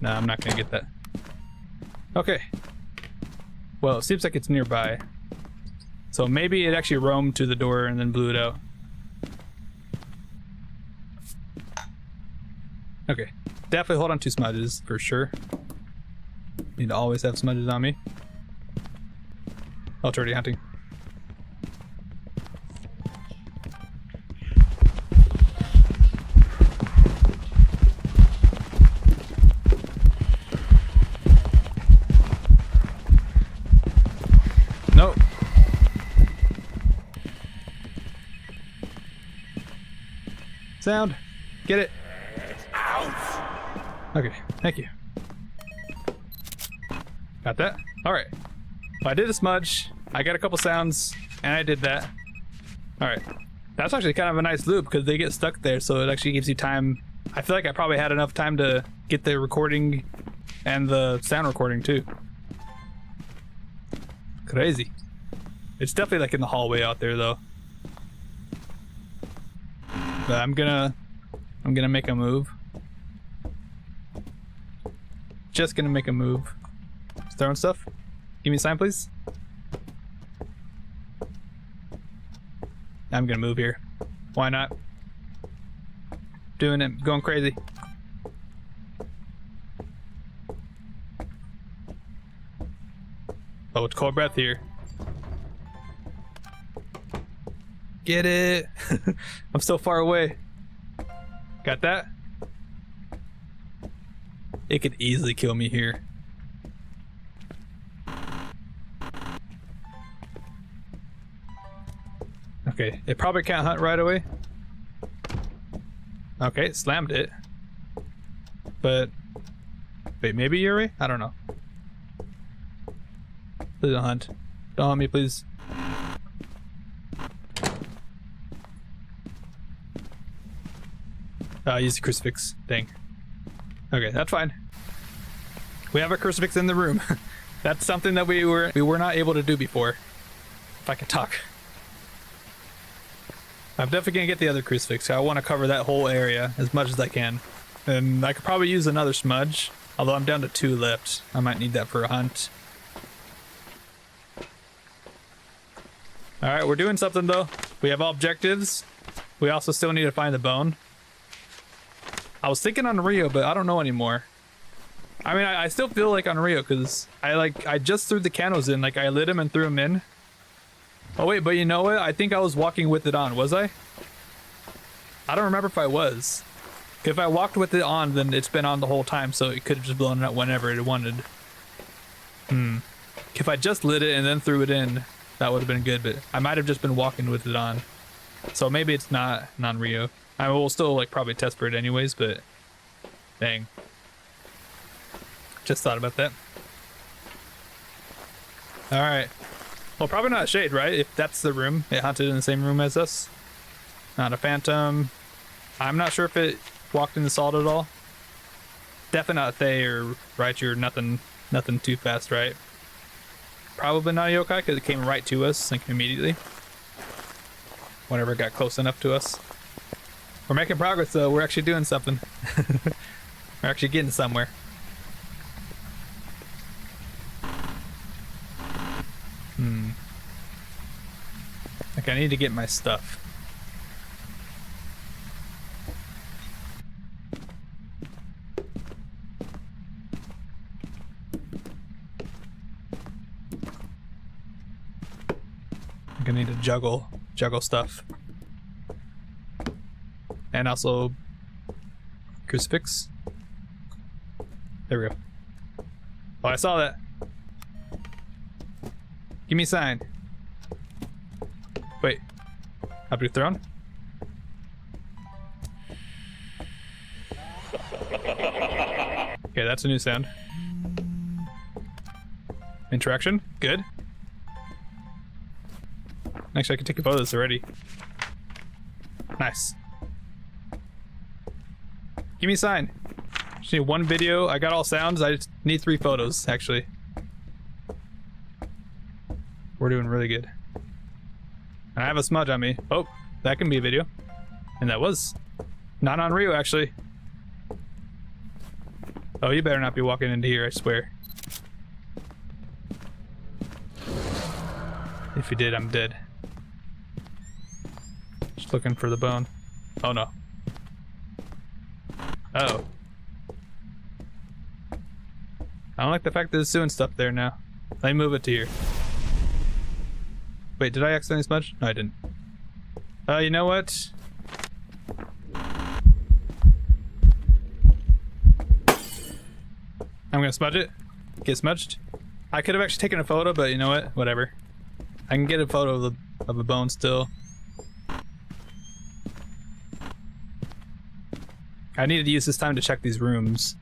No, I'm not gonna get that. Okay. Well, it seems like it's nearby. So maybe it actually roamed to the door and then blew it out. Okay. Definitely hold on to smudges for sure. Need to always have smudges on me. Oh, it's already hunting. Nope. Sound. Get it. Okay, thank you. Got that? Alright. Well, I did a smudge, I got a couple sounds, and I did that. Alright. That's actually kind of a nice loop because they get stuck there, so it actually gives you time. I feel like I probably had enough time to get the recording and the sound recording too. Crazy. It's definitely like in the hallway out there though. But I'm gonna make a move. Just gonna make a move. Throwing stuff. Give me a sign, please. I'm gonna move here. Why not? Doing it, going crazy. Oh, it's cold breath here. Get it. I'm so far away. Got that? It could easily kill me here. Okay, it probably can't hunt right away. Okay, slammed it. But wait, maybe Yuri? I don't know. Please don't hunt. Don't hunt me, please. Use the crucifix. Dang. Okay, that's fine. We have a crucifix in the room. That's something that we were not able to do before. If I can talk. I'm definitely gonna get the other crucifix. I want to cover that whole area as much as I can. And I could probably use another smudge. Although I'm down to 2 left. I might need that for a hunt. Alright, we're doing something though. We have all objectives. We also still need to find the bone. I was thinking on Rio, but I don't know anymore. I mean, I still feel like on Rio because I just threw the candles in. Like I lit them and threw them in. Oh wait, but you know what? I think I was walking with it on. Was I? I don't remember if I was. If I walked with it on, then it's been on the whole time, so it could have just blown it out whenever it wanted. If I just lit it and then threw it in, that would have been good, but I might have just been walking with it on. So maybe it's not non-Rio. I will still like probably test for it anyways, but dang. Just thought about that. Alright. Well, probably not a shade, right? If that's the room. It hunted in the same room as us. Not a phantom. I'm not sure if it walked in the salt at all. Definitely not they or Raichu or nothing too fast, right? Probably not a yokai because it came right to us like immediately. Whenever it got close enough to us. We're making progress though. We're actually doing something. We're actually getting somewhere. Like I need to get my stuff. I'm gonna need to juggle stuff. And also crucifix. There we go. Oh, I saw that. Give me a sign. Wait. Up your throne? Okay, that's a new sound. Interaction. Good. Actually, I can take a photo of this already. Nice. Give me a sign. Just need one video. I got all sounds. I just need 3 photos, actually. We're doing really good. And I have a smudge on me. Oh, that can be a video. And that was not on Rio, actually. Oh, you better not be walking into here, I swear. If you did, I'm dead. Just looking for the bone. Oh no. Oh. I don't like the fact that it's doing stuff there now. Let me move it to here. Wait, did I accidentally smudge? No, I didn't. You know what? I'm gonna smudge it. Get smudged. I could have actually taken a photo, but you know what? Whatever. I can get a photo of a bone still. I needed to use this time to check these rooms.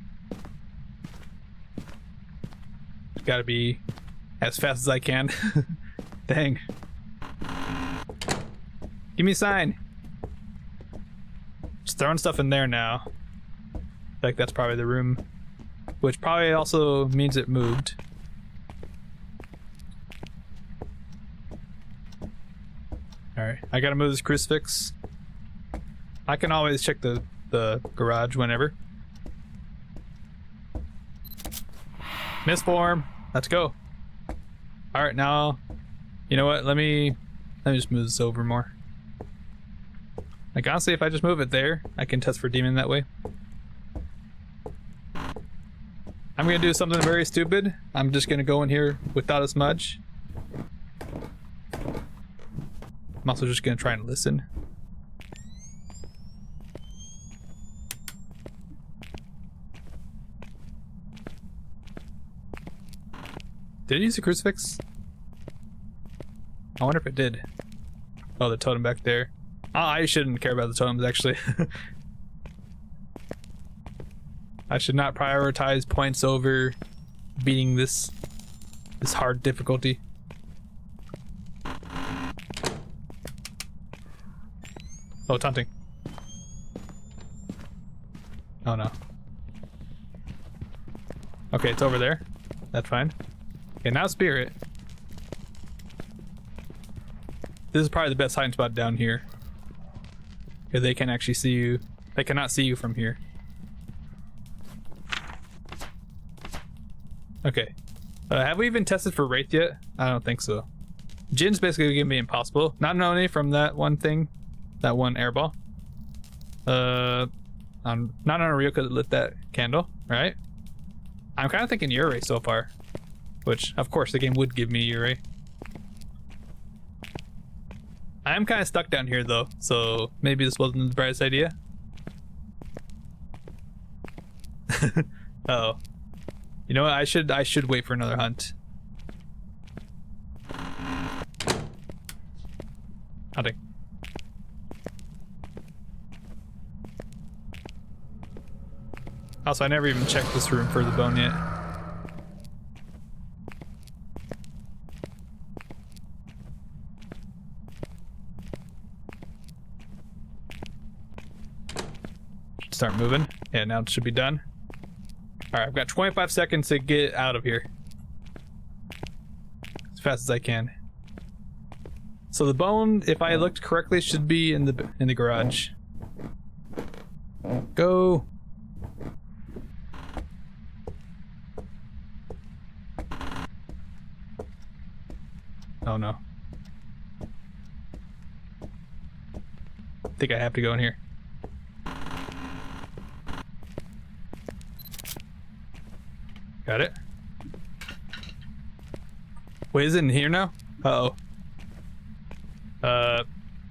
Gotta be as fast as I can. Dang. Give me a sign. Just throwing stuff in there now. I feel like that's probably the room. Which probably also means it moved. Alright, I gotta move this crucifix. I can always check the garage whenever. Misform. Let's go. Alright, now, you know what? Let me just move this over more. Like, honestly, if I just move it there, I can test for demon that way. I'm gonna do something very stupid. I'm just gonna go in here without a smudge. I'm also just gonna try and listen. Did it use a crucifix? I wonder if it did. Oh, the totem back there. Oh, I shouldn't care about the totems, actually. I should not prioritize points over beating this hard difficulty. Oh, taunting. Oh no. Okay, it's over there. That's fine. Okay, now spirit. This is probably the best hiding spot down here. Okay, they can actually see you. They cannot see you from here. Okay. Have we even tested for Wraith yet? I don't think so. Jin's basically gonna be impossible. Not only from that one thing, that one airball. Not on a real because it lit that candle, right? I'm kind of thinking Yurei so far. Which, of course, the game would give me Yurei. I am kind of stuck down here, though, so maybe this wasn't the brightest idea. Uh-oh. You know what? I should wait for another hunt. Hunting. Also, I never even checked this room for the bone yet. Start moving. Yeah, now it should be done. Alright, I've got 25 seconds to get out of here. As fast as I can. So the bone, if I looked correctly, should be in the garage. Go. Oh no. I think I have to go in here. Got it. Wait, is it in here now? Uh-oh.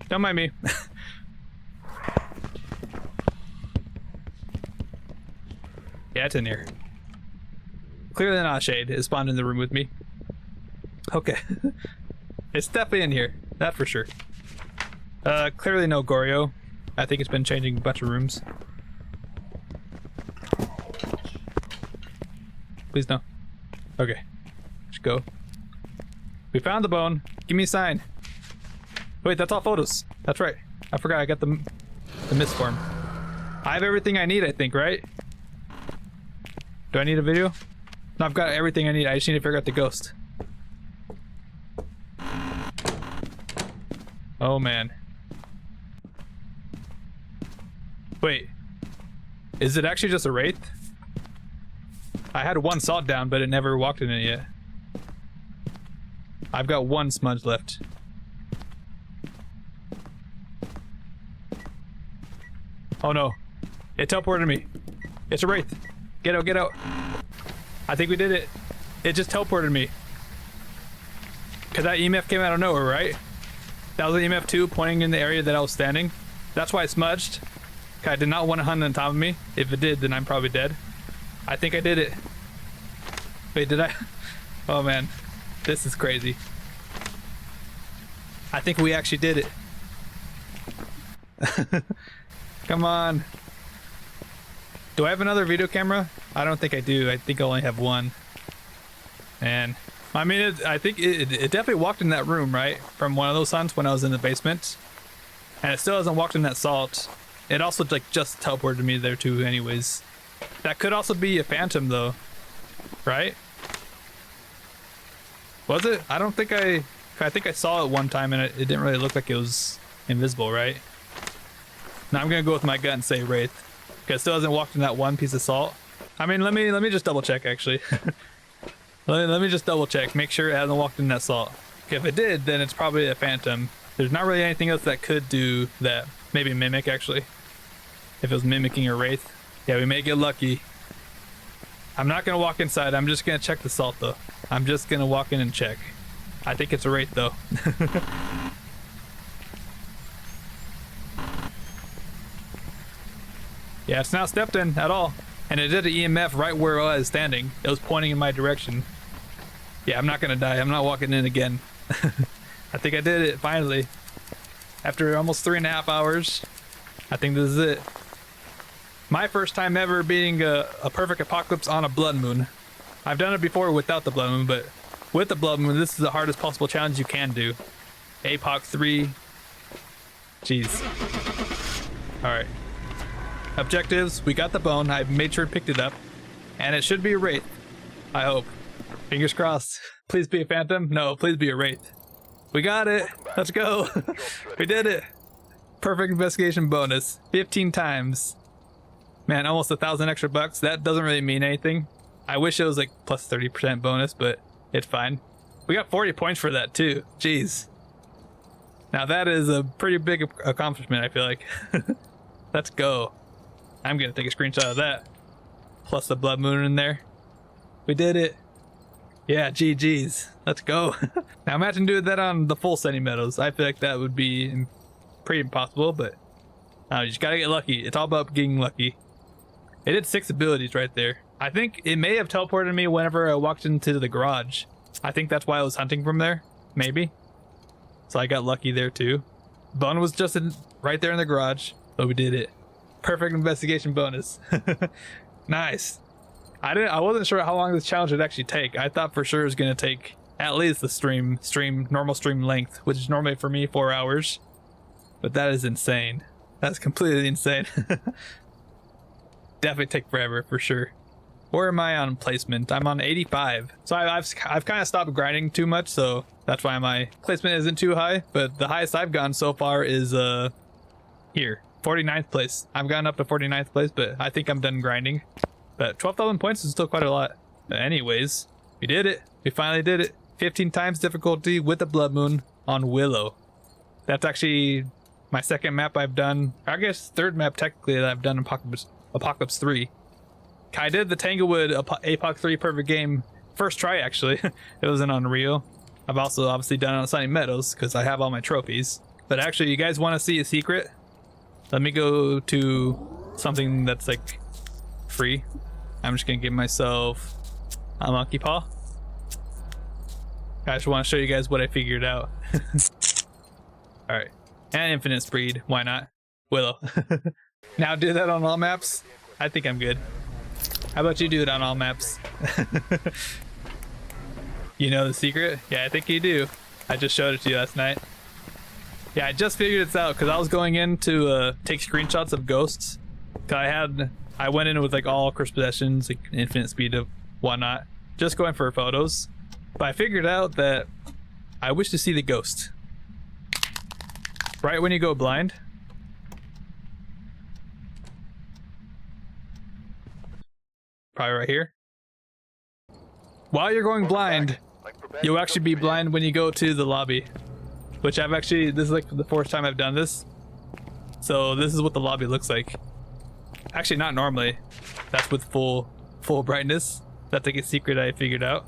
Don't mind me. Yeah, it's in here. Clearly not Shade. It spawned in the room with me. Okay. It's definitely in here. That for sure. Clearly no Goryo. I think it's been changing a bunch of rooms. Please no. Okay. Let's go. We found the bone. Give me a sign. Wait, that's all photos. That's right. I forgot I got the mist form. I have everything I need, I think, right? Do I need a video? No, I've got everything I need. I just need to figure out the ghost. Oh man. Wait. Is it actually just a wraith? I had one salt down, but it never walked in it yet. I've got one smudge left. Oh no. It teleported me. It's a wraith. Get out, get out. I think we did it. It just teleported me. Cause that EMF came out of nowhere, right? That was the EMF 2 pointing in the area that I was standing. That's why it smudged. I did not want to hunt on top of me. If it did, then I'm probably dead. I think I did it. Wait, did I? Oh man, this is crazy. I think we actually did it. Come on. Do I have another video camera? I don't think I do. I think I only have one. And I mean, I think it definitely walked in that room, right? From one of those hunts when I was in the basement. And it still hasn't walked in that salt. It also like just teleported me there too anyways. That could also be a phantom though, right? Was it? I don't think I think I saw it one time and it didn't really look like it was invisible, right? Now I'm gonna go with my gut and say wraith. Because it still hasn't walked in that one piece of salt. I mean, let me just double check actually. let me just double check, make sure it hasn't walked in that salt. Okay, if it did, then it's probably a phantom. There's not really anything else that could do that. Maybe mimic actually. If it was mimicking a wraith. Yeah, we may get lucky. I'm not gonna walk inside, I'm just gonna check the salt though. I'm just gonna walk in and check. I think it's a wraith though. Yeah, it's not stepped in at all. And it did an EMF right where I was standing. It was pointing in my direction. Yeah, I'm not gonna die. I'm not walking in again. I think I did it finally. After almost 3.5 hours, I think this is it. My first time ever beating a perfect apocalypse on a blood moon. I've done it before without the blood moon, but with the blood moon, this is the hardest possible challenge you can do. APOC 3. Jeez. Alright. Objectives, we got the bone, I made sure it picked it up. And it should be a wraith. I hope. Fingers crossed. Please be a phantom? No, please be a wraith. We got it! Let's go! We did it! Perfect investigation bonus. 15 times. Man, almost 1,000 extra bucks. That doesn't really mean anything. I wish it was like plus 30% bonus, but it's fine. We got 40 points for that too. Jeez. Now that is a pretty big accomplishment, I feel like. Let's go. I'm gonna take a screenshot of that. Plus the blood moon in there. We did it. Yeah, GG's. Let's go. Now imagine doing that on the full Sunny Meadows. I feel like that would be pretty impossible, but you just gotta get lucky. It's all about getting lucky. It did 6 abilities right there. I think it may have teleported me whenever I walked into the garage. I think that's why I was hunting from there. Maybe. So I got lucky there too. Bone was just right there in the garage, but we did it. Perfect investigation bonus. Nice. I wasn't sure how long this challenge would actually take. I thought for sure it was gonna take at least the normal stream length, which is normally for me 4 hours. But that is insane. That's completely insane. definitely take forever for sure. Where am I on placement? I'm on 85. So I've kind of stopped grinding too much, so that's why my placement isn't too high. But the highest I've gotten so far is here, 49th place. I've gotten up to 49th place, but I think I'm done grinding. But 12,000 points is still quite a lot. But anyways, we did it. We finally did it. 15 times difficulty with the Blood Moon on Willow. That's actually my second map I've done. I guess third map technically that I've done in Apocalypse 3. I did the Tanglewood APOC 3 perfect game first try actually. It was in Unreal. I've also obviously done it on Sunny Meadows because I have all my trophies. But actually, you guys want to see a secret? Let me go to something that's like free. I'm just gonna give myself a monkey paw. I just want to show you guys what I figured out. All right, and infinite speed. Why not? Willow. Now do that on all maps. I think I'm good. How about you do it on all maps? You know the secret? Yeah, I think you do. I just showed it to you last night. Yeah, I just figured this out because I was going in to take screenshots of ghosts. Cause I went in with like all cursed possessions, like infinite speed of whatnot, just going for photos. But I figured out that I wish to see the ghost. Right when you go blind. Probably right here. While you're going blind, you'll actually be blind when you go to the lobby. Which I've actually, this is like the fourth time I've done this. So this is what the lobby looks like. Actually not normally. That's with full brightness. That's like a secret I figured out.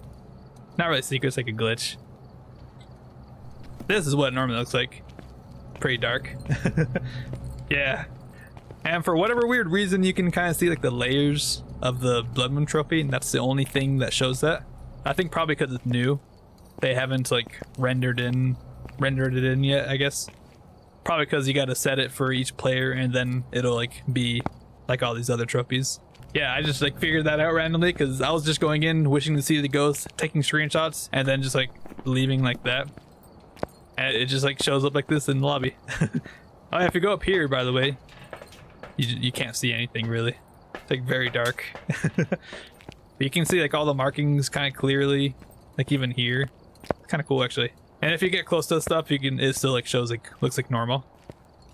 Not really a secret, it's like a glitch. This is what it normally looks like. Pretty dark. Yeah. And for whatever weird reason, you can kind of see like the layers of the Blood Moon trophy, and that's the only thing that shows that. I think probably because it's new. They haven't like rendered it in yet, I guess. Probably because you got to set it for each player and then it'll like be like all these other trophies. Yeah, I just like figured that out randomly because I was just going in wishing to see the ghost, taking screenshots, and then just like leaving like that. And it just like shows up like this in the lobby. Oh, if you go up here, by the way, you can't see anything really. It's like very dark. But you can see like all the markings kind of clearly, like even here. It's kind of cool actually. And if you get close to stuff, you can, it still like shows like, looks like normal.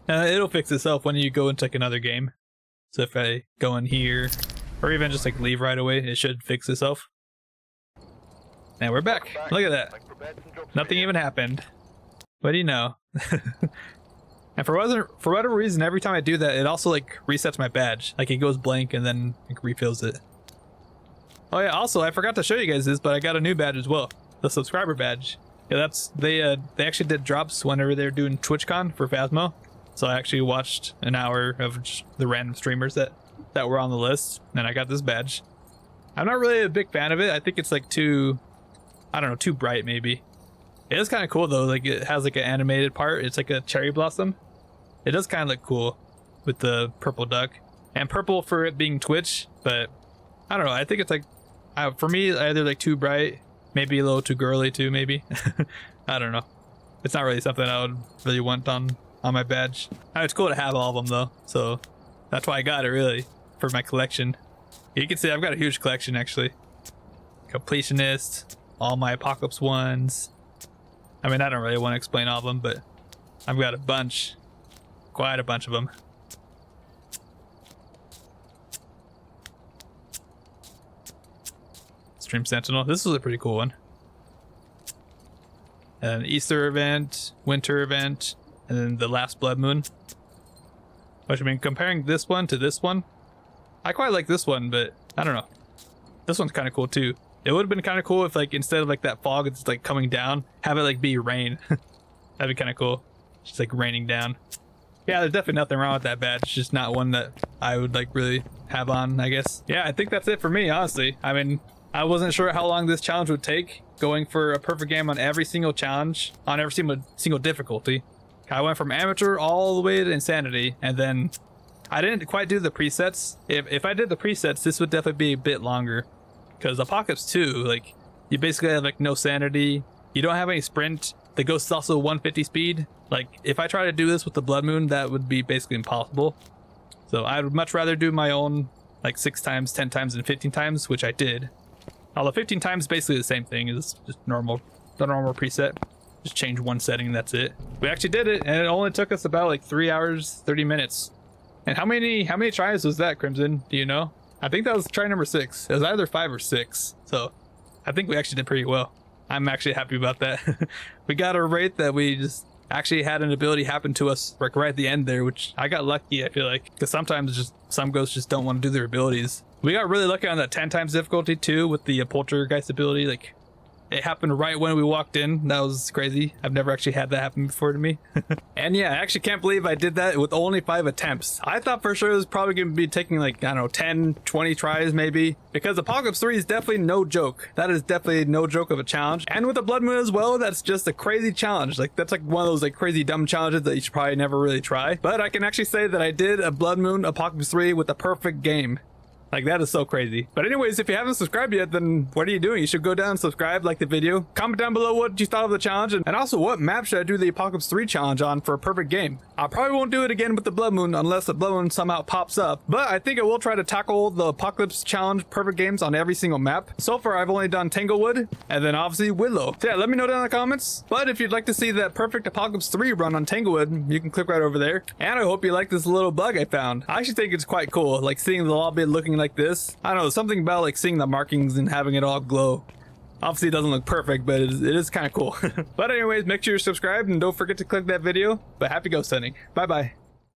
It'll fix itself when you go into like another game. So if I go in here, or even just like leave right away, it should fix itself. And we're back. Look at that. Nothing even happened. What do you know? And for whatever reason, every time I do that, it also like resets my badge. Like it goes blank and then like refills it. Oh yeah, also I forgot to show you guys this, but I got a new badge as well. The subscriber badge. Yeah, that's they actually did drops whenever they were doing TwitchCon for Phasmo. So I actually watched an hour of just the random streamers that were on the list, and I got this badge. I'm not really a big fan of it. I think it's like too, I don't know, too bright maybe. It is kind of cool though. Like it has like an animated part. It's like a cherry blossom. It does kind of look cool with the purple duck and purple for it being Twitch. But I don't know. I think it's like for me either like too bright, maybe a little too girly too. Maybe I don't know. It's not really something I would really want on my badge. It's cool to have all of them though, so that's why I got it really for my collection. You can see I've got a huge collection actually. Completionist, all my Apocalypse ones. I mean, I don't really want to explain all of them, but I've got a bunch, quite a bunch of them. Stream Sentinel, this was a pretty cool one. An Easter event, winter event, and then the last Blood Moon. Which, I mean, comparing this one to this one, I quite like this one, but I don't know. This one's kind of cool too. It would have been kind of cool if, like, instead of like that fog, it's like coming down, have it like be rain. That'd be kind of cool. Just like raining down. Yeah, there's definitely nothing wrong with that badge. It's just not one that I would like really have on, I guess. Yeah, I think that's it for me, honestly. I mean, I wasn't sure how long this challenge would take, going for a perfect game on every single challenge, on every single difficulty. I went from amateur all the way to insanity, and then I didn't quite do the presets. If I did the presets, this would definitely be a bit longer. Because Apocalypse 2, like, you basically have like no sanity, you don't have any sprint, the ghost is also 150 speed. Like, if I try to do this with the Blood Moon, that would be basically impossible. So I would much rather do my own like 6 times, 10 times, and 15 times, which I did. Although 15 times is basically the same thing, it's just normal, the normal preset. Just change one setting and that's it. We actually did it, and it only took us about like 3 hours, 30 minutes. And how many tries was that, Crimson? Do you know? I think that was try number 6. It was either 5 or 6. So I think we actually did pretty well. I'm actually happy about that. We got a rate that we just actually had an ability happen to us like right at the end there, which I got lucky, I feel like, because sometimes just some ghosts just don't want to do their abilities. We got really lucky on that 10 times difficulty too with the poltergeist ability. Like, it happened right when we walked in. That was crazy. I've never actually had that happen before to me. And yeah, I actually can't believe I did that with only 5 attempts. I thought for sure it was probably going to be taking like, I don't know, 10, 20 tries maybe. Because Apocalypse 3 is definitely no joke. That is definitely no joke of a challenge. And with the Blood Moon as well, that's just a crazy challenge. Like, that's like one of those like crazy dumb challenges that you should probably never really try. But I can actually say that I did a Blood Moon Apocalypse 3 with a perfect game. Like, that is so crazy. But anyways, if you haven't subscribed yet, then what are you doing? You should go down and subscribe, like the video. Comment down below what you thought of the challenge, and also what map should I do the Apocalypse 3 challenge on for a perfect game. I probably won't do it again with the Blood Moon unless the Blood Moon somehow pops up. But I think I will try to tackle the Apocalypse challenge perfect games on every single map. So far, I've only done Tanglewood, and then obviously Willow. So yeah, let me know down in the comments. But if you'd like to see that perfect Apocalypse 3 run on Tanglewood, you can click right over there. And I hope you like this little bug I found. I actually think it's quite cool, like seeing the lobby looking like this. I don't know, something about like seeing the markings and having it all glow. Obviously it doesn't look perfect, but it is kind of cool. But anyways, make sure you're subscribed and don't forget to click that video. But happy ghost hunting. Bye bye.